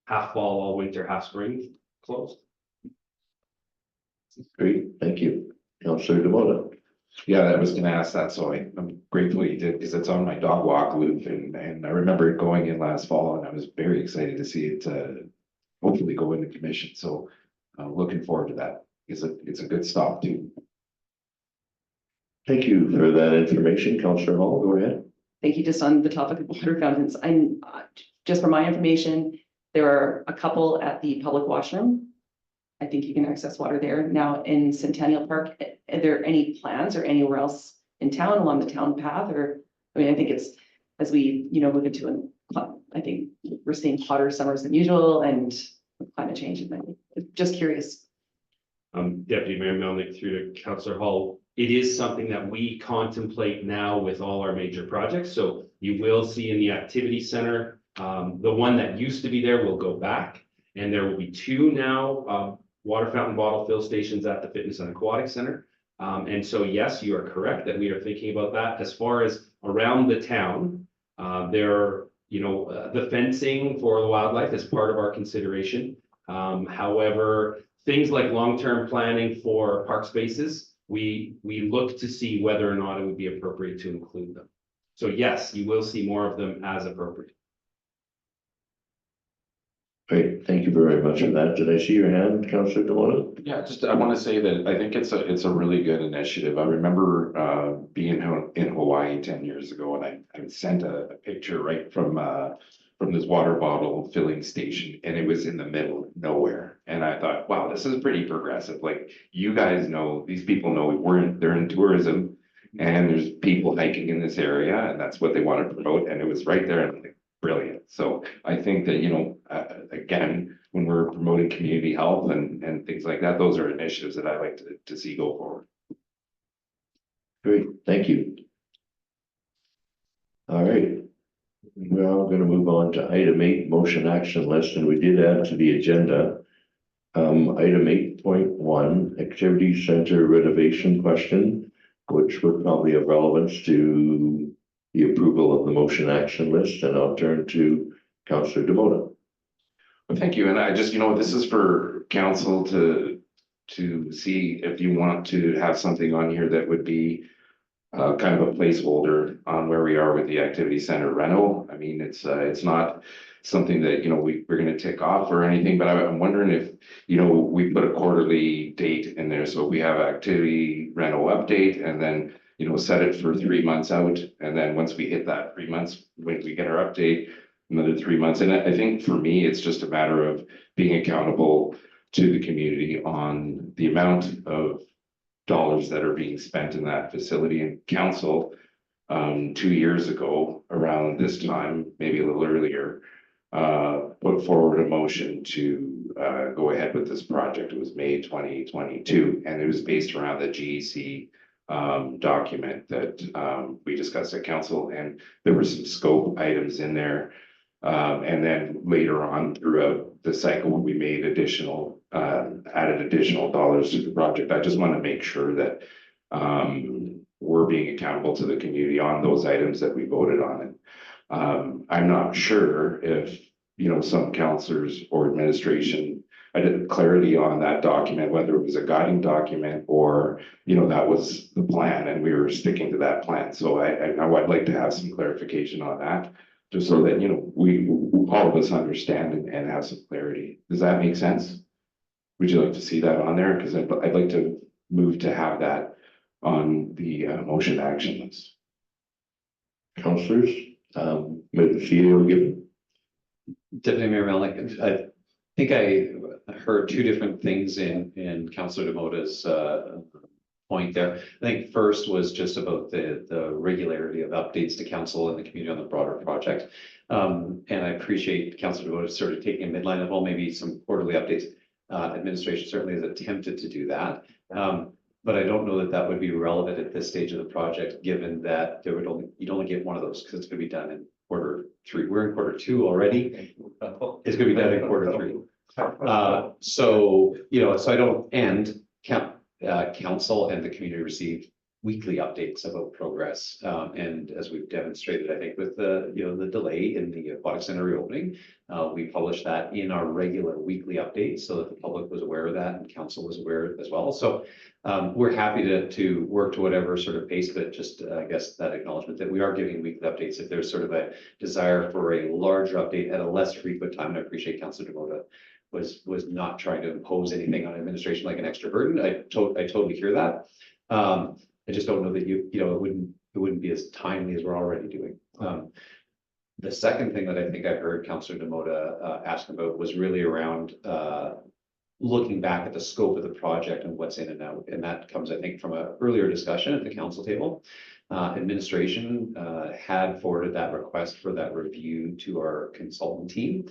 Half fall, all winter, half spring, closed.
Great, thank you. Councillor Demola.
Yeah, I was gonna ask that, so I'm grateful you did, because it's on my dog walk loop, and I remember it going in last fall, and I was very excited to see it hopefully go into commission, so looking forward to that. It's a good stop too.
Thank you for that information. Councillor Hall, go ahead.
Thank you. Just on the topic of water fountains, I'm just for my information, there are a couple at the public washroom. I think you can access water there. Now in Centennial Park, are there any plans or anywhere else in town along the town path? Or, I mean, I think it's as we, move into I think we're seeing hotter summers than usual and climate change. And just curious.
Deputy Mayor Melnick through to Councillor Hall. It is something that we contemplate now with all our major projects. So you will see in the activity center, the one that used to be there will go back, and there will be 2 now water fountain bottle fill stations at the Fitness and Aquatic Center. And so, yes, you are correct that we are thinking about that. As far as around the town, there, the fencing for the wildlife is part of our consideration. However, things like long-term planning for park spaces, we look to see whether or not it would be appropriate to include them. So yes, you will see more of them as appropriate.
Great, thank you very much for that. Did I see your hand, Councillor Demola?
Yeah, I want to say that I think it's a really good initiative. I remember being in Hawaii 10 years ago, and I sent a picture right from this water bottle filling station, and it was in the middle of nowhere. And I thought, wow, this is pretty progressive. Like, you guys know, these people know they're in tourism, and there's people hiking in this area, and that's what they want to promote. And it was right there, and like, brilliant. So I think that, again, when we're promoting community health and things like that, those are initiatives that I like to see go forward.
Great, thank you. All right. We're now going to move on to item 8, motion action list, and we did add to the agenda. Item 8.1, activity center renovation question, which would probably have relevance to the approval of the motion action list, and I'll turn to Councillor Demola.
Well, thank you. And I just, this is for council to see if you want to have something on here that would be kind of a placeholder on where we are with the activity center reno. I mean, it's not something that, we're going to tick off or anything, but I'm wondering if, we put a quarterly date in there. So we have activity reno update, and then, set it for 3 months out. And then once we hit that 3 months, when we get our update, another 3 months. And I think for me, it's just a matter of being accountable to the community on the amount of dollars that are being spent in that facility. And council, 2 years ago, around this time, maybe a little earlier, put forward a motion to go ahead with this project. It was May 2022, and it was based around the GEC document that we discussed at council, and there were some scope items in there. And then later on throughout the cycle, we made additional, added additional dollars to the project. I just want to make sure that we're being accountable to the community on those items that we voted on. And I'm not sure if, some councillors or administration, I didn't clarity on that document, whether it was a guiding document or, that was the plan and we were sticking to that plan. So I would like to have some clarification on that, just so that, we all of us understand and have some clarity. Does that make sense? Would you like to see that on there? Because I'd like to move to have that on the motion action list.
Councillors, with the CEO given.
Deputy Mayor Melnick, I think I heard two different things in Councillor Demota's point there. I think first was just about the regularity of updates to council and the community on the broader project. And I appreciate Councillor Demota sort of taking a midline of, well, maybe some quarterly updates. Administration certainly has attempted to do that. But I don't know that that would be relevant at this stage of the project, given that you'd only get one of those because it's going to be done in Q3. We're in Q2 already. It's going to be done in Q3. So I don't council and the community receive weekly updates about progress. And as we've demonstrated, I think with the delay in the aquatic center reopening, we published that in our regular weekly updates so that the public was aware of that and council was aware as well. So we're happy to work to whatever sort of pace, but just I guess that acknowledgement that we are giving weekly updates. If there's sort of a desire for a larger update at a less frequent time, and I appreciate Councillor Demota was not trying to impose anything on administration like an extra burden. I totally hear that. I just don't know that it wouldn't be as timely as we're already doing. The second thing that I think I heard Councillor Demota ask about was really around looking back at the scope of the project and what's in and out. And that comes, I think, from an earlier discussion at the council table. Administration had forwarded that request for that review to our consultant team.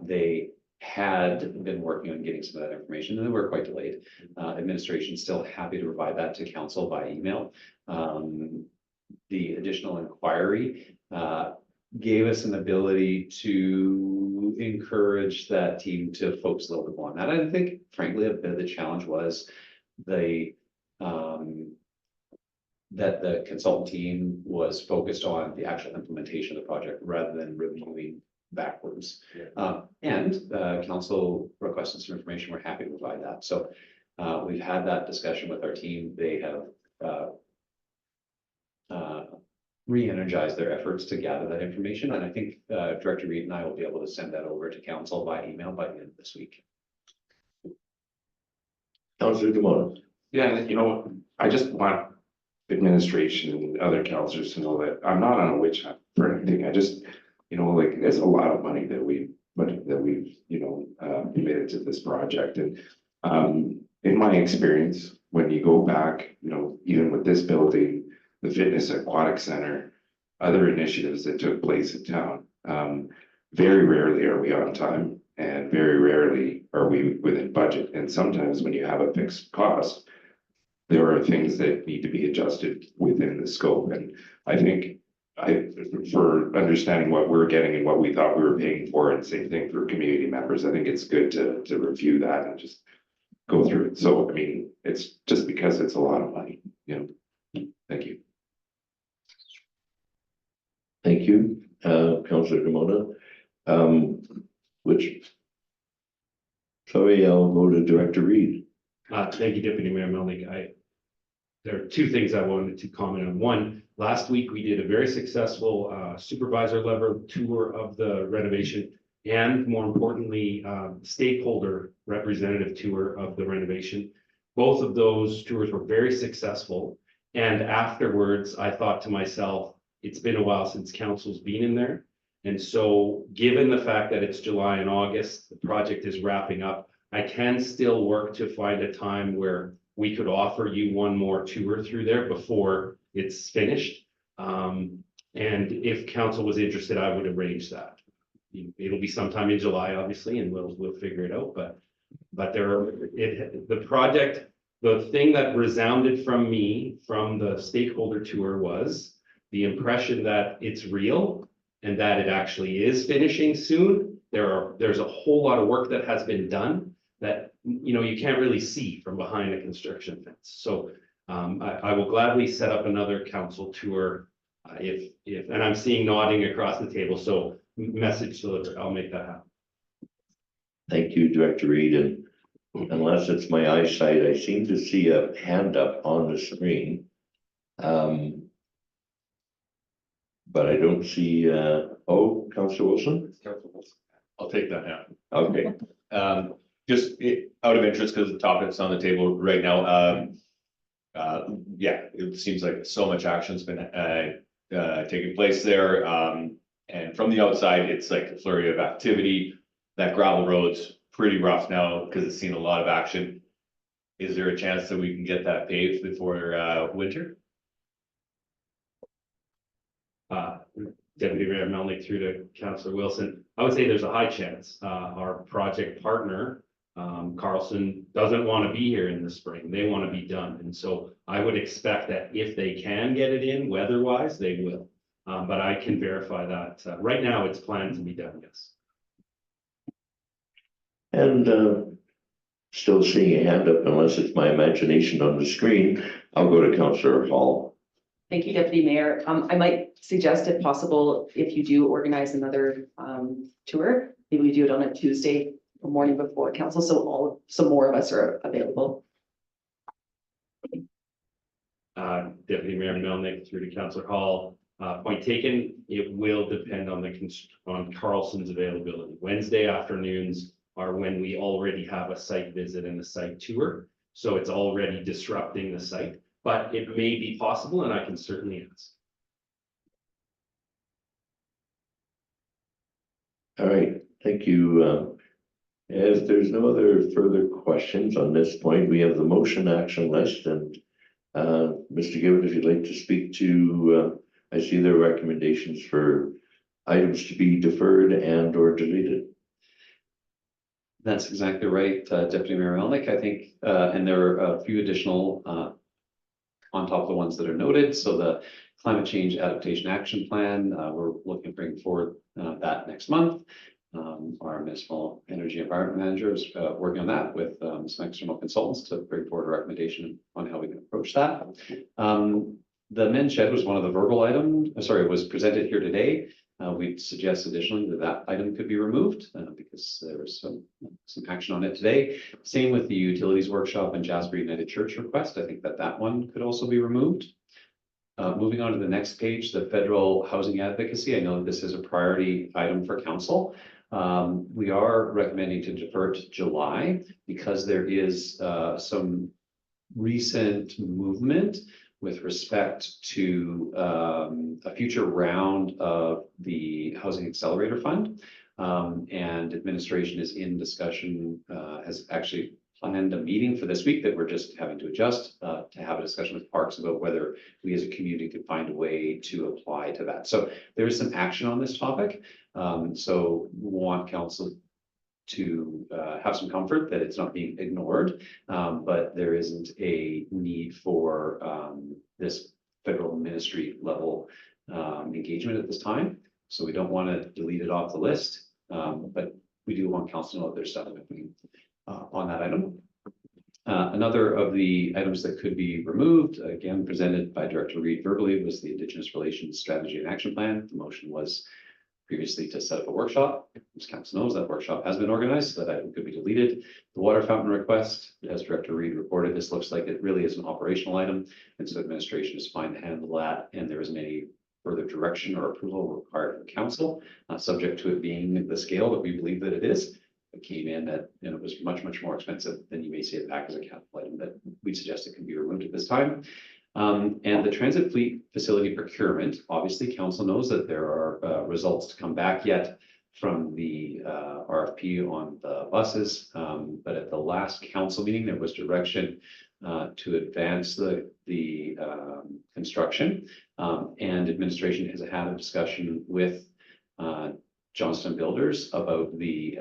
They had been working on getting some of that information and they were quite delayed. Administration still happy to provide that to council by email. The additional inquiry gave us an ability to encourage that team to focus a little bit more on that. I think, frankly, a bit of the challenge was that the consultant team was focused on the actual implementation of the project rather than reviewing backwards. And council requested some information. We're happy to provide that. So we've had that discussion with our team. They have re-energized their efforts to gather that information. And I think Director Reed and I will be able to send that over to council by email by the end of this week.
Councillor Demota.
Yeah, I just want administration and other councillors to know that I'm not on a witch hunt for anything. I just, there's a lot of money that we've committed to this project. And in my experience, when you go back, even with this building, the fitness aquatic center, other initiatives that took place in town, very rarely are we on time and very rarely are we within budget. And sometimes when you have a fixed cost, there are things that need to be adjusted within the scope. And I think for understanding what we're getting and what we thought we were paying for, and same thing for community members, I think it's good to review that and just go through it. So, it's just because it's a lot of money, Thank you.
Thank you, Councillor Demota. I'll go to Director Reed.
Thank you, Deputy Mayor Melnick. There are two things I wanted to comment on. One, last week we did a very successful supervisor level tour of the renovation, and more importantly, stakeholder representative tour of the renovation. Both of those tours were very successful. And afterwards, I thought to myself, it's been a while since council's been in there. And so, given the fact that it's July and August, the project is wrapping up, I can still work to find a time where we could offer you one more tour through there before it's finished. And if council was interested, I would arrange that. It'll be sometime in July, obviously, and we'll figure it out, but the project, the thing that resounded from me, from the stakeholder tour, was the impression that it's real and that it actually is finishing soon. There's a whole lot of work that has been done that, you know, you can't really see from behind a construction fence. So I will gladly set up another council tour and I'm seeing nodding across the table, so message delivered, I'll make that happen.
Thank you, Director Reed, and unless it's my eyesight, I seem to see a hand up on the screen. But I don't see, Councillor Wilson?
I'll take that now.
Okay,
Just out of interest, because the topic's on the table right now, yeah, it seems like so much action's been taking place there. And from the outside, it's like a flurry of activity. That gravel road's pretty rough now because it's seen a lot of action. Is there a chance that we can get that paved before winter?
Deputy Mayor Melnick through to Councillor Wilson. I would say there's a high chance. Our project partner, Carlson, doesn't want to be here in the spring. They want to be done. And so I would expect that if they can get it in weather-wise, they will. But I can verify that. Right now, it's planned to be done, yes.
and still seeing a hand up, unless it's my imagination on the screen. I'll go to Councillor Hall.
Thank you, Deputy Mayor. I might suggest, if possible, if you do organize another tour, maybe we do it on a Tuesday morning before council, so more of us are available.
Deputy Mayor Melnick through to Councillor Hall. Point taken. It will depend on Carlson's availability. Wednesday afternoons are when we already have a site visit and a site tour, so it's already disrupting the site. But it may be possible, and I can certainly ask.
All right, thank you. As there's no other further questions on this point, we have the motion action list, and Mr. Gibbon, if you'd like to speak to, I see there are recommendations for items to be deferred and or deleted.
That's exactly right, Deputy Mayor Melnick, I think, and there are a few additional on top of the ones that are noted. So the Climate Change Adaptation Action Plan, we're looking to bring forward that next month. Our municipal energy environment manager is working on that with some external consultants to bring forward a recommendation on how we can approach that. The men's shed was one of the verbal items, was presented here today. We'd suggest additionally that item could be removed because there was some action on it today. Same with the utilities workshop and Jasper United Church request. I think that one could also be removed. Moving on to the next page, the federal housing advocacy. I know that this is a priority item for council. We are recommending to defer to July because there is some recent movement with respect to a future round of the Housing Accelerator Fund. And administration is in discussion, has actually planned a meeting for this week that we're just having to adjust to have a discussion with Parks about whether we as a community could find a way to apply to that. So there is some action on this topic. So we want council to have some comfort that it's not being ignored, but there isn't a need for this federal ministry level engagement at this time. So we don't want to delete it off the list, but we do want council to know there's something on that item. Another of the items that could be removed, again presented by Director Reed verbally, was the Indigenous Relations Strategy and Action Plan. The motion was previously to set up a workshop. As council knows, that workshop has been organized, so that item could be deleted. The water fountain request, as Director Reed reported, this looks like it really is an operational item, and so administration is fine to handle that, and there isn't any further direction or approval required from council, subject to it being the scale that we believe that it is. It came in at, and it was much more expensive than you may see it back as a capital item, that we suggest it can be removed at this time. And the transit fleet facility procurement, obviously, council knows that there are results to come back yet from the RFP on the buses. But at the last council meeting, there was direction to advance the construction. And administration has had a discussion with Johnston Builders about the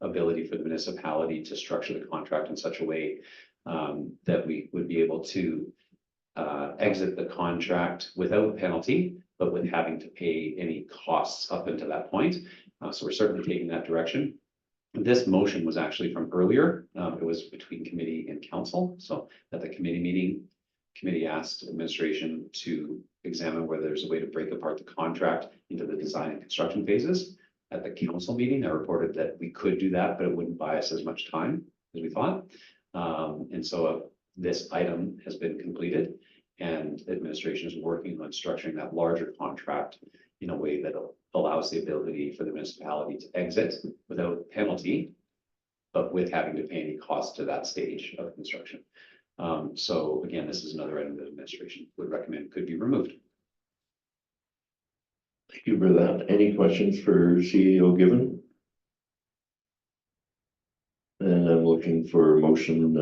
ability for the municipality to structure the contract in such a way that we would be able to exit the contract without penalty, but with having to pay any costs up until that point. So we're certainly taking that direction. This motion was actually from earlier. It was between committee and council. So at the committee meeting, committee asked administration to examine whether there's a way to break apart the contract into the design and construction phases. At the council meeting, I reported that we could do that, but it wouldn't buy us as much time as we thought. And so this item has been completed, and administration is working on structuring that larger contract in a way that allows the ability for the municipality to exit without penalty, but with having to pay any cost to that stage of construction. So again, this is another item that administration would recommend could be removed.
Thank you for that. Any questions for CAO Given? And I'm looking for a motion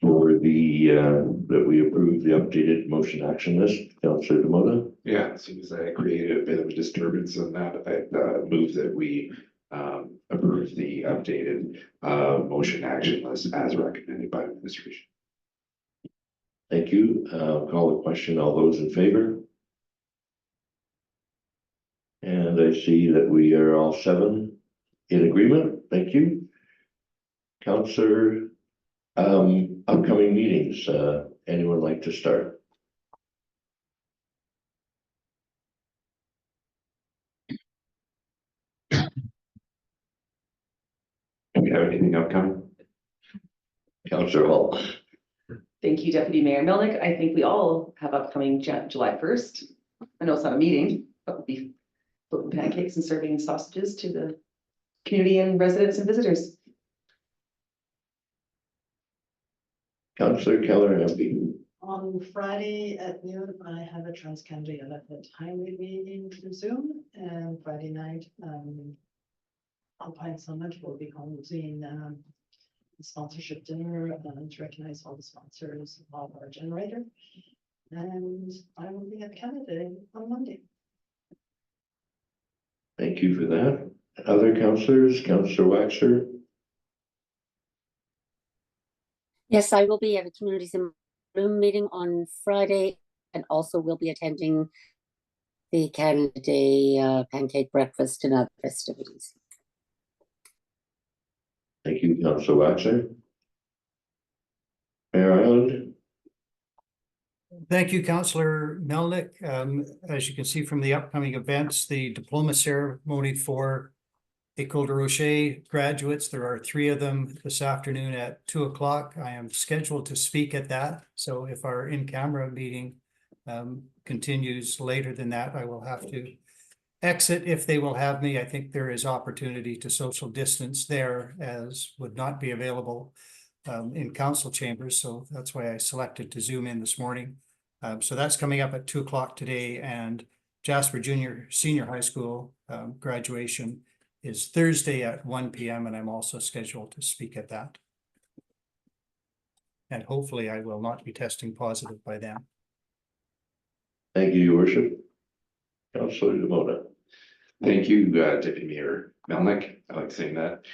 for the that we approve the updated motion action list. Councillor Demota.
Yeah, as soon as I created a bit of a disturbance on that, I move that we approve the updated motion action list as recommended by administration.
Thank you. Call the question. All those in favor? And I see that we are all 7 in agreement. Thank you. Councillor, upcoming meetings, anyone like to start?
Do we have anything upcoming?
Councillor Hall.
Thank you, Deputy Mayor Melnick. I think we all have upcoming July 1st. I know it's not a meeting, but we'll be flipping pancakes and serving sausages to the community and residents and visitors.
Councillor Keller MP.
On Friday at noon, I have a Trans-Canada Elephant Highway meeting through Zoom, and Friday night, Alpine Summit will be holding a sponsorship dinner to recognize all the sponsors of our generator. And I will be at Canada on Monday.
Thank you for that. Other councillors, Councillor Waxer.
Yes, I will be at a Communities in Bloom meeting on Friday, and also will be attending the Canada Day pancake breakfast and other festivities.
Thank you, Councillor Waxer. Mayor Island.
Thank you, Councillor Melnick. As you can see from the upcoming events, the diploma ceremony for École de Rocher graduates, there are 3 of them this afternoon at 2 o'clock. I am scheduled to speak at that. So if our in-camera meeting continues later than that, I will have to exit if they will have me. I think there is opportunity to social distance there, as would not be available in council chambers. So that's why I selected to Zoom in this morning. So that's coming up at 2 o'clock today, and Jasper Senior High School graduation is Thursday at 1 p.m. and I'm also scheduled to speak at that. And hopefully I will not be testing positive by then.
Thank you, Your Worship. Councillor Demota.
Thank you, Deputy Mayor Melnick. I like saying that.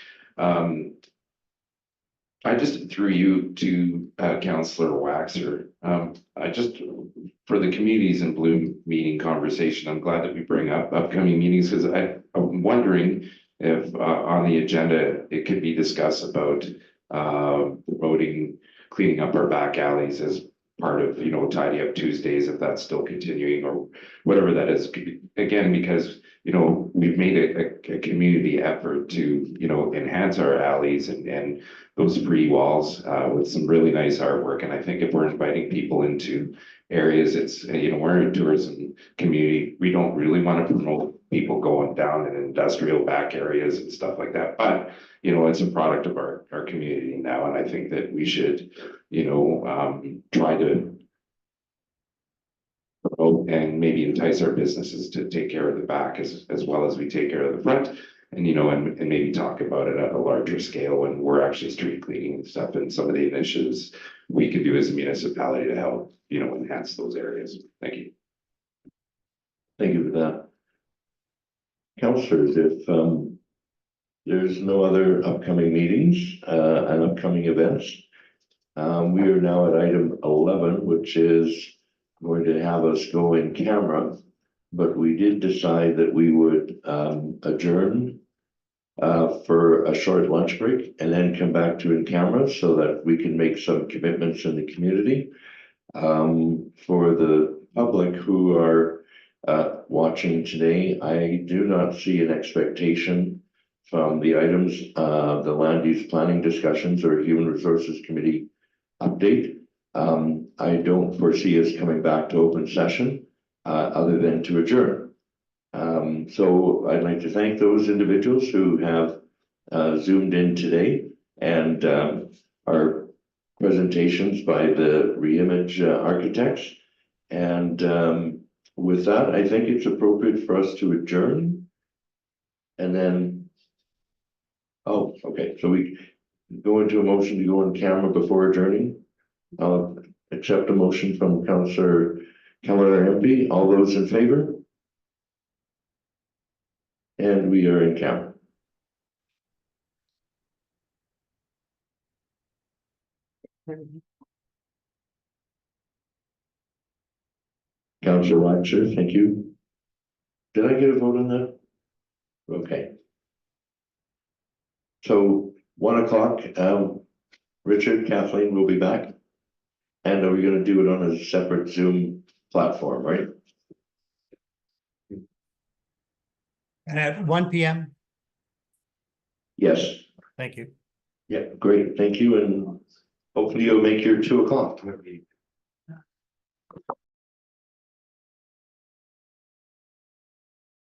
I just threw you to Councillor Waxer. I just, for the Communities in Bloom meeting conversation, I'm glad that we bring up upcoming meetings, because I'm wondering if on the agenda, it could be discussed about promoting cleaning up our back alleys as part of, Tidy Up Tuesdays, if that's still continuing or whatever that is. Again, because, we've made a community effort to, enhance our alleys and those free walls with some really nice artwork. And I think if we're inviting people into areas, it's, we're a tourism community. We don't really want to promote people going down in industrial back areas and stuff like that, but, you know, it's a product of our community now, and I think that we should, you know, try to promote and maybe entice our businesses to take care of the back as well as we take care of the front. And, you know, and maybe talk about it at a larger scale when we're actually street cleaning and stuff, and some of the initiatives we could do as a municipality to help, you know, enhance those areas. Thank you.
Thank you for that. Councillors, if there's no other upcoming meetings and upcoming events, we are now at item 11, which is going to have us go in camera, but we did decide that we would adjourn for a short lunch break and then come back to in camera so that we can make some commitments in the community. For the public who are watching today, I do not see an expectation from the items of the land use planning discussions or human resources committee update. I don't foresee us coming back to open session other than to adjourn. So I'd like to thank those individuals who have zoomed in today, and our presentations by the Reimage architects. And with that, I think it's appropriate for us to adjourn. And then, oh, okay, so we go into a motion to go on camera before adjourning. I'll accept a motion from Councillor Keller MP. All those in favor? And we are in camera. Councillor Watcher, thank you. Did I get a vote on that? Okay. So 1 o'clock, Richard, Kathleen will be back. And are we going to do it on a separate Zoom platform, right?
And at 1 p.m.
Yes.
Thank you.
Yeah, great. Thank you. And hopefully you'll make your 2 o'clock.